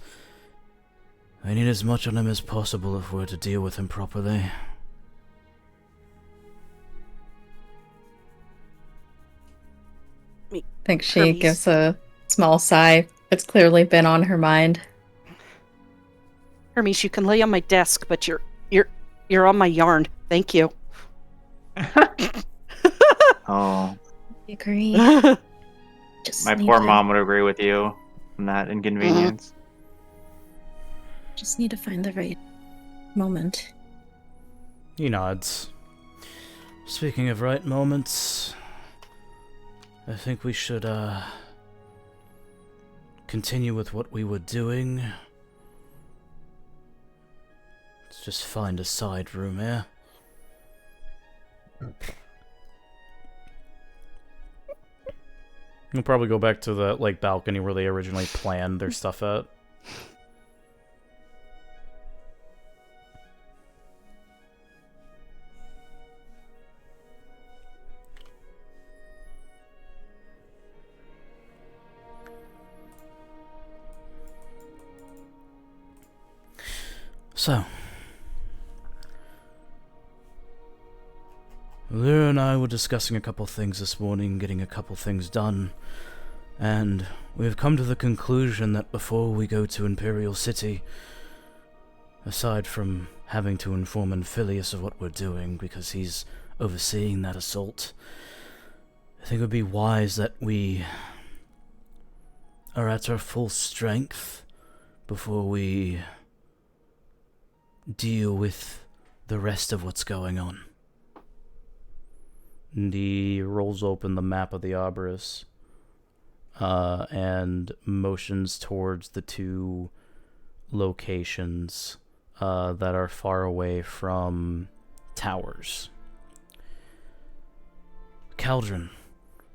I need as much on him as possible if we're to deal with him properly. I think she gives a small sigh. It's clearly been on her mind. Hermes, you can lay on my desk, but you're on my yarn. Thank you. Oh, Agree. Just my need poor to- mom would agree with you on that inconvenience. Just need to find the right moment. He nods. Speaking of right moments, I think we should, continue with what we were doing. Let's just find a side room here. We'll probably go back to the, balcony where they originally planned their stuff at. So, Lyra and I were discussing a couple things this morning, getting a couple things done, and we have come to the conclusion that before we go to Imperial City, aside from having to inform Amphileus of what we're doing because he's overseeing that assault, I think it would be wise that we are at our full strength before we deal with the rest of what's going on. And he rolls open the map of the Arborus and motions towards the two locations that are far away from towers. Caldron,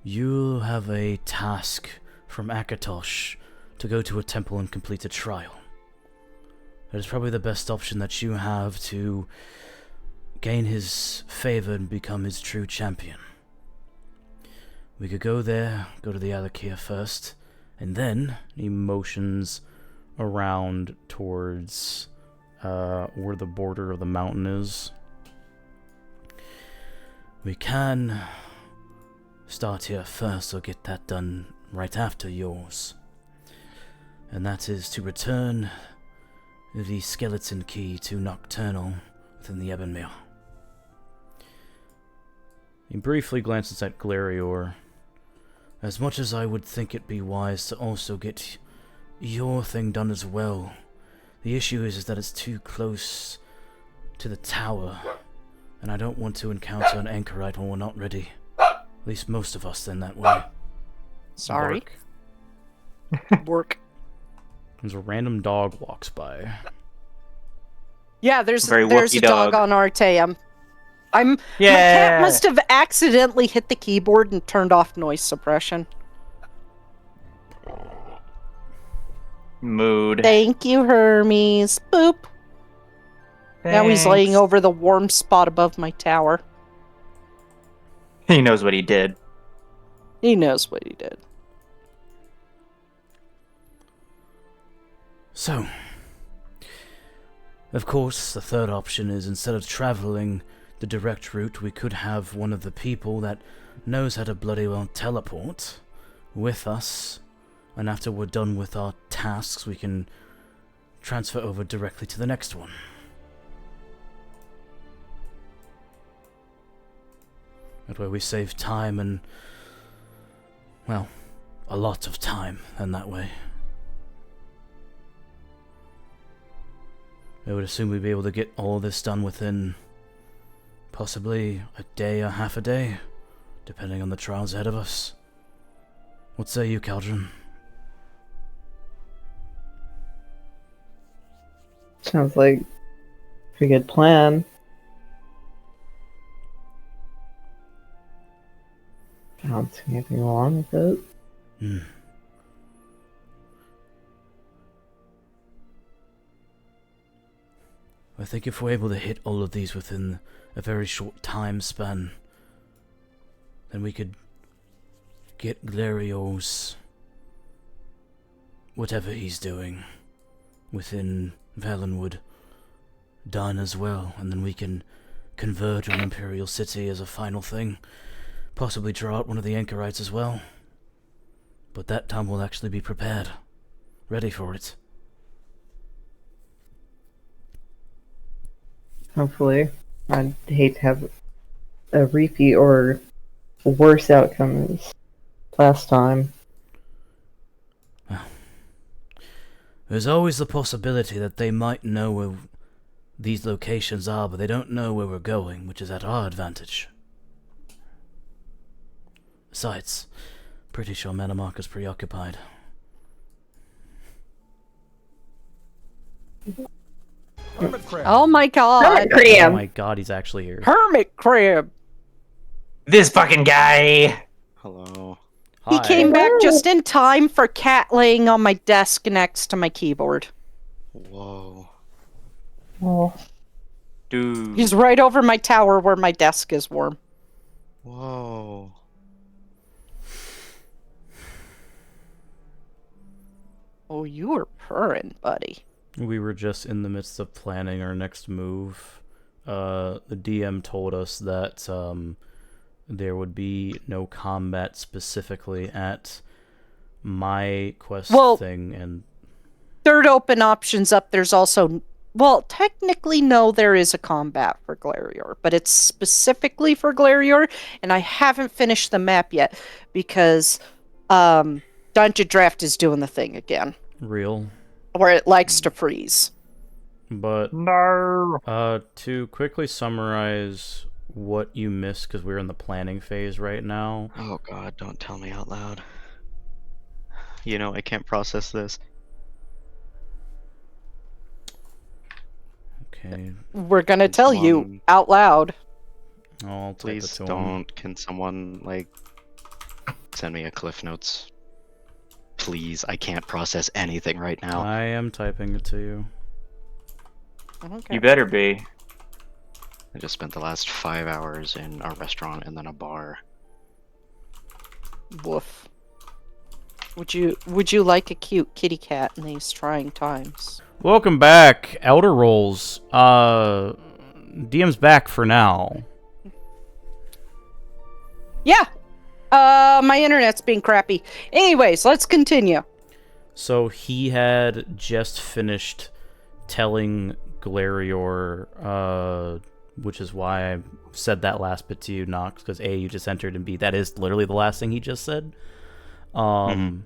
you have a task from Akatosh to go to a temple and complete a trial. It is probably the best option that you have to gain his favor and become his true champion. We could go there, go to the Alakia first, and then he motions around towards where the border of the mountain is. We can start here first, or get that done right after yours. And that is to return the skeleton key to Nocturnal within the Ebonmere. He briefly glances at Glarior. As much as I would think it be wise to also get your thing done as well, the issue is that it's too close to the tower, and I don't want to encounter an anchorite when we're not ready. At least most of us then that way. Sorry. Work. There's a random dog walks by. Yeah, there's Very a whoopy dog dog. on Arteum. My cat must have accidentally hit the keyboard and turned off noise suppression. Mood. Thank you, Hermes. Boop. Now he's laying Thanks. over the warm spot above my tower. He knows what he did. He knows what he did. So, of course, the third option is instead of traveling the direct route, we could have one of the people that knows how to bloody well teleport with us, and after we're done with our tasks, we can transfer over directly to the next one. That way we save time and, well, a lot of time in that way. I would assume we'd be able to get all this done within possibly a day or half a day, depending on the trials ahead of us. What say you, Caldron? Sounds like a pretty good plan. I don't see anything wrong with it. I think if we're able to hit all of these within a very short time span, then we could get Glarior's whatever he's doing within Valenwood done as well, and then we can converge on Imperial City as a final thing. Possibly draw out one of the anchorites as well. But that time we'll actually be prepared. Ready for it. Hopefully. I'd hate to have a repeat or a worse outcome as last time. There's always the possibility that they might know where these locations are, but they don't know where we're going, which is at our advantage. Besides, pretty sure Metamark preoccupied. Oh my god. Oh my god, he's actually here. Hermit crab. This fucking guy! Hello. He Hi. came back just in time for Cat laying on my desk next to my keyboard. Whoa. Oh, Dude. He's right over my tower where my desk is warm. Whoa. Oh, you were purring, buddy. We were just in the midst of planning our next move. The DM told us that there would be no combat specifically at my quest thing, and third open options up. There's also, well, technically no, there is a combat for Glarior, but it's specifically for Glarior, and I haven't finished the map yet because Dungeon Draft is doing the thing again. Real. Where it likes to freeze. But No. To quickly summarize what you missed, because we're in the planning phase right now. Oh god, don't tell me out loud. You know I can't process this. Okay. We're gonna Can tell you someone- out loud. I'll type it Please to him. don't. Can someone, like, send me a Cliff Notes? Please, I can't process anything right now. I am typing it to you. Okay. You better be. I just spent the last 5 hours in a restaurant and then a bar. Woof. Would you like a cute kitty cat in these trying times? Welcome back, Elder Rolls. DM's back for now. Yeah. My internet's being crappy. Anyways, let's continue. So he had just finished telling Glarior, which is why I said that last bit to you, Nox, because A, you just entered, and B, that is literally the last thing he just said. That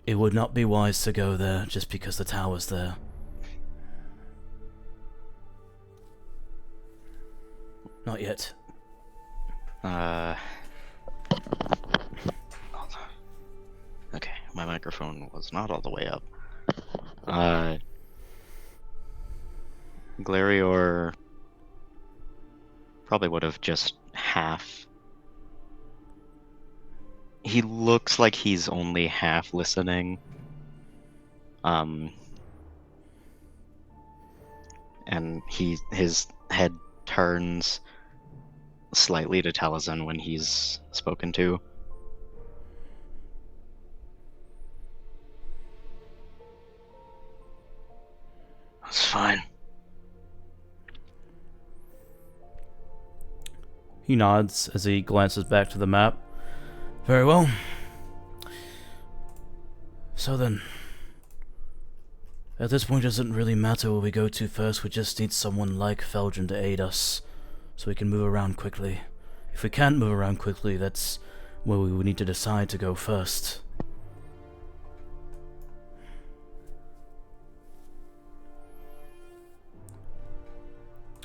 it would not be wise to go there just because the tower's there. Not yet. Hold on. Okay, my microphone was not all the way up. Glarior probably would have just half. He looks like he's only half listening. And his head turns slightly to Taliesin when he's spoken to. That's fine. He nods as he glances back to the map. Very well. So then, at this point, it doesn't really matter where we go to first. We just need someone like Feldrin to aid us, so we can move around quickly. If we can't move around quickly, that's where we would need to decide to go first.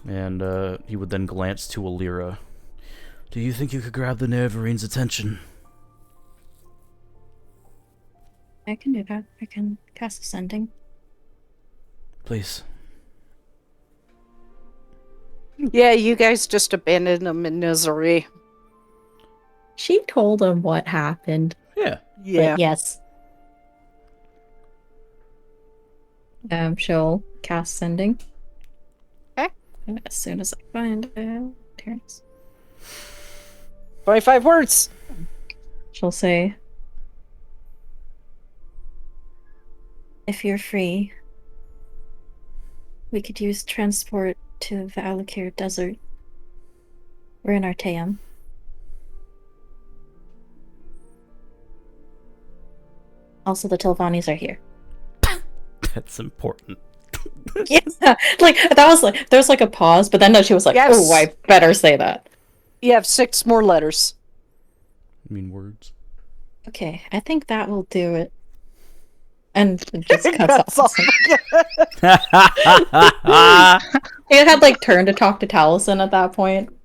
And he would then glance to Alira. Do you think you could grab the Nervarine's attention? I can do that. I can cast Ascending. Please. Yeah, you guys just abandoned him in misery. She told him what happened. Yeah. Yeah. But yes. She'll cast Sending. Okay. As soon as I find Terrence. 25 words. She'll say, if you're free, we could use transport to the Alakir Desert. We're in Arteum. Also, the Tilvanis are here. That's important. Yeah, like that was like there was like a pause, but then no, she was like, Yes. "Oh, I better say that." You have 6 more letters. I mean words. Okay, I think that will do it. And it just cuts That's off. It had like turned to talk to Taliesin at that point.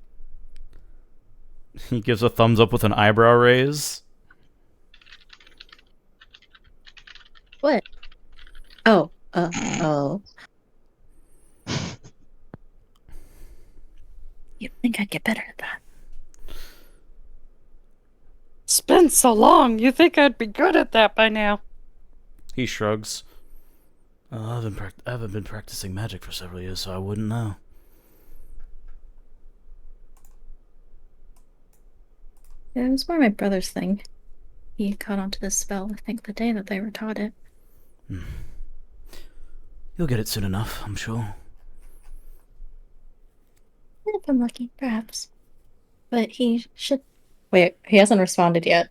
He gives a thumbs up with an eyebrow raise. What? Oh, oh. You'd think I'd get better at that. It's been so long. You think I'd be good at that by now? He shrugs. I haven't been practicing magic for several years, so I wouldn't know. It was more my brother's thing. He caught onto this spell, I think, the day that they were taught it. You'll get it soon enough, I'm sure. If I'm lucky, perhaps. But he should... Wait, he hasn't responded yet.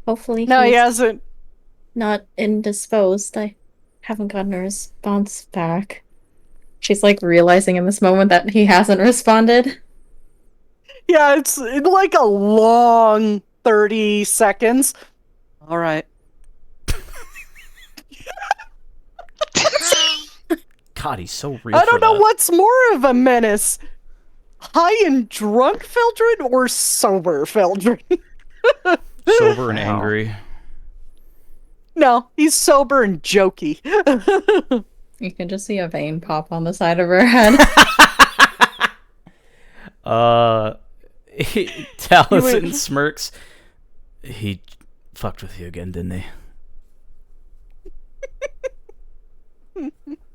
Hopefully No, he he's hasn't. not indisposed. I haven't gotten a response back. She's like realizing in this moment that he hasn't responded. Yeah, it's like a long 30 seconds. All right. God, he's so real. I don't know that. what's more of a menace. High and drunk Feldrin or sober Feldrin? Sober and Wow. angry. No, he's sober and jokey. You can just see a vein pop on the side of her head. Taliesin smirks. He fucked with you again, didn't he?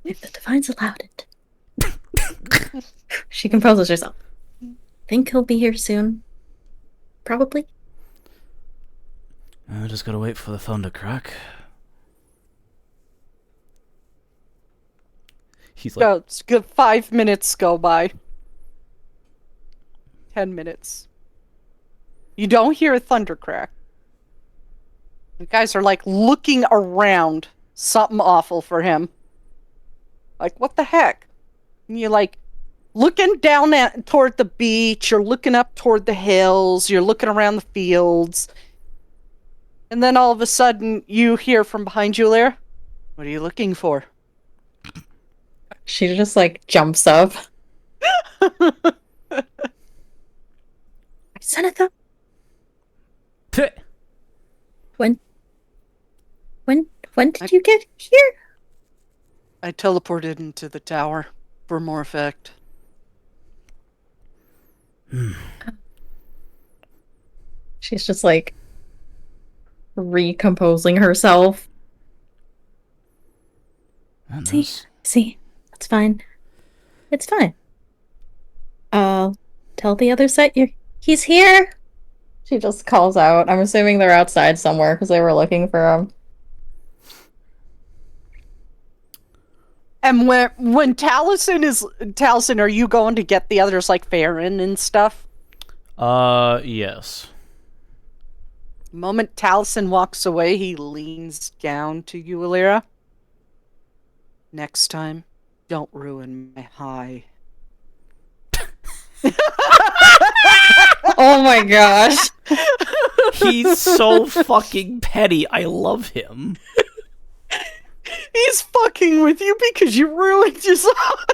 If the Divines allowed it. She composes herself. Think he'll be here soon. Probably. I just gotta wait for the phone to crack. He's like, It's good. 5 minutes go by. 10 minutes. You don't hear a thunder crack. You guys are like looking around. Something awful for him. Like, what the heck? And you're like looking down toward the beach. You're looking up toward the hills. You're looking around the fields. And then all of a sudden, you hear from behind you, Lara. What are you looking for? She just like jumps up. Seneca, when did you get here? I teleported into the tower for more effect. She's just like recomposing herself. See, that's fine. It's fine. Tell the other set he's here. She just calls out. I'm assuming they're outside somewhere because they were looking for him. And when Taliesin, are you going to get the others like Farron and stuff? yes. The moment Taliesin walks away, he leans down to you, Alira. Next time, don't ruin my high. Oh my gosh. He's so fucking petty. I love him. He's fucking with you because you ruined his high.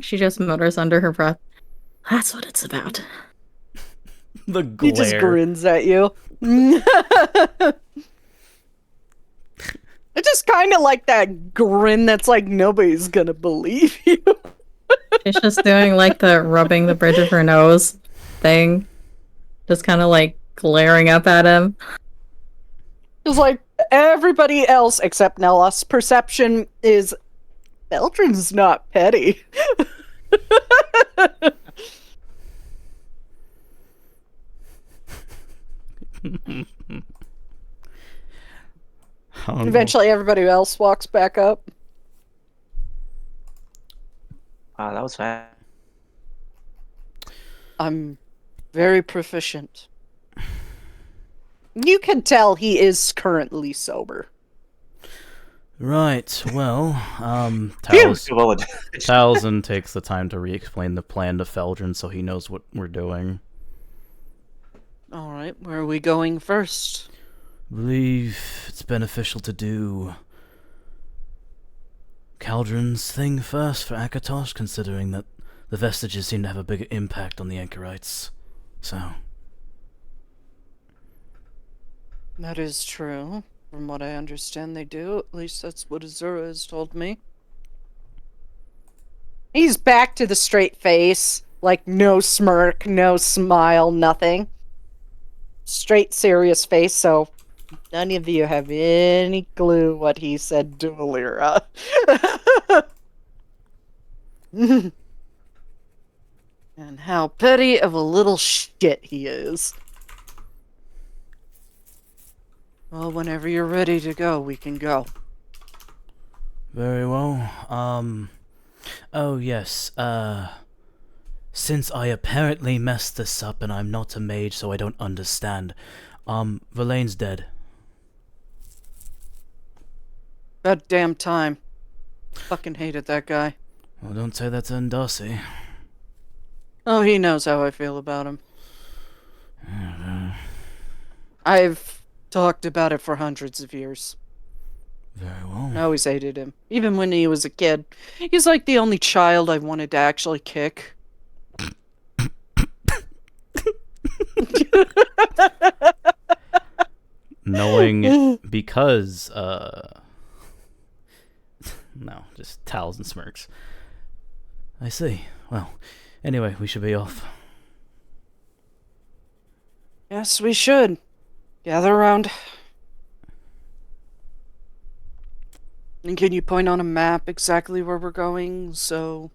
She just mutters under her breath. That's what it's about. The glare. He just grins at you. I just kind of like that grin that's like, nobody's gonna believe you. She's just doing like the rubbing the bridge of her nose thing. Just kind of like glaring up at him. It's like everybody else except Nella's perception is Feldrin's not petty. Eventually everybody else walks back up. Wow, that was fast. I'm very proficient. You can tell he is currently sober. Right, well, Phew, well, Taliesin takes the time to re-explain the plan to Feldrin so he knows what we're doing. Alright, where are we going first? I believe it's beneficial to do Cauldron's thing first for Akatosh, considering that the vestiges seem to have a bigger impact on the anchorites. So... That is true. From what I understand, they do. At least that's what Azura has told me. He's back to the straight face. Like, no smirk, no smile, nothing. Straight, serious face, so none of you have any clue what he said to Alira. And how petty of a little shit he is. Well, whenever you're ready to go, we can go. Very well. Oh yes, since I apparently messed this up and I'm not a mage, so I don't understand, Verlaine's dead. About damn time. Fucking hated that guy. Well, don't say that to Darcy. Oh, he knows how I feel about him. I've talked about it for hundreds of years. Very well. I always hated him. Even when he was a kid. He's like the only child I wanted to actually kick. Knowing because, no, just towels and smirks. I see. Well, anyway, we should be off. Yes, we should. Gather around. And can you point on a map exactly where we're going so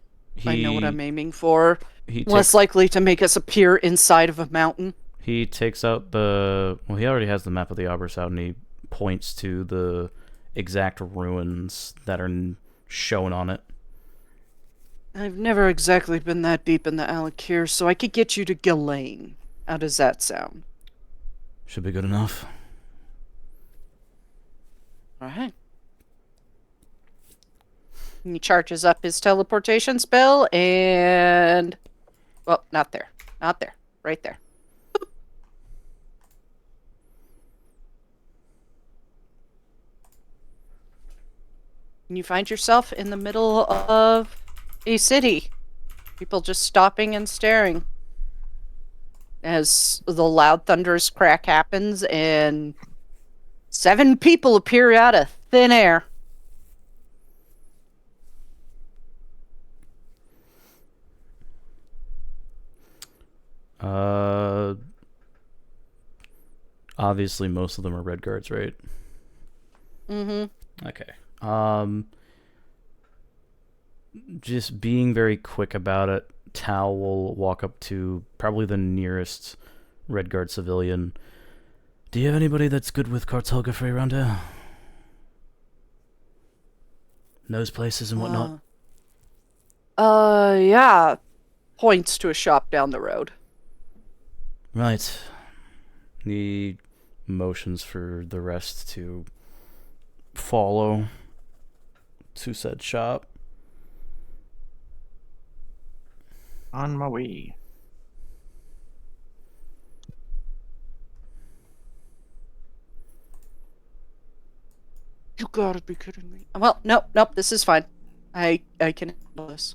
I know what I'm aiming for? Less likely to make us appear inside of a mountain. He takes out the... Well, he already has the map of the Arbors out, and he points to the exact ruins that are shown on it. I've never exactly been that deep in the Alakir, so I could get you to Ghislaine. How does that sound? Should be good enough. Alright. He charges up his teleportation spell, and... Well, not there. Not there. Right there. And you find yourself in the middle of a city. People just stopping and staring. As the loud thunderous crack happens, and 7 people appear out of thin air. Obviously most of them are red guards, right? Mm-hmm. Okay. Just being very quick about it, Tal will walk up to probably the nearest red guard civilian. Do you have anybody that's good with cartography around here? Knows places and whatnot? Yeah. Points to a shop down the road. Right. He motions for the rest to follow to said shop. On my way. You gotta be kidding me. Well, nope, this is fine. I can handle this.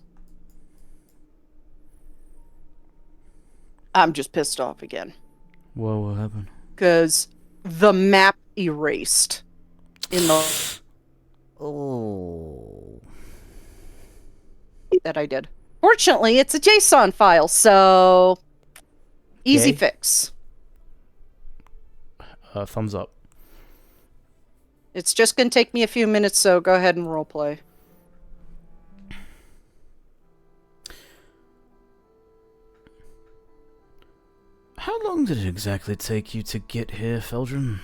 I'm just pissed off again. Whoa, what happened? Because the map erased in the... Oh. That I did. Fortunately, it's a JSON file, so... Easy Yay. fix. Thumbs up. It's just gonna take me a few minutes, so go ahead and roleplay. How long did it exactly take you to get here, Feldrum?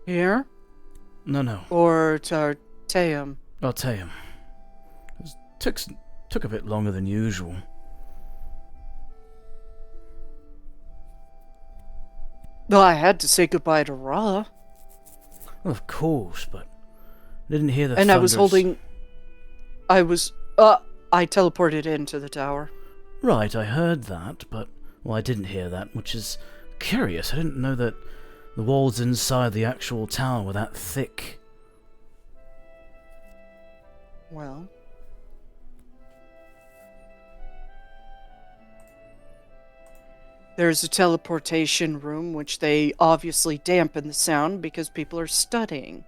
Here? No. Or Tarteum? I'll tell you. It took a bit longer than usual. Well, I had to say goodbye to Ra. Well, of course, but I didn't hear the And thunders. I teleported into the tower. Right, I heard that, but... Well, I didn't hear that, which is curious. I didn't know that the walls inside the actual tower were that thick. Well... There's a teleportation room, which they obviously dampen the sound because people are studying.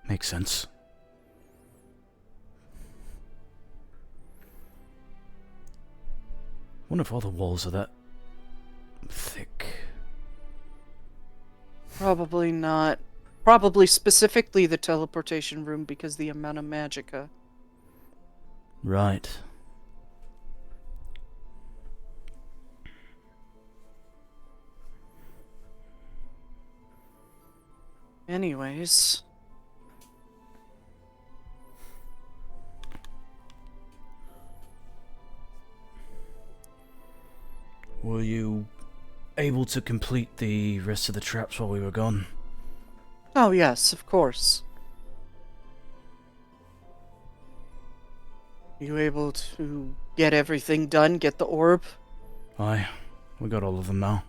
Makes sense. Wonder if all the walls are that thick. Probably not. Probably specifically the teleportation room because the amount of magicka. Right. Anyways. Were you able to complete the rest of the traps while we were gone? Oh, yes, of course. You able to get everything done? Get the orb? Aye, we got all of them now.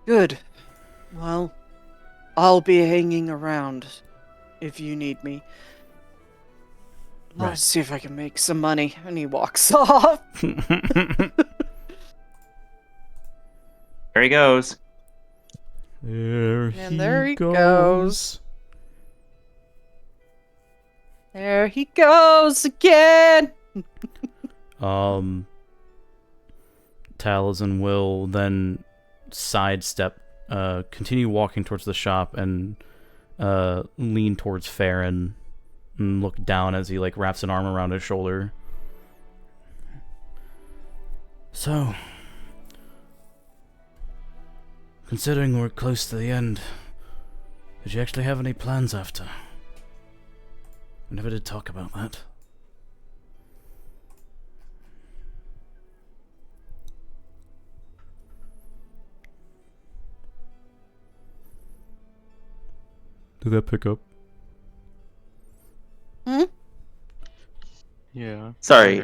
Good. Well, I'll be hanging around if you need me. Right. Let's see if I can make some money. And he walks off. There he goes. There There he goes. goes. There he goes again. Taliesin will then sidestep, continue walking towards the shop and lean towards Farron and look down as he like wraps an arm around his shoulder. So, considering we're close to the end, did you actually have any plans after? We never did talk about that. Did that pick up? Hmm? Yeah. Sorry,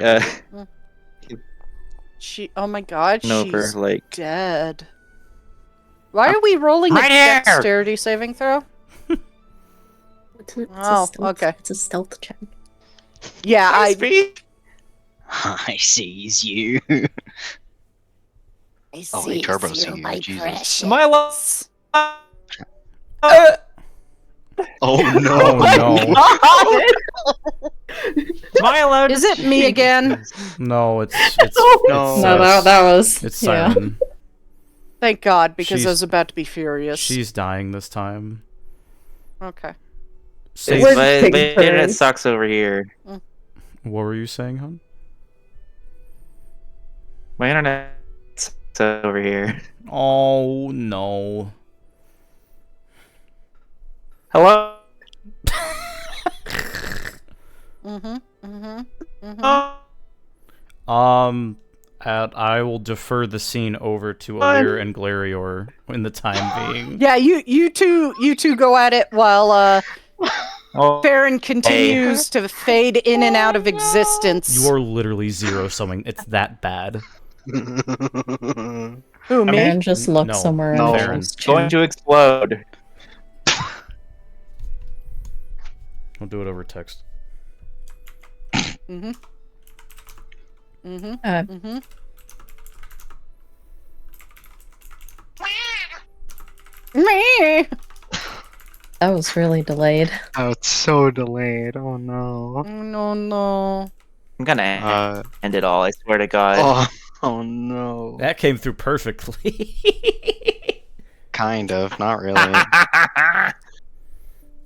Oh my god, over, she's like... dead. Why are we rolling Right a here! dexterity saving throw? It's a Oh, stealth, okay. It's a stealth check. Yeah, I sees you. Oh, wait, Turbo see you, Jesus. Am I lost? Oh no! Oh no! Am I allowed Is it me again? No, it's No. No, that was. it's yeah. Simon. Thank God, because I She's- was about to be furious. She's dying this time. Okay. Say, We're my taking internet turns. sucks over here. what were you saying, hon? My internet sucks over here. Oh no. Hello? I will defer the scene over to Alir and Glarior in the time being. Yeah, you two go at it while Oh, Farron continues to fade in and out of existence. You are literally zero summing. It's that bad. Who, me? Aaron just looked No, somewhere no. and Farron. just going to explode. I'll do it over text. Mm-hmm. Mm-hmm. Mm-hmm. Me. That was really delayed. Oh, it's so delayed. Oh no. No. I'm gonna end it all, I swear to God. Oh no. That came through perfectly. Kind of, not really.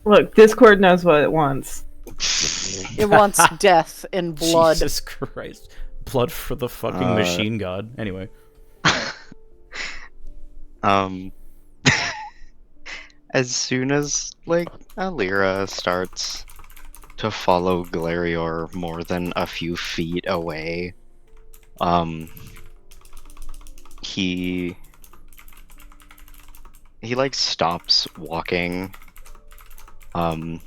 Look, Discord knows what it wants. It wants death and blood. Jesus Christ. Blood for the fucking machine god. Anyway. As soon as, like, Alira starts to follow Glarior more than a few feet away, he like stops walking, and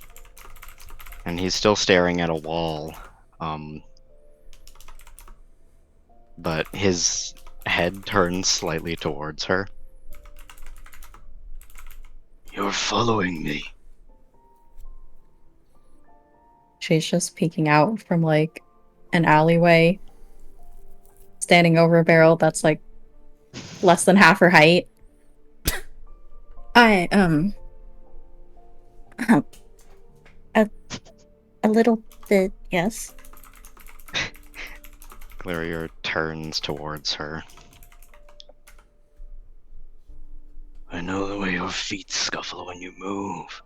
he's still staring at a wall, but his head turns slightly towards her. You're following me. She's just peeking out from like an alleyway, standing over a barrel that's like less than half her height. A little bit, yes. Glarior turns towards her. know the way your feet scuffle when you move.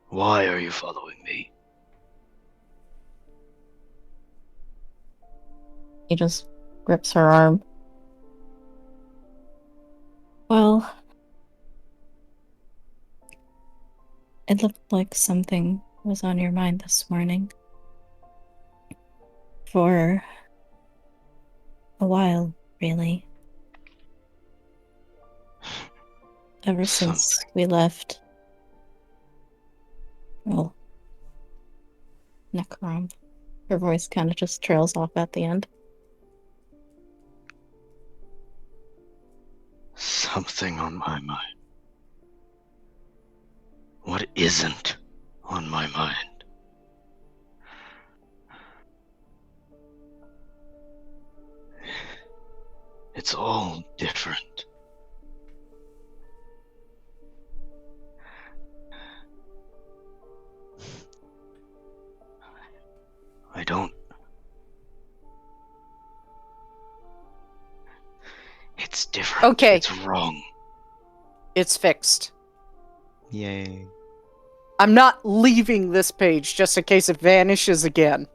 Why are you following me? He just grips her arm. Well, it looked like something was on your mind this morning. For a while, really. Ever since we left. Well, Necrom. Her voice kind of just trails off at the end. Something on my mind. What isn't on my mind? It's all different. I don't... It's different. Okay. It's wrong. It's fixed. Yay. I'm not leaving this page just in case it vanishes again.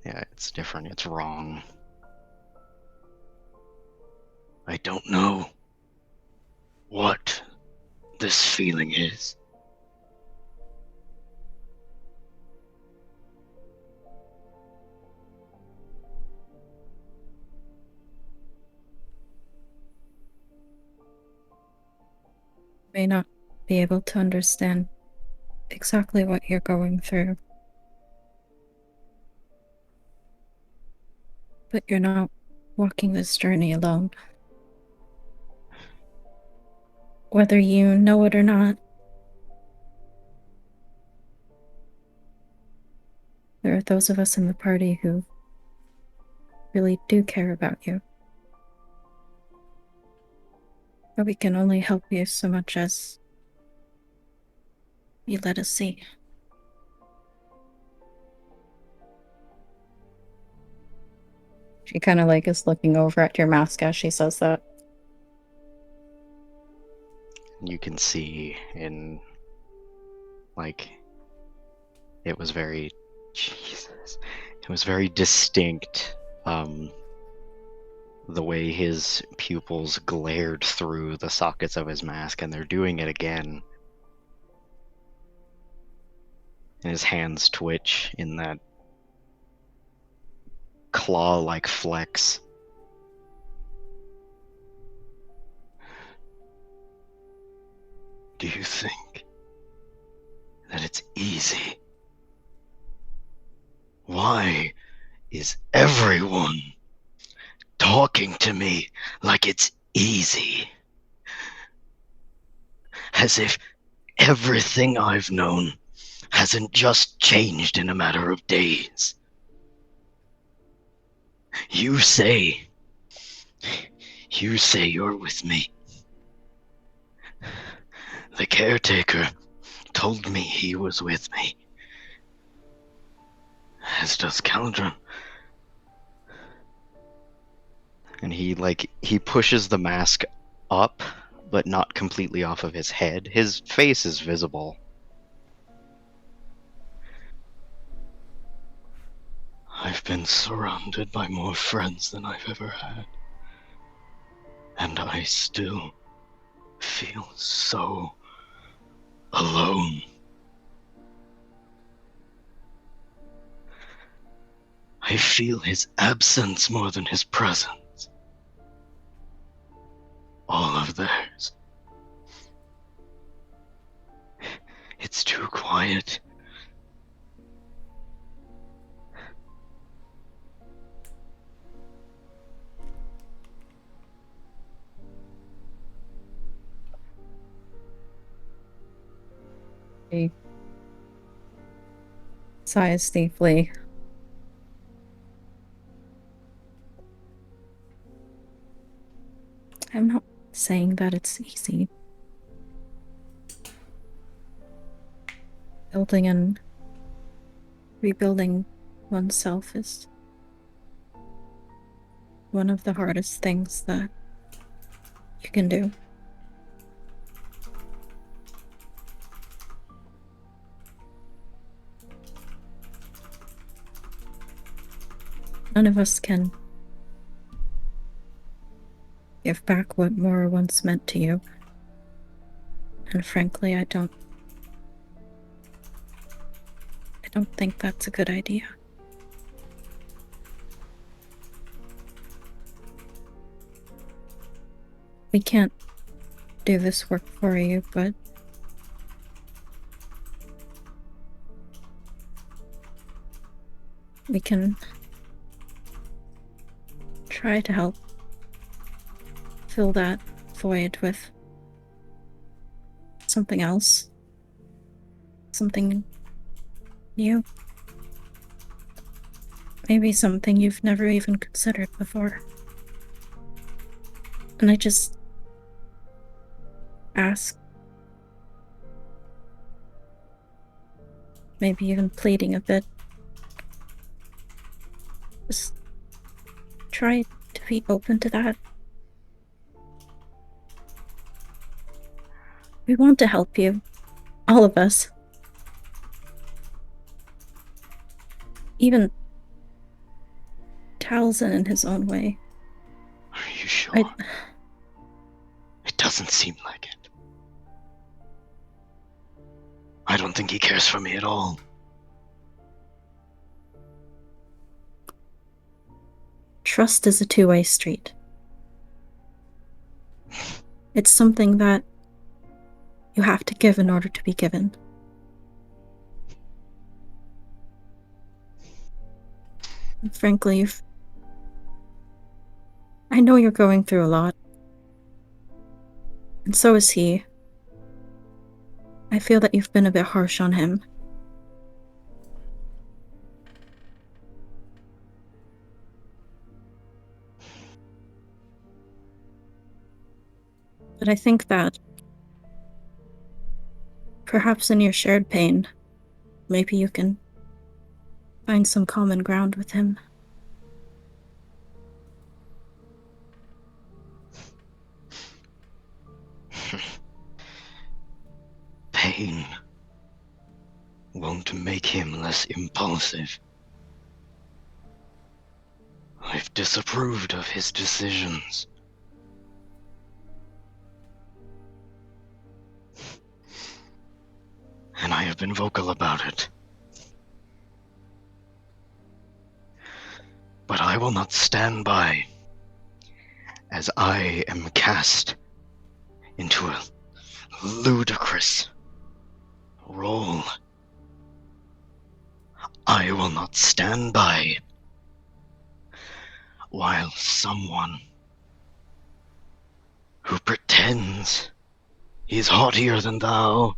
Yeah, it's different. It's wrong. I don't know what this feeling is. May not be able to understand exactly what you're going through. But you're not walking this journey alone. Whether you know it or not, there are those of us in the party who really do care about you. But we can only help you so much as you let us see. She kind of like is looking over at your mask as she says that. You can see in, like, it was very, Jesus, it was very distinct, the way his pupils glared through the sockets of his mask, and they're doing it again. And his hands twitch in that claw-like flex. Do you think that it's easy? Why is everyone talking to me like it's easy? As if everything I've known hasn't just changed in a matter of days. You say you're with me. The caretaker told me he was with me. As does Caldron. And he pushes the mask up, but not completely off of his head. His face is visible. I've been surrounded by more friends than I've ever had. And I still feel so alone. I feel his absence more than his presence. All of theirs. It's too quiet. He sighs deeply. I'm not saying that it's easy. Building an rebuilding oneself is one of the hardest things that you can do. None of us can give back what Mora once meant to you. And frankly, I don't think that's a good idea. We can't do this work for you, but we can try to help fill that void with something else. Something new. Maybe something you've never even considered before. And I just ask, maybe even pleading a bit, just try to be open to that. We want to help you, all of us. Even Talzin in his own way. Are you sure? It doesn't seem like it. I don't think he cares for me at all. Trust is a two-way street. It's something that you have to give in order to be given. And frankly, I know you're going through a lot. And so is he. I feel that you've been a bit harsh on him. But I think that perhaps in your shared pain, maybe you can find some common ground with him. Pain won't make him less impulsive. I've disapproved of his decisions. And I have been vocal about it. But I will not stand by as I am cast into a ludicrous role. I will not stand by while someone who pretends he's haughtier than thou,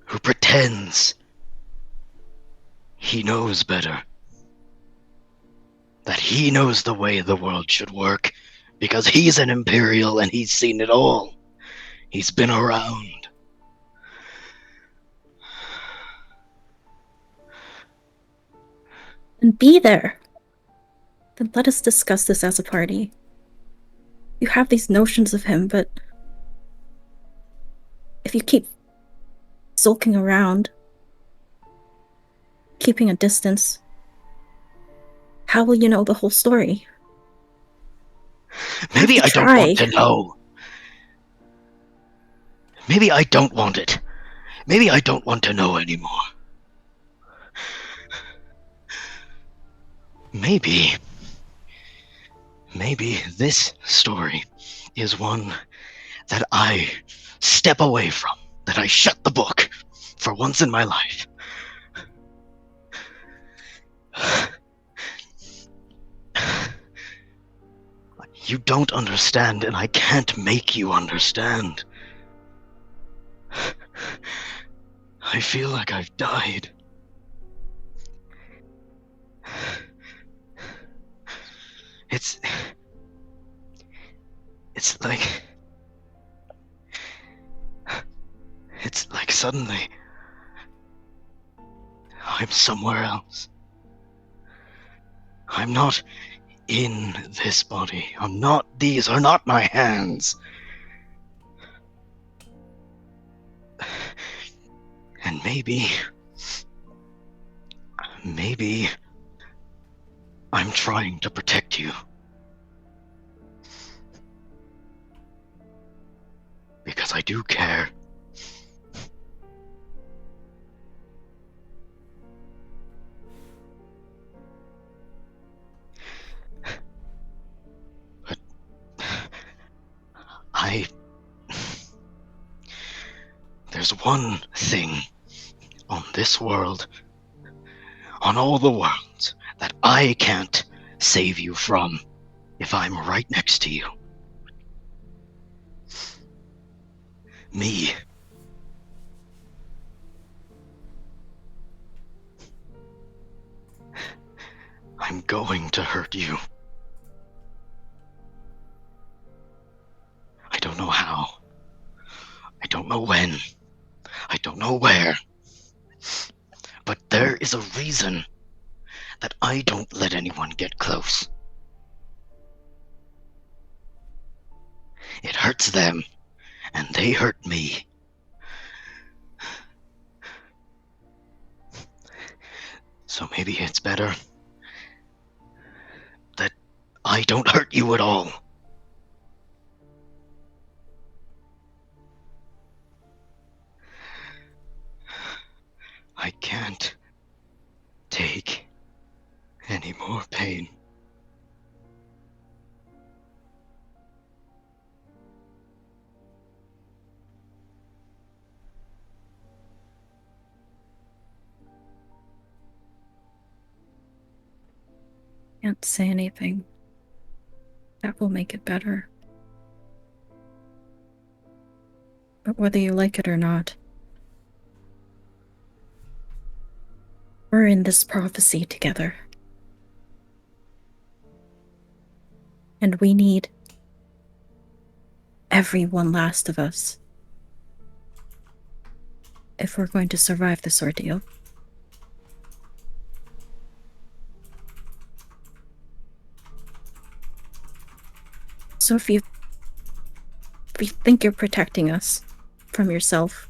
who pretends he knows better, that he knows the way the world should work, because he's an Imperial and he's seen it all. He's been around. And be there. Then let us discuss this as a party. You have these notions of him, but if you keep sulking around, keeping a distance, how will you know the whole story? Maybe I don't want to know. Maybe I don't want it. Maybe I don't want to know anymore. Maybe this story is one that I step away from, that I shut the book for once in my life. You don't understand, and I can't make you understand. I feel like I've died. It's like suddenly I'm somewhere else. I'm not in this body. These are not my hands. And maybe I'm trying to protect you. Because I do care. But there's one thing on this world, on all the worlds, that I can't save you from if I'm right next to you. Me. I'm going to hurt you. I don't know how. I don't know when. I don't know where. But there is a reason that I don't let anyone get close. It hurts them, and they hurt me. So maybe it's better that I don't hurt you at all. I can't take any more pain. Can't say anything. That will make it better. But whether you like it or not, we're in this prophecy together. And we need every one last of us if we're going to survive this ordeal. So if you think you're protecting us from yourself,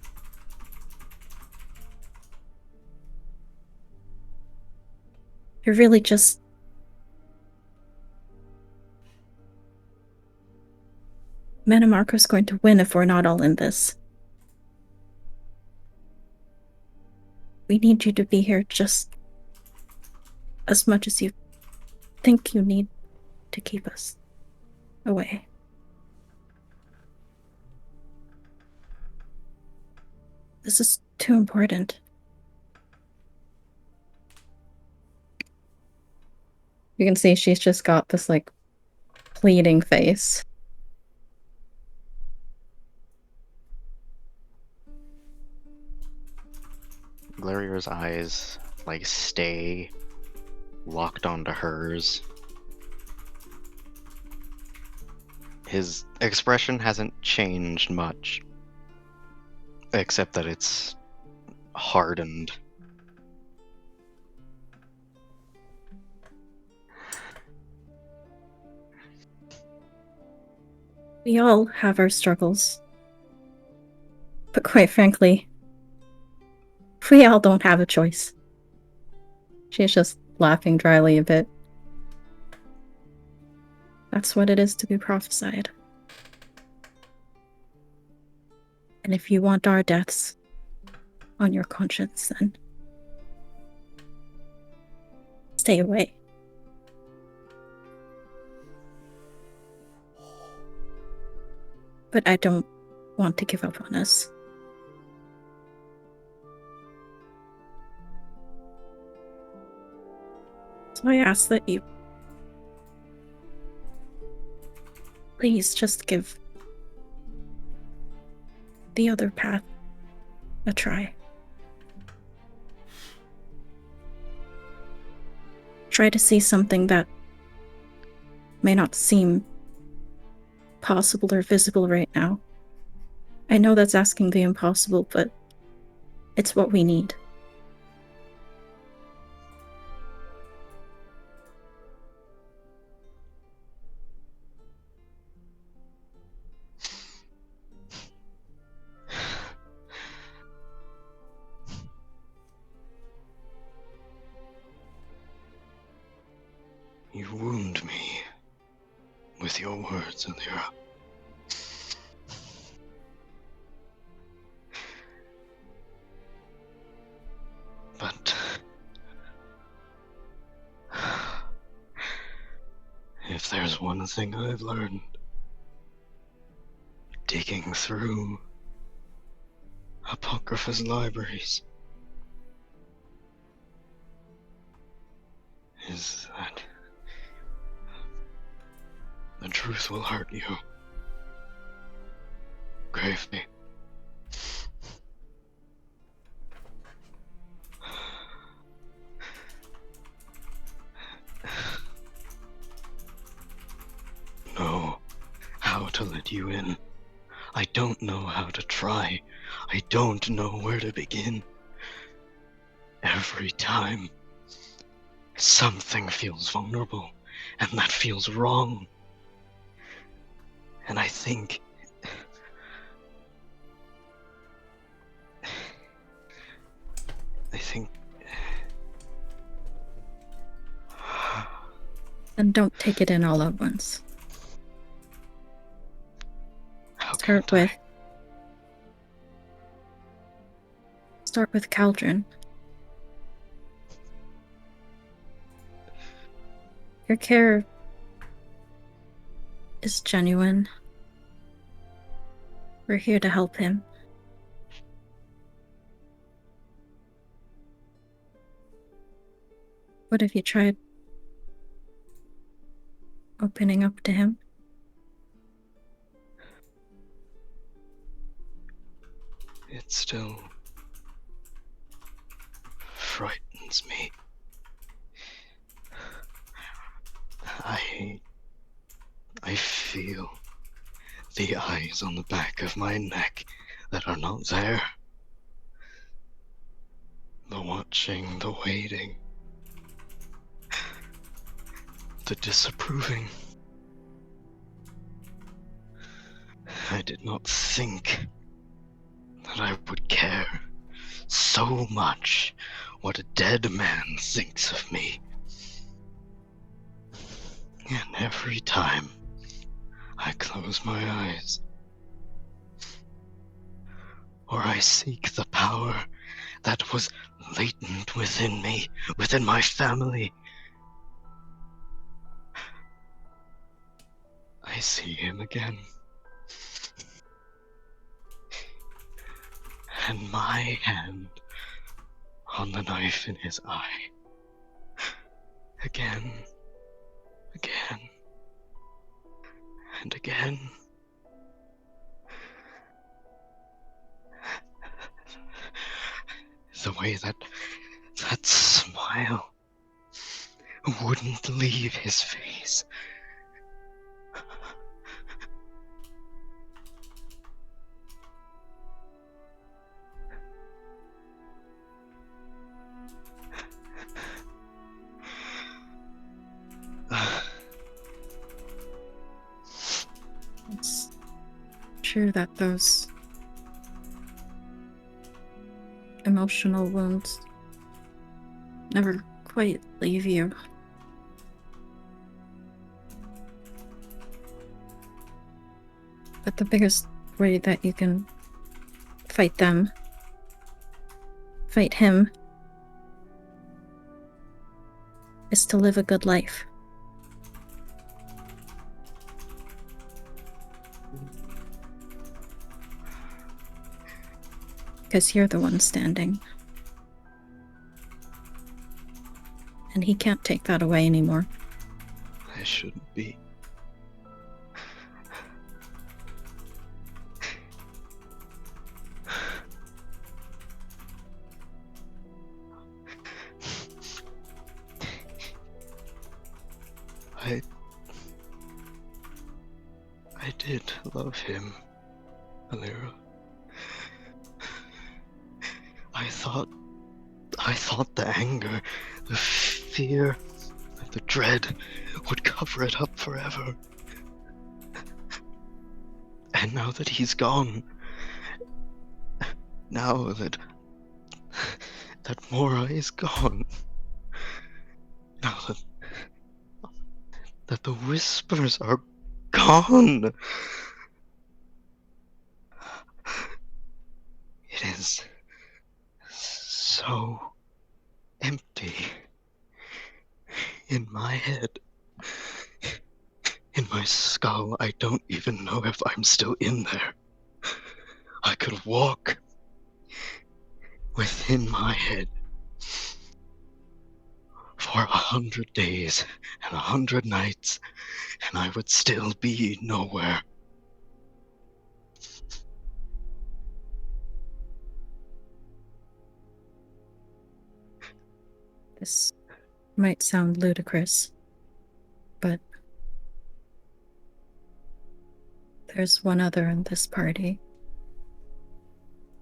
you're really just Metamarco's going to win if we're not all in this. We need you to be here just as much as you think you need to keep us away. This is too important. You can see she's just got this, like, pleading face. Glaria's eyes, like, stay locked onto hers. His expression hasn't changed much, except that it's hardened. We all have our struggles. But quite frankly, we all don't have a choice. She's just laughing dryly a bit. That's what it is to be prophesied. And if you want our deaths on your conscience, then stay away. But I don't want to give up on us. So I ask that you please just give the other path a try. Try to see something that may not seem possible or visible right now. I know that's asking the impossible, but it's what we need. You wound me with your words, Alira. But if there's one thing I've learned, digging through Apocrypha's libraries, is that the truth will hurt you gravely. Know how to let you in. I don't know how to try. I don't know where to begin. Every time, something feels vulnerable, and that feels wrong. And I think And don't take it in all at once. Start with Cauldron. Your care is genuine. We're here to help him. What have you tried opening up to him? it still frightens me. I feel the eyes on the back of my neck that are not there. The watching, the waiting, the disapproving. I did not think that I would care so much what a dead man thinks of me. And every time I close my eyes, or I seek the power that was latent within me, within my family, I see him again. And my hand on the knife in his eye. Again, again, and again. The way that smile wouldn't leave his face. It's true that those emotional wounds never quite leave you. But the biggest way that you can fight them, fight him, is to live a good life. Because you're the one standing. And he can't take that away anymore. I shouldn't be. I did love him, Alira. I thought the anger, the fear, the dread would cover it up forever. And now that he's gone, now that Mora is gone, now that that the whispers are gone. It is so empty in my head. In my skull, I don't even know if I'm still in there. I could walk within my head for 100 days and 100 nights, and I would still be nowhere. This might sound ludicrous, but there's one other in this party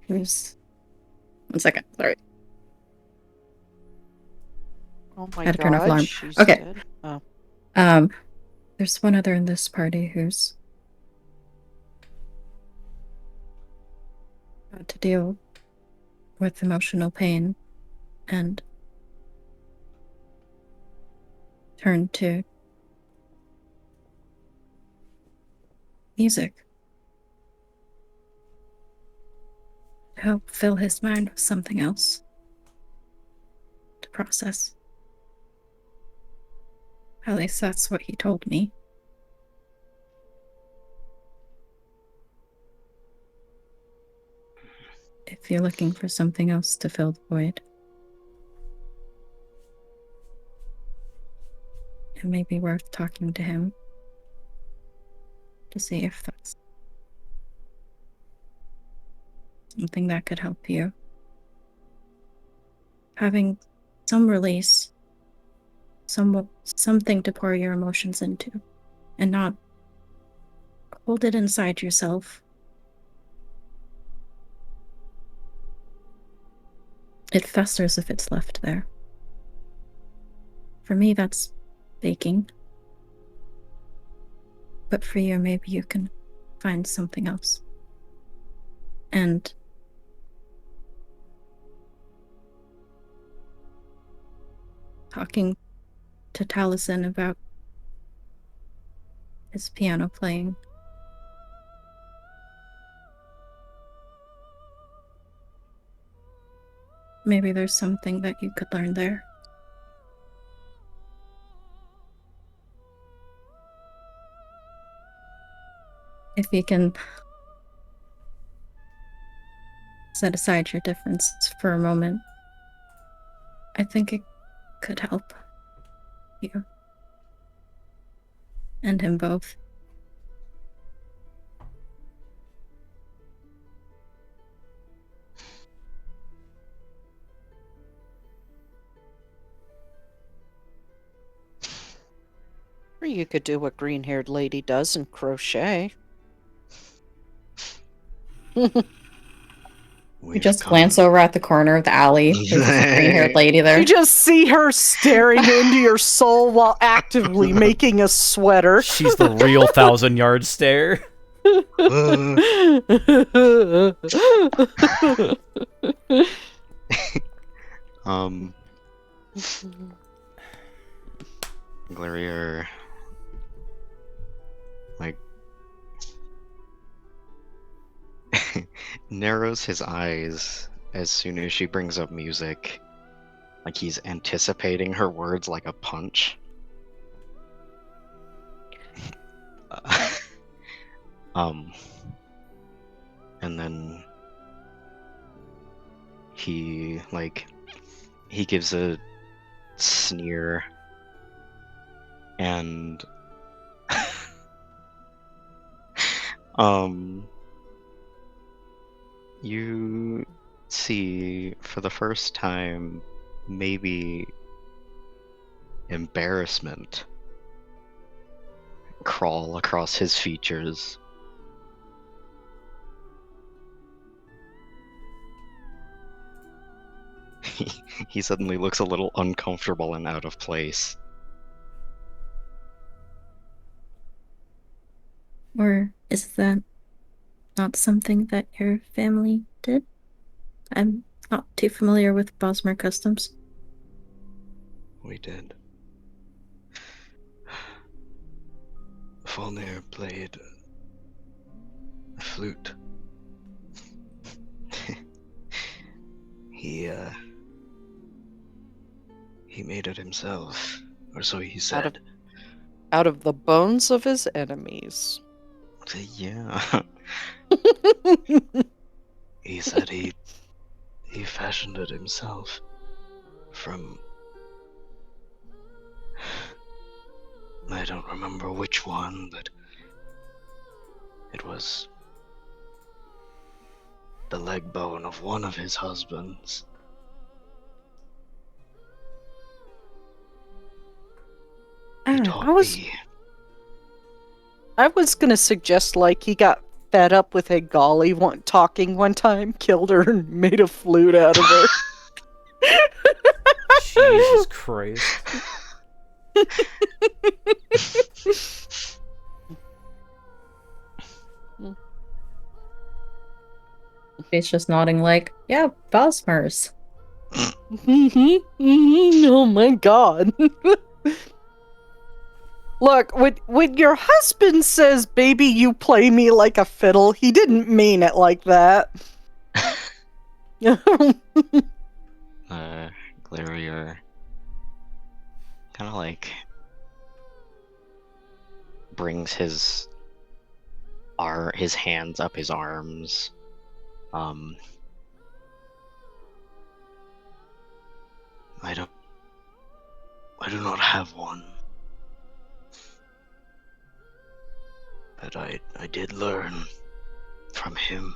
who's... One second, sorry. Oh my Had to turn off god, alarm. she's Okay. dead. Oh. There's one other in this party who's had to deal with emotional pain and turn to music to help fill his mind with something else to process. At least that's what he told me. If you're looking for something else to fill the void, it may be worth talking to him to see if that's something that could help you. Having some release, something to pour your emotions into, and not hold it inside yourself. It festers if it's left there. For me, that's baking. But for you, maybe you can find something else. And talking to Taliesin about his piano playing. Maybe there's something that you could learn there. If you can set aside your differences for a moment, I think it could help you and him both. Or you could do what green-haired lady does and crochet. You just glance over at the corner of the alley. There's this green-haired lady there. You just see her staring into your soul while actively making a sweater. She's the real 1,000-yard stare. Glarier, like, narrows his eyes as soon as she brings up music, like he's anticipating her words like a punch. And then he gives a sneer and you see for the first time maybe embarrassment crawl across his features. He suddenly looks a little uncomfortable and out of place. Or is that not something that your family did? I'm not too familiar with Bosmer customs. We did. Volnir played a flute. He made it himself, or so he said. Out of the bones of his enemies. Yeah. He said he fashioned it himself from, I don't remember which one, but it was the leg bone of one of his husbands. He taught me. I was gonna suggest, like, he got fed up with a golly talking one time, killed her, and made a flute out of her. Jesus Christ. She's just nodding like, yeah, Bosmers. Oh my god. Look, when your husband says, baby, you play me like a fiddle, he didn't mean it like that. Glarier kind of like brings his hands up his arms. I do not have one. But I did learn from him.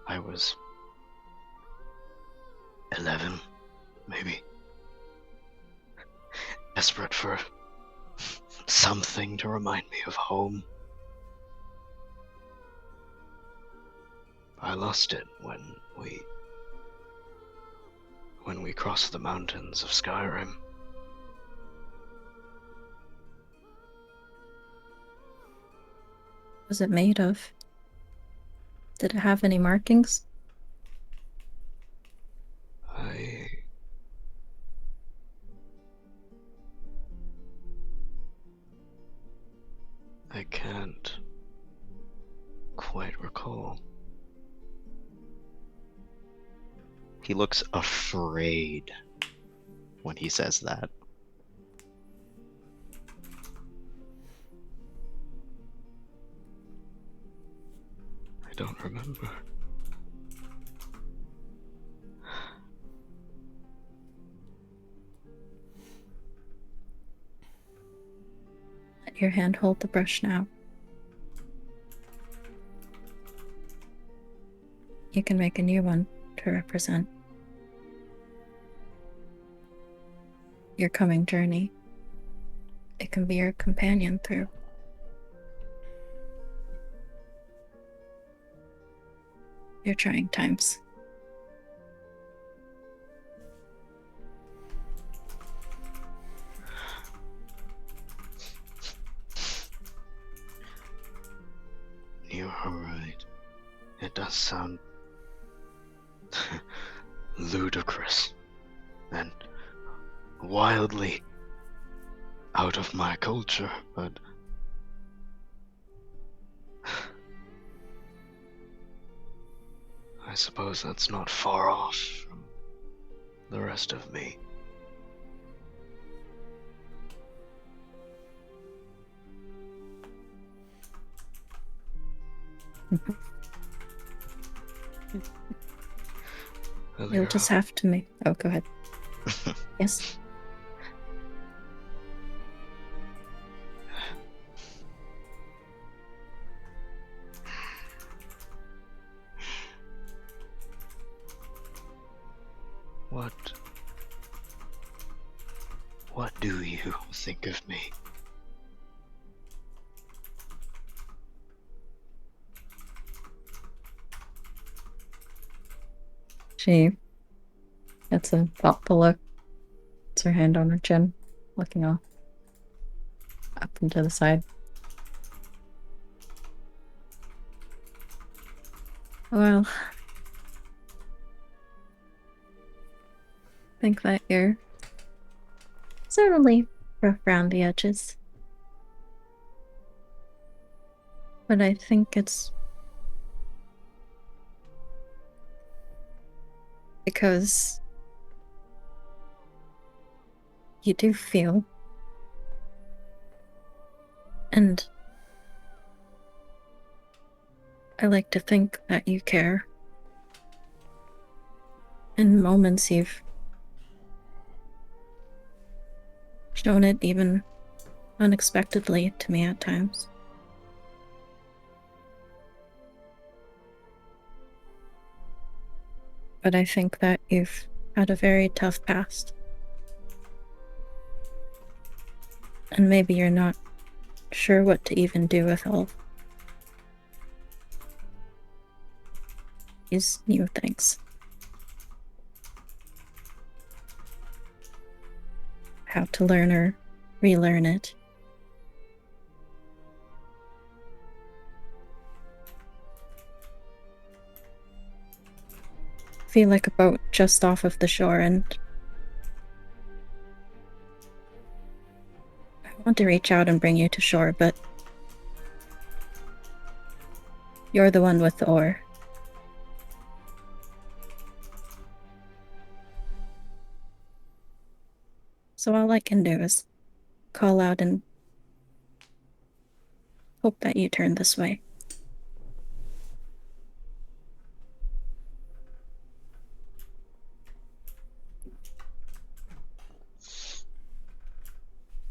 I was 11, maybe. Desperate for something to remind me of home. I lost it when we crossed the mountains of Skyrim. What was it made of? Did it have any markings? I can't quite recall. He looks afraid when he says that. I don't remember. Let your hand hold the brush now. You can make a new one to represent your coming journey. It can be your companion through your trying times. You are right. It does sound ludicrous and wildly out of my culture, but I suppose that's not far off from the rest of me. You'll just have to make... Oh, go ahead. Yes? What do you think of me? She gets a thoughtful look, puts her hand on her chin, looking off, up and to the side. Well, I think that you're certainly rough around the edges. But I think it's because you do feel, and I like to think that you care. In moments you've shown it even unexpectedly to me at times. But I think that you've had a very tough past. And maybe you're not sure what to even do with all these new things. How to learn or relearn it. Feel like a boat just off of the shore, and I want to reach out and bring you to shore, but you're the one with the oar. So all I can do is call out and hope that you turn this way.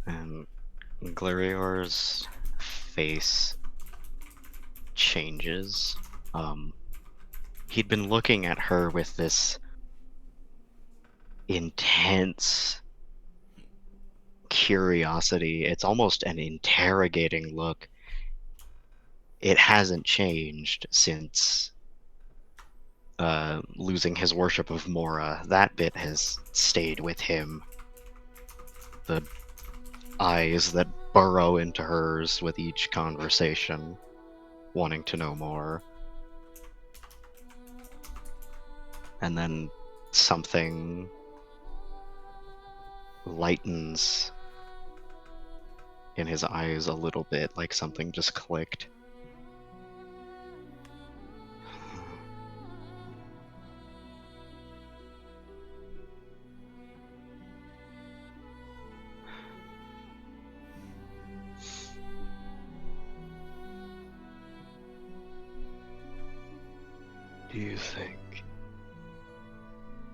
And Glarior's face changes. He'd been looking at her with this intense curiosity. It's almost an interrogating look. It hasn't changed since losing his worship of Mora. That bit has stayed with him. The eyes that burrow into hers with each conversation, wanting to know more. And then something lightens in his eyes a little bit, like something just clicked. Do you think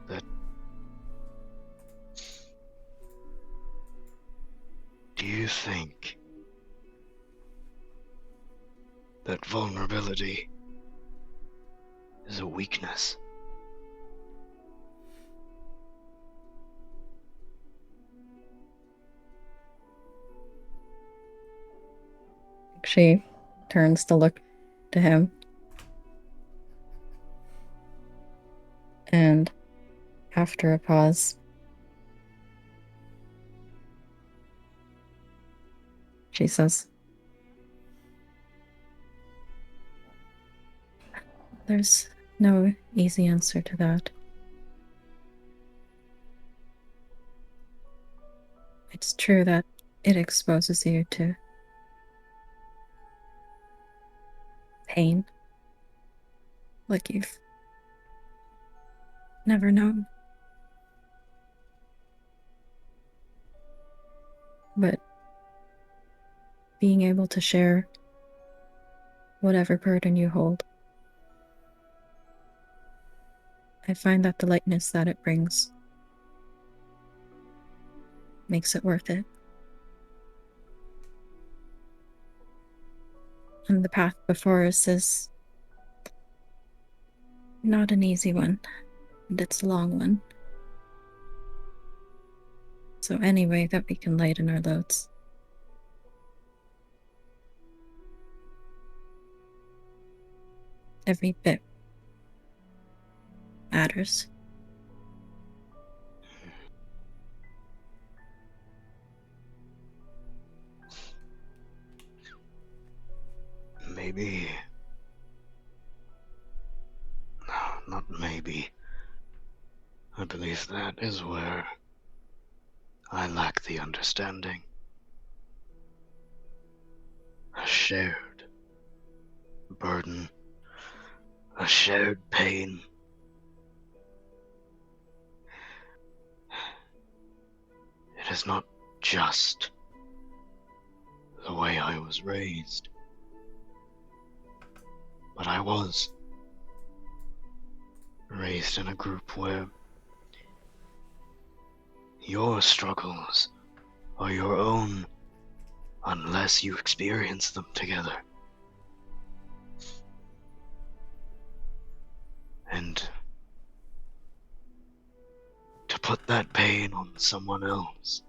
that... Do you think that vulnerability is a weakness? She turns to look to him. And after a pause, she says, "There's no easy answer to that. It's true that it exposes you to pain like you've never known. But being able to share whatever burden you hold, I find that the lightness that it brings makes it worth it. And the path before us is not an easy one, and it's a long one. So any way that we can lighten our loads, every bit matters." Maybe... No, not maybe. I believe that is where I lack the understanding. A shared burden, a shared pain. It is not just the way I was raised, but I was raised in a group where your struggles are your own unless you experience them together. And to put that pain on someone else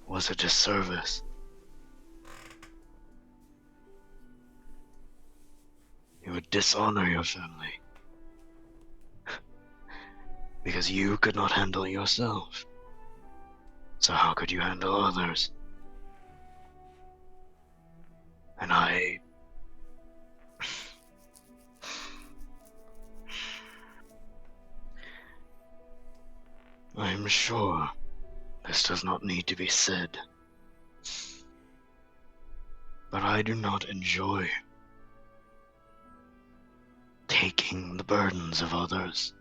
was a disservice. You would dishonor your family because you could not handle yourself. So how could you handle others? And I'm sure this does not need to be said, but I do not enjoy taking the burdens of others,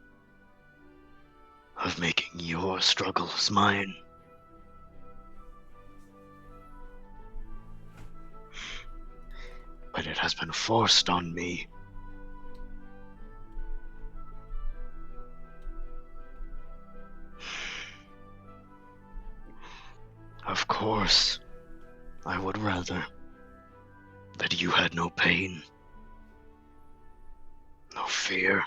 of making your struggles mine. But it has been forced on me. Of course, I would rather that you had no pain, no fear,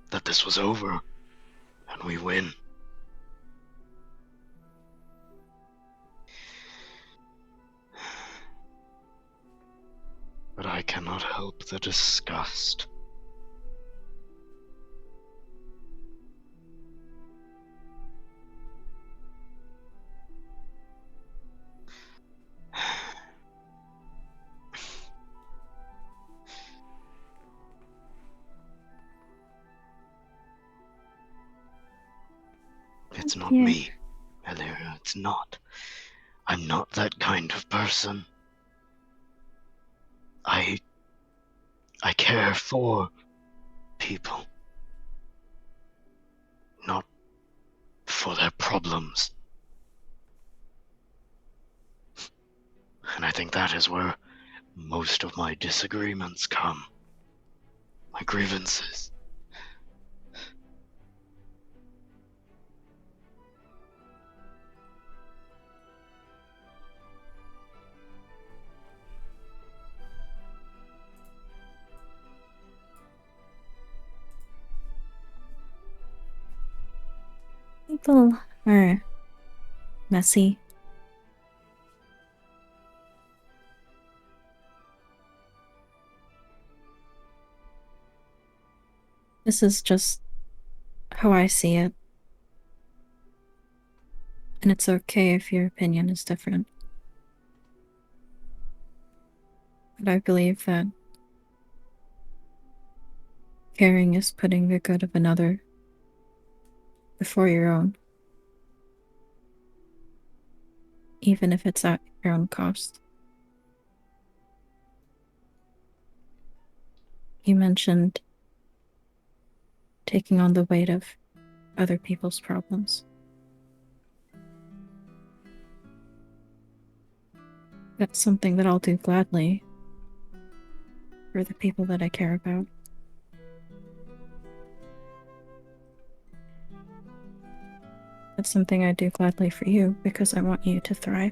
that this was over and we win. But I cannot help the disgust. It's not me, Elira, it's not. I'm not that kind of person. I care for people, not for their problems. And I think that is where most of my disagreements come. My grievances. People are messy. This is just how I see it. And it's okay if your opinion is different. But I believe that caring is putting the good of another before your own, even if it's at your own cost. You mentioned taking on the weight of other people's problems. That's something that I'll do gladly for the people that I care about. That's something I do gladly for you because I want you to thrive.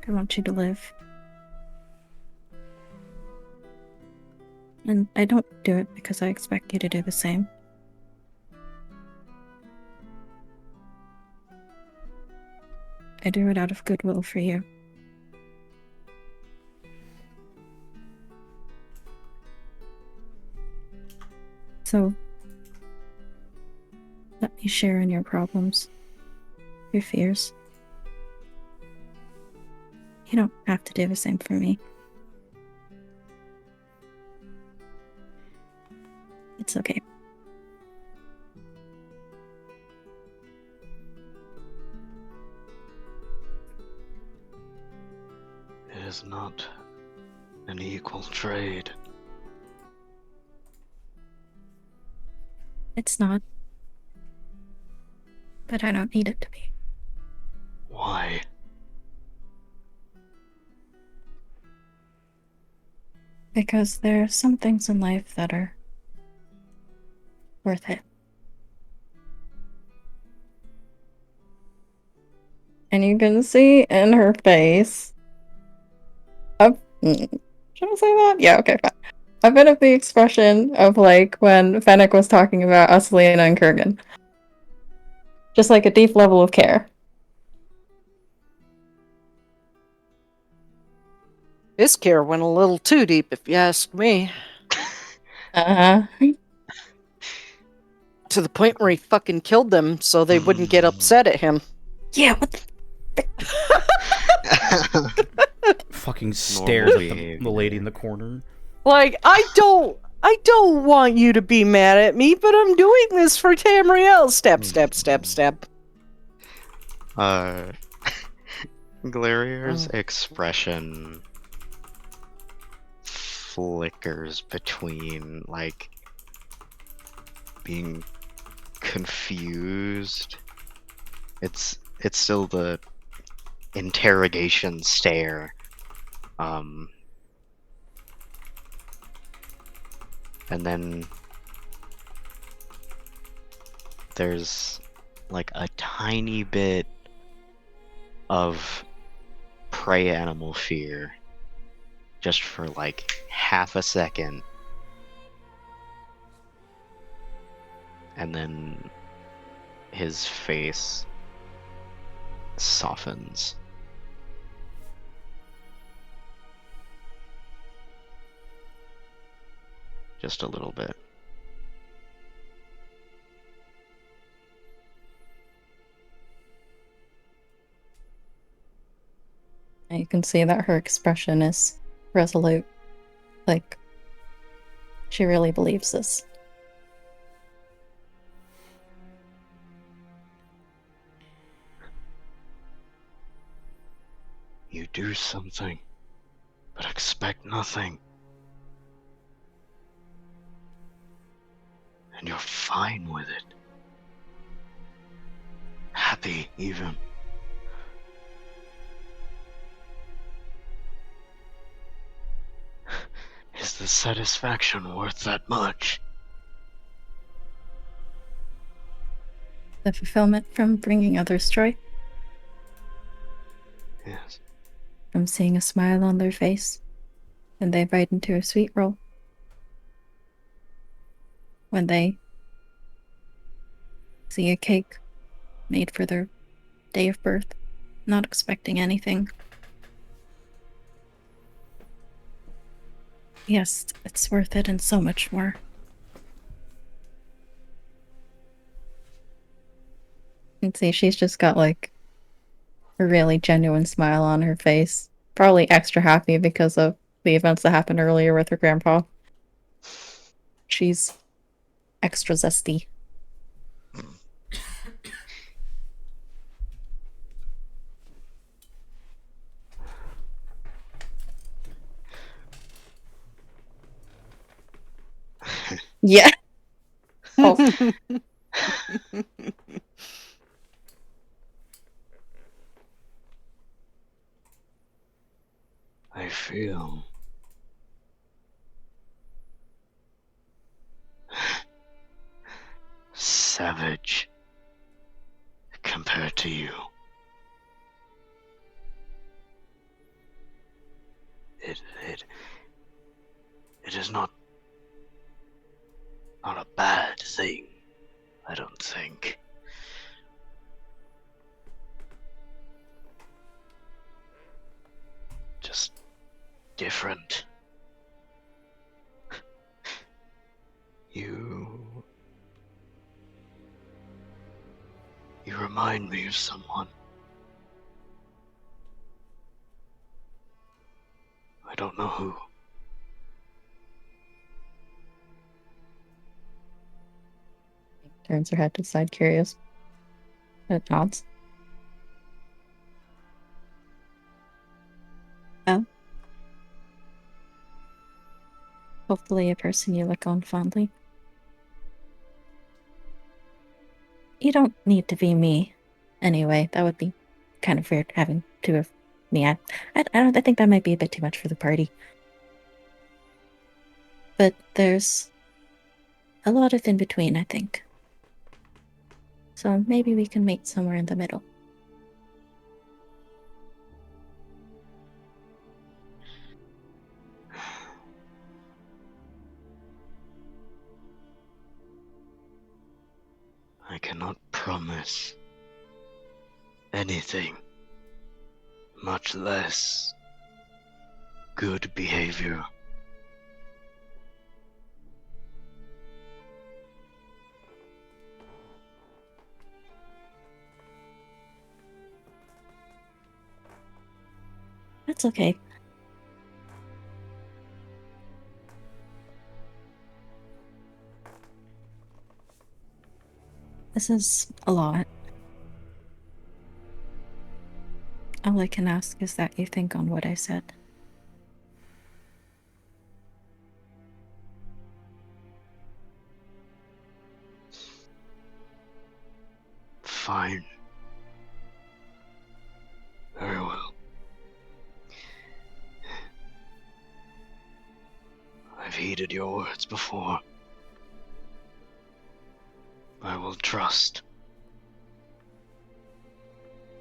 I want you to live. And I don't do it because I expect you to do the same. I do it out of goodwill for you. So, let me share in your problems, your fears. You don't have to do the same for me. It's okay. is not an equal trade. It's not. But I don't need it to be. Why? Because there are some things in life that are worth it. And you can see in her face should I say that? Yeah, okay, fine. A bit of the expression of like when Fennec was talking about Uslena and Kurgan. Just like a deep level of care. His care went a little too deep, if you ask me. Uh-huh. To the point where he fucking killed them so they wouldn't get upset at him. Yeah, what the Fucking stares at the behavior. lady in the corner. Like, I don't want you to be mad at me, but I'm doing this for Tamriel. Stab, stab, stab, stab. Glaria's expression flickers between, like, being confused. It's still the interrogation stare. And then there's like a tiny bit of prey animal fear just for like half a second, and then his face softens. Just a little bit. And you can see that her expression is resolute. Like, she really believes this. You do something, but expect nothing. And you're fine with it. Happy, even. Is the satisfaction worth that much? The fulfillment from bringing others joy, Yes. from seeing a smile on their face, when they bite into a sweet roll, when they see a cake made for their day of birth, not expecting anything. Yes, it's worth it and so much more. And see, she's just got like a really genuine smile on her face. Probably extra happy because of the events that happened earlier with her grandpa. She's extra zesty. Yeah. Oh. I feel savage compared to you. It is not a bad thing, I don't think. Just different. You remind me of someone. I don't know who. Turns her head to the side, curious. It nods. Oh? Hopefully a person you look on fondly. You don't need to be me. Anyway, that would be kind of weird having two of me. I think that might be a bit too much for the party. But there's a lot of in between, I think. So maybe we can meet somewhere in the middle. I cannot promise anything, much less good behavior. That's okay. This is a lot. All I can ask is that you think on what I said. Fine. Very well. I've heeded your words before. I will trust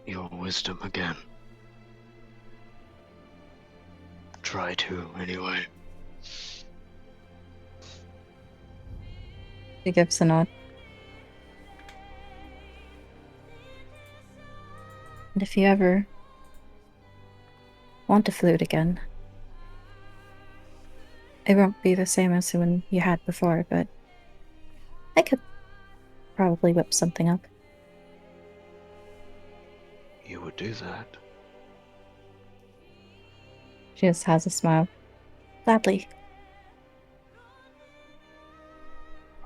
your wisdom again. Try to, anyway. He gives a nod. And if you ever want a flute again, it won't be the same as the one you had before, but I could probably whip something up. You would do that? She just has a smile. Gladly.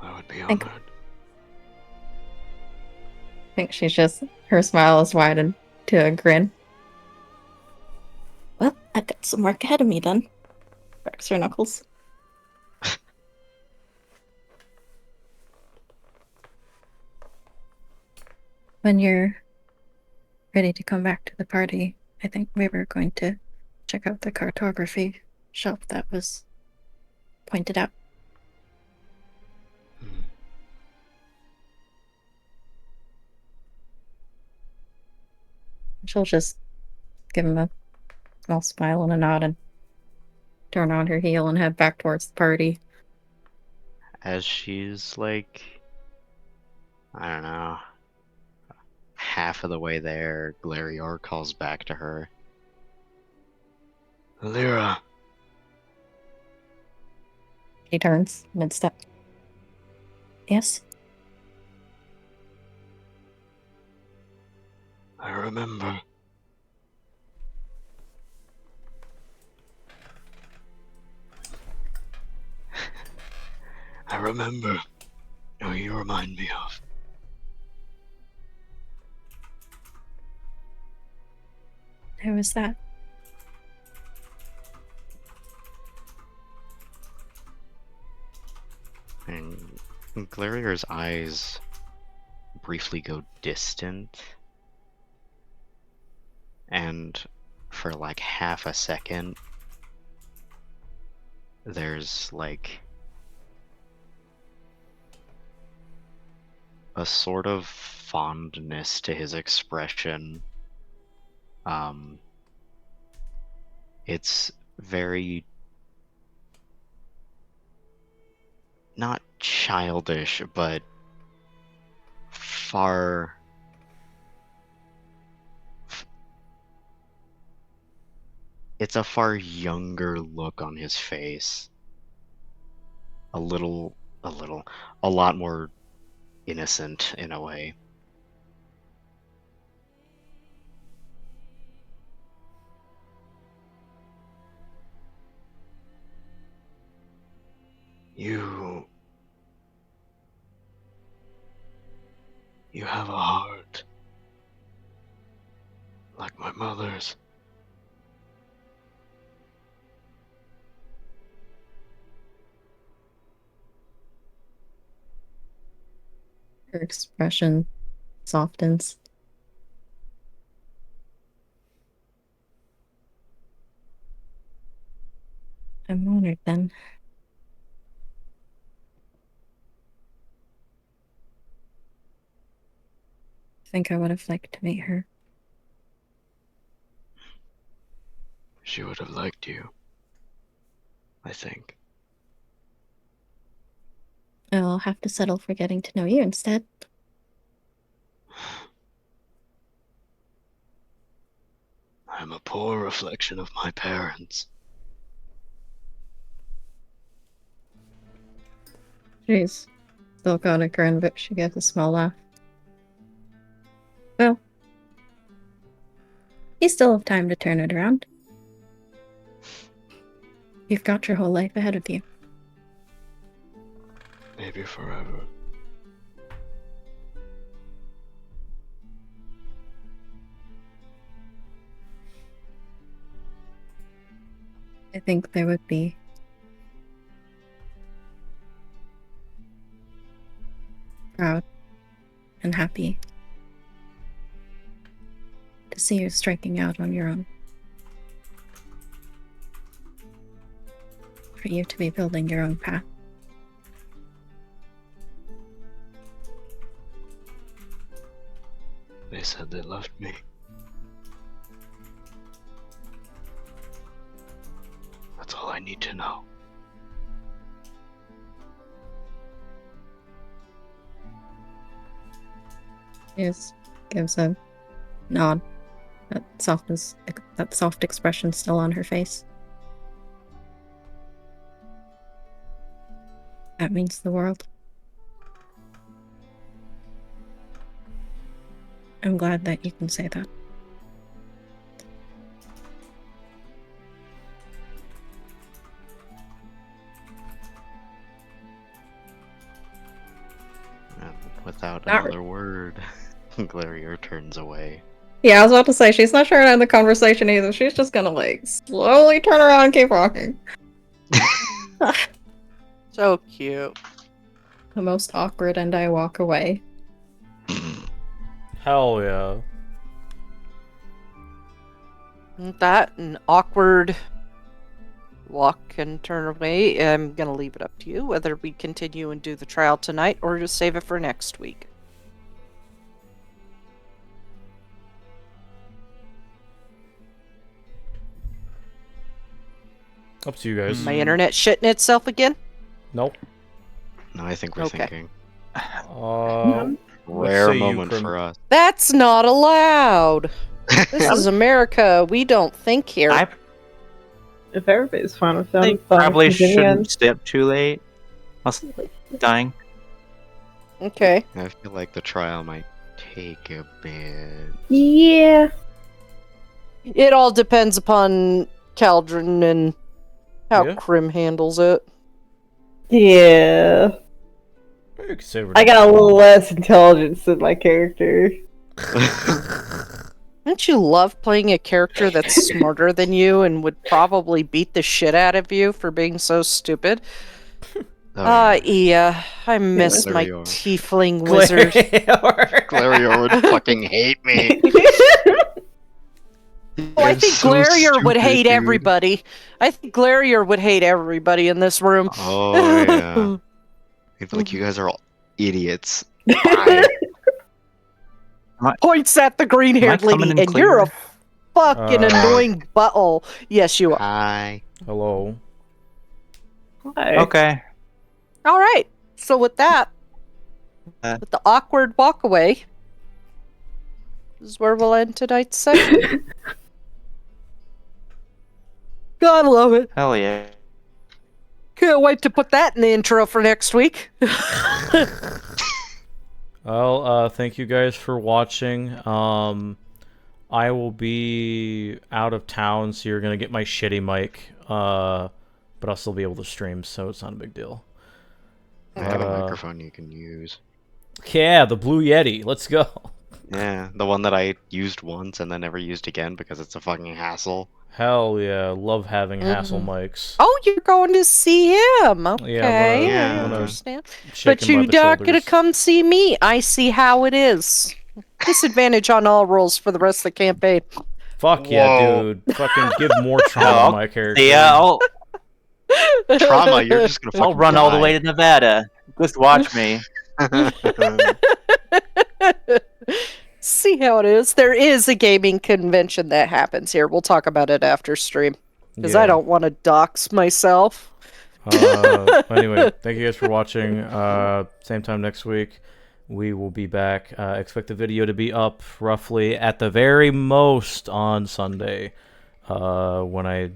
I would be honored. I think she's just, her smile is widened to a grin. Well, I've got some work ahead of me then. Cracks her knuckles. When you're ready to come back to the party, I think we were going to check out the cartography shelf that was pointed out. She'll just give him a small smile and a nod and turn on her heel and head back towards the party. As she's like, I don't know, half of the way there, Glarior calls back to her. Lyra, She turns mid-step. Yes? I remember. I remember who you remind me of. Who was that? And Glarior's eyes briefly go distant. And for like half a second, there's like a sort of fondness to his expression. It's very not childish, but far it's a far younger look on his face. A lot more innocent in a way. You have a heart like my mother's. Her expression softens. I'm honored then. I think I would have liked to meet her. She would have liked you. I think. I'll have to settle for getting to know you instead. I'm a poor reflection of my parents. She's still got a grin, but she gives a small laugh. Well, you still have time to turn it around. You've got your whole life ahead of you. Maybe forever. I think they would be proud and happy to see you striking out on your own. For you to be building your own path. They said they loved me. That's all I need to know. Yes, gives a nod. That soft expression still on her face. That means the world. I'm glad that you can say that. And without Not another word, Glarier turns away. Yeah, I was about to say, she's not trying to end the conversation either. She's just gonna, like, slowly turn around and keep walking. So cute. The most awkward, and I walk away. Hell yeah. That an awkward walk and turn away. I'm gonna leave it up to you whether we continue and do the trial tonight or just save it for next week. Up to you guys. My internet shitting itself again? Nope. No, I think we're Okay. thinking. say Rare you, moment Grim. for us. That's not allowed. This is America. We don't think here. I If everybody's fine with that, think I'm fine probably with continuing. shouldn't stay up too late. Unless dying. Okay. I feel like the trial might take a bit. Yeah. It all depends upon Caldron and how Yeah. Krim handles it. Yeah. You can say we're I got a little less intelligence than my character. Don't you love playing a character that's smarter than you and would probably beat the shit out of you for being so stupid? Oh, Iya, I miss my Glarior. tiefling wizard. Glarior would fucking hate me. Oh, I You're think so Glarior would stupid, hate dude. everybody. I think Glarior would hate everybody in this room. Oh, yeah. He'd be like, you guys are all idiots. Bye. Points at the green-haired Am I coming lady, in and you're a clear? fucking annoying butthole. Yes, you are. Hi. Hello. Hi. Okay. All right. So with that, with the awkward walk away, this is where we'll end tonight's session. God love it. Hell yeah. Can't wait to put that in the intro for next week. Well, thank you guys for watching. I will be out of town, so you're gonna get my shitty mic. But I'll still be able to stream, so it's not a big deal. I have a microphone you can use. Yeah, the Blue Yeti. Let's go. Yeah, the one that I used once and then never used again because it's a fucking hassle. Hell yeah, love having hassle mics. Oh, you're going to see him. Okay, Yeah, I I'm gonna understand. Shake But him by you're the not going to shoulders. come see me. I see how it is. Disadvantage on all rolls for the rest of the campaign. Fuck yeah, Whoa. dude. Fucking give more trauma to I'll- my character. Yeah, I'll Trauma, you're just gonna fucking I'll run all the way die. to Nevada. Just watch me. See how it is. There is a gaming convention that happens here. We'll talk about it after stream. Because I Yeah. don't want to dox myself. Anyway, thank you guys for watching. Same time next week. We will be back. Expect the video to be up roughly at the very most on Sunday when I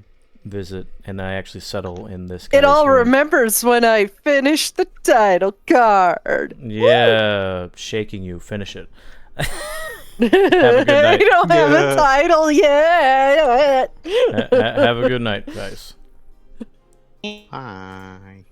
visit and I actually settle in this It guy's all room. remembers when I finish the title card. Yeah, shaking you. Finish it. Have a good night. I don't have a title yet. Have a good night, guys. Bye.